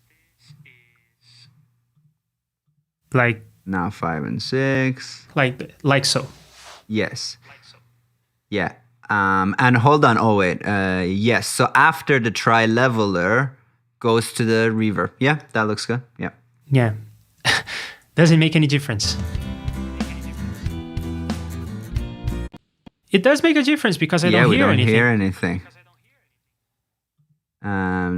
like now 5 and 6. Like so. Yes. Yeah. And hold on. Oh wait. Yes. So after the tri-leveler goes to the reverb. Yeah, that looks good. Yeah. Yeah. Doesn't make any difference. It does make a difference because I don't hear anything. Yeah, we don't hear anything.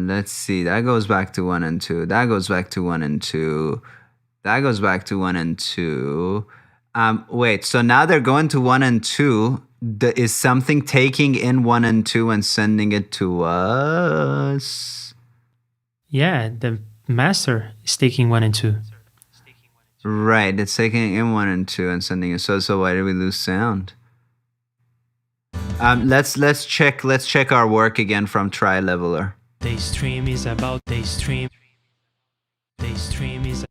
Let's see. That goes back to 1 and 2. That goes back to 1 and 2. That goes back to 1 and 2. Wait, so now they're going to 1 and 2. Is something taking in 1 and 2 and sending it to us? Yeah, the master is taking 1 and 2. Right, it's taking in 1 and 2 and sending it. So why did we lose sound? Let's check our work again from tri-leveler. Daystream is about Daystream. Daystream is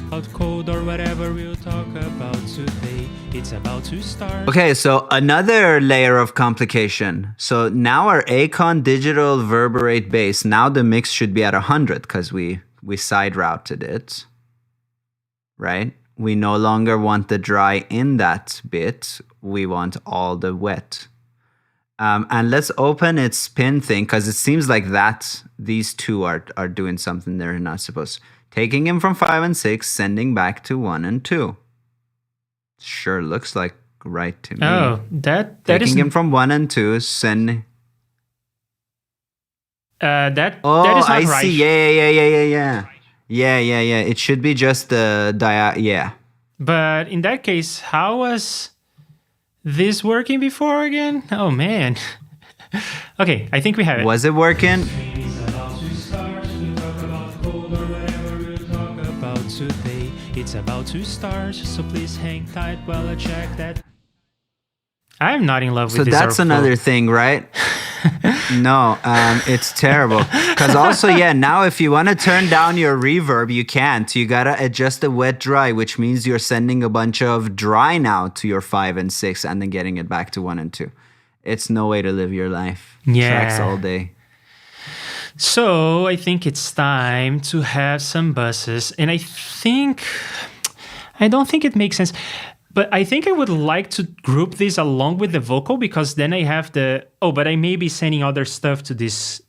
about code or whatever we'll talk about today. It's about to start. Okay, so another layer of complication. So now our Acon digital Verberate bass, now the mix should be at 100 because we side routed it, right? We no longer want the dry in that bit. we want all the wet. And let's open its pin thing because it seems like these two are doing something they're not supposed. Taking him from 5 and 6, sending back to 1 and 2. Sure looks like right to me. Oh, that Taking is him from 1 and 2, sending. that Oh, is not I right. see. Yeah. Yeah. It should be just the yeah. But in that case, how was this working before again? Oh man. Okay, I think we have it. Was it working? It's about to start. We'll talk about cold or whatever we'll talk about today. It's about to start, so please hang tight while I check that. I'm not in love with So this. that's airflow. another thing, right? No, it's terrible. Because also, yeah, now if you want to turn down your reverb, you can't. You got to adjust the wet dry, which means you're sending a bunch of dry now to your 5 and 6 and then getting it back to 1 and 2. It's no way to live your life. Yeah. Tracks all day. So I think it's time to have some buses. And I don't think it makes sense. But I think I would like to group this along with the vocal because then I have but I may be sending other stuff to these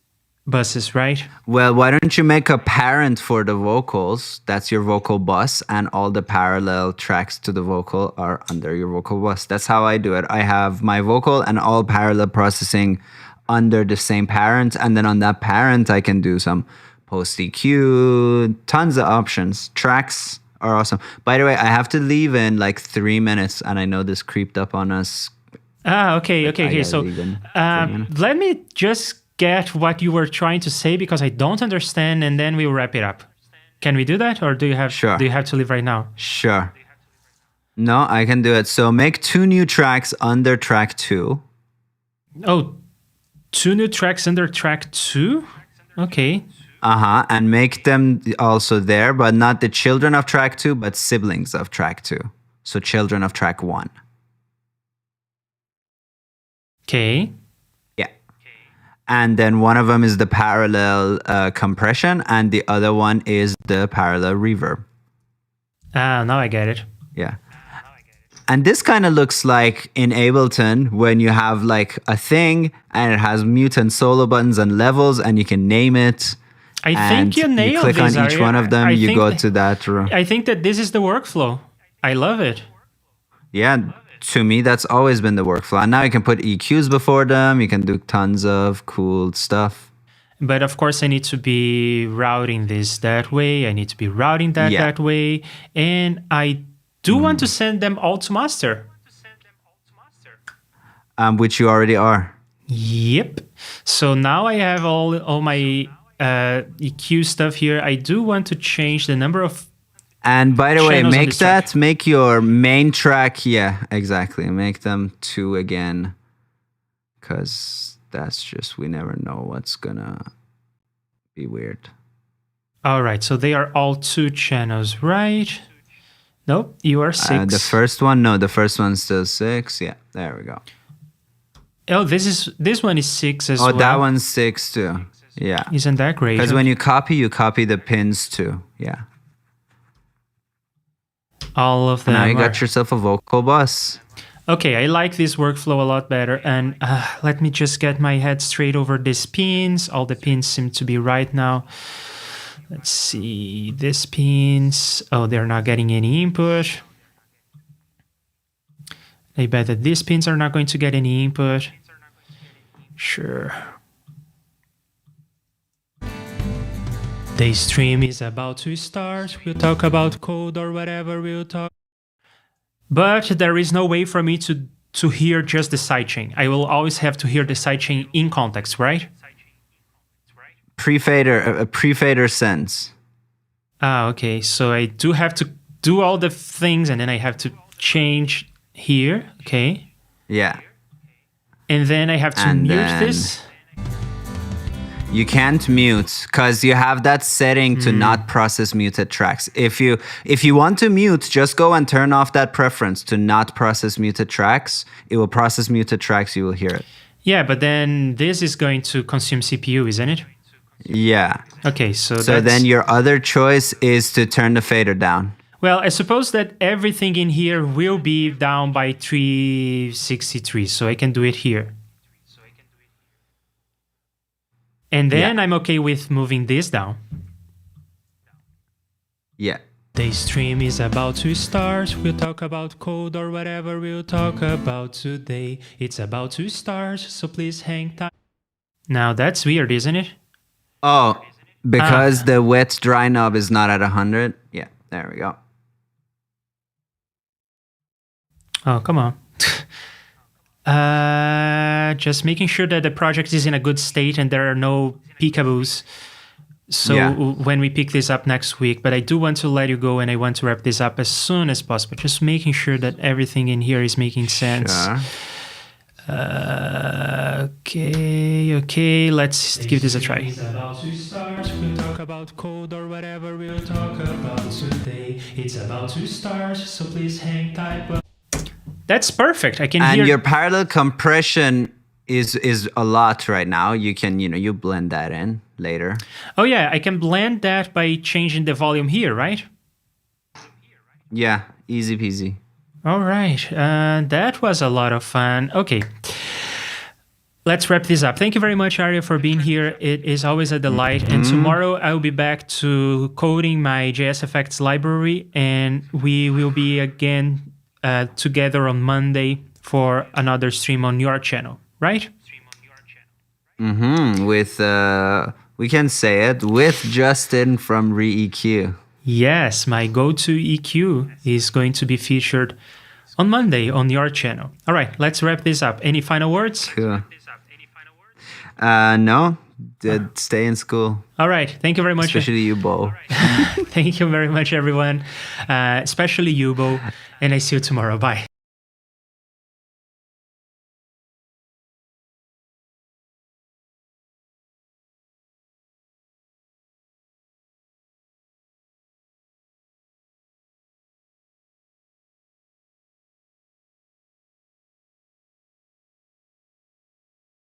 buses, right? Well, why don't you make a parent for the vocals? That's your vocal bus, and all the parallel tracks to the vocal are under your vocal bus. That's how I do it. I have my vocal and all parallel processing under the same parent, and then on that parent, I can do some post EQ, tons of options. Tracks are awesome. By the way, I have to leave in like 3 minutes, and I know this creeped up on us. Okay. gotta So leave in 3 minutes. let me just get what you were trying to say because I don't understand, and then we'll wrap it up. Can we do that, or do you have Sure. do you have to leave right now? Sure. No, I can do it. So make 2 new tracks under track 2. Oh, 2 new tracks under track 2? Okay. And make them also there, but not the children of track 2, but siblings of track 2. So children of track 1. Okay. Yeah. And then one of them is the parallel compression, and the other one is the parallel reverb. Now I get it. Yeah. And this kind of looks like in Ableton when you have like a thing and it has mute and solo buttons and levels, and you can name it. I and think you nailed click this, on each Arya. one of them, I you think go th- to that row. I think that this is the workflow. I love it. Yeah, to me, that's always been the workflow. And now you can put EQs before them. You can do tons of cool stuff. But of course, I need to be routing this that way. I need to be routing that way. And I do want to send them all to master. Which you already are. Yep. So now I have all my EQ stuff here. I do want to change the number of... And by the way, channels on make this track. make your main track. Yeah, exactly. Make them 2 again. Because that's just, we never know what's gonna be weird. All right. So they are all 2 channels, right? Nope. You are 6. The first one's still 6. Yeah, there we go. Oh, this one is 6 as Oh, well. that one's 6 too. Yeah. Isn't that great? Because when you copy the pins too. Yeah. all of them Now you are... got yourself a vocal bus. Okay, I like this workflow a lot better. And let me just get my head straight over these pins. All the pins seem to be right now. Let's see, these pins. Oh, they're not getting any input. I bet that these pins are not going to get any input. Sure. The stream is about to start. We'll talk about code or whatever we'll talk. But there is no way for me to hear just the sidechain. I will always have to hear the sidechain in context, right? A pre-fader sends. Okay. So I do have to do all the things, and then I have to change here. Okay. Yeah. And then I have to And mute then- this. You can't mute because you have that setting to not process muted tracks. If you want to mute, just go and turn off that preference to not process muted tracks. It will process muted tracks. You will hear it. Yeah, but then this is going to consume CPU, isn't it? Yeah. Okay, so So then your other choice is to turn the fader down. Well, I suppose that everything in here will be down by 363, so I can do it here. And then I'm okay with moving this down. Yeah. The stream is about to start. We'll talk about code or whatever we'll talk about today. It's about to start, so please hang tight. Now that's weird, isn't it? Oh, because the wet dry knob is not at 100. Yeah, there we go. Oh, come on. Just making sure that the project is in a good state and there are no peekaboos. So when we pick this up next week, but I do want to let you go and I want to wrap this up as soon as possible. Just making sure that everything in here is making sense. Sure. Okay, let's give this a try. About to start, we'll talk about code or whatever we'll talk about today. It's about to start, so please hang tight. That's perfect. I can hear. And your parallel compression is a lot right now. You can, you blend that in later. Oh yeah, I can blend that by changing the volume here, right? Yeah, easy peasy. All right, that was a lot of fun. Okay, let's wrap this up. Thank you very much, Arya, for being here. It is always a delight. And tomorrow I'll be back to coding my JSFX library, and we will be again together on Monday for another stream on your channel, right? With, we can say it, with Justin from ReEQ. Yes, my go-to EQ is going to be featured on Monday on your channel. All right, let's wrap this up. Any final words? Cool. No, stay in school. All right, thank you very much. Especially you, Bo. Thank you very much, everyone, especially you, Bo, and I see you tomorrow. Bye.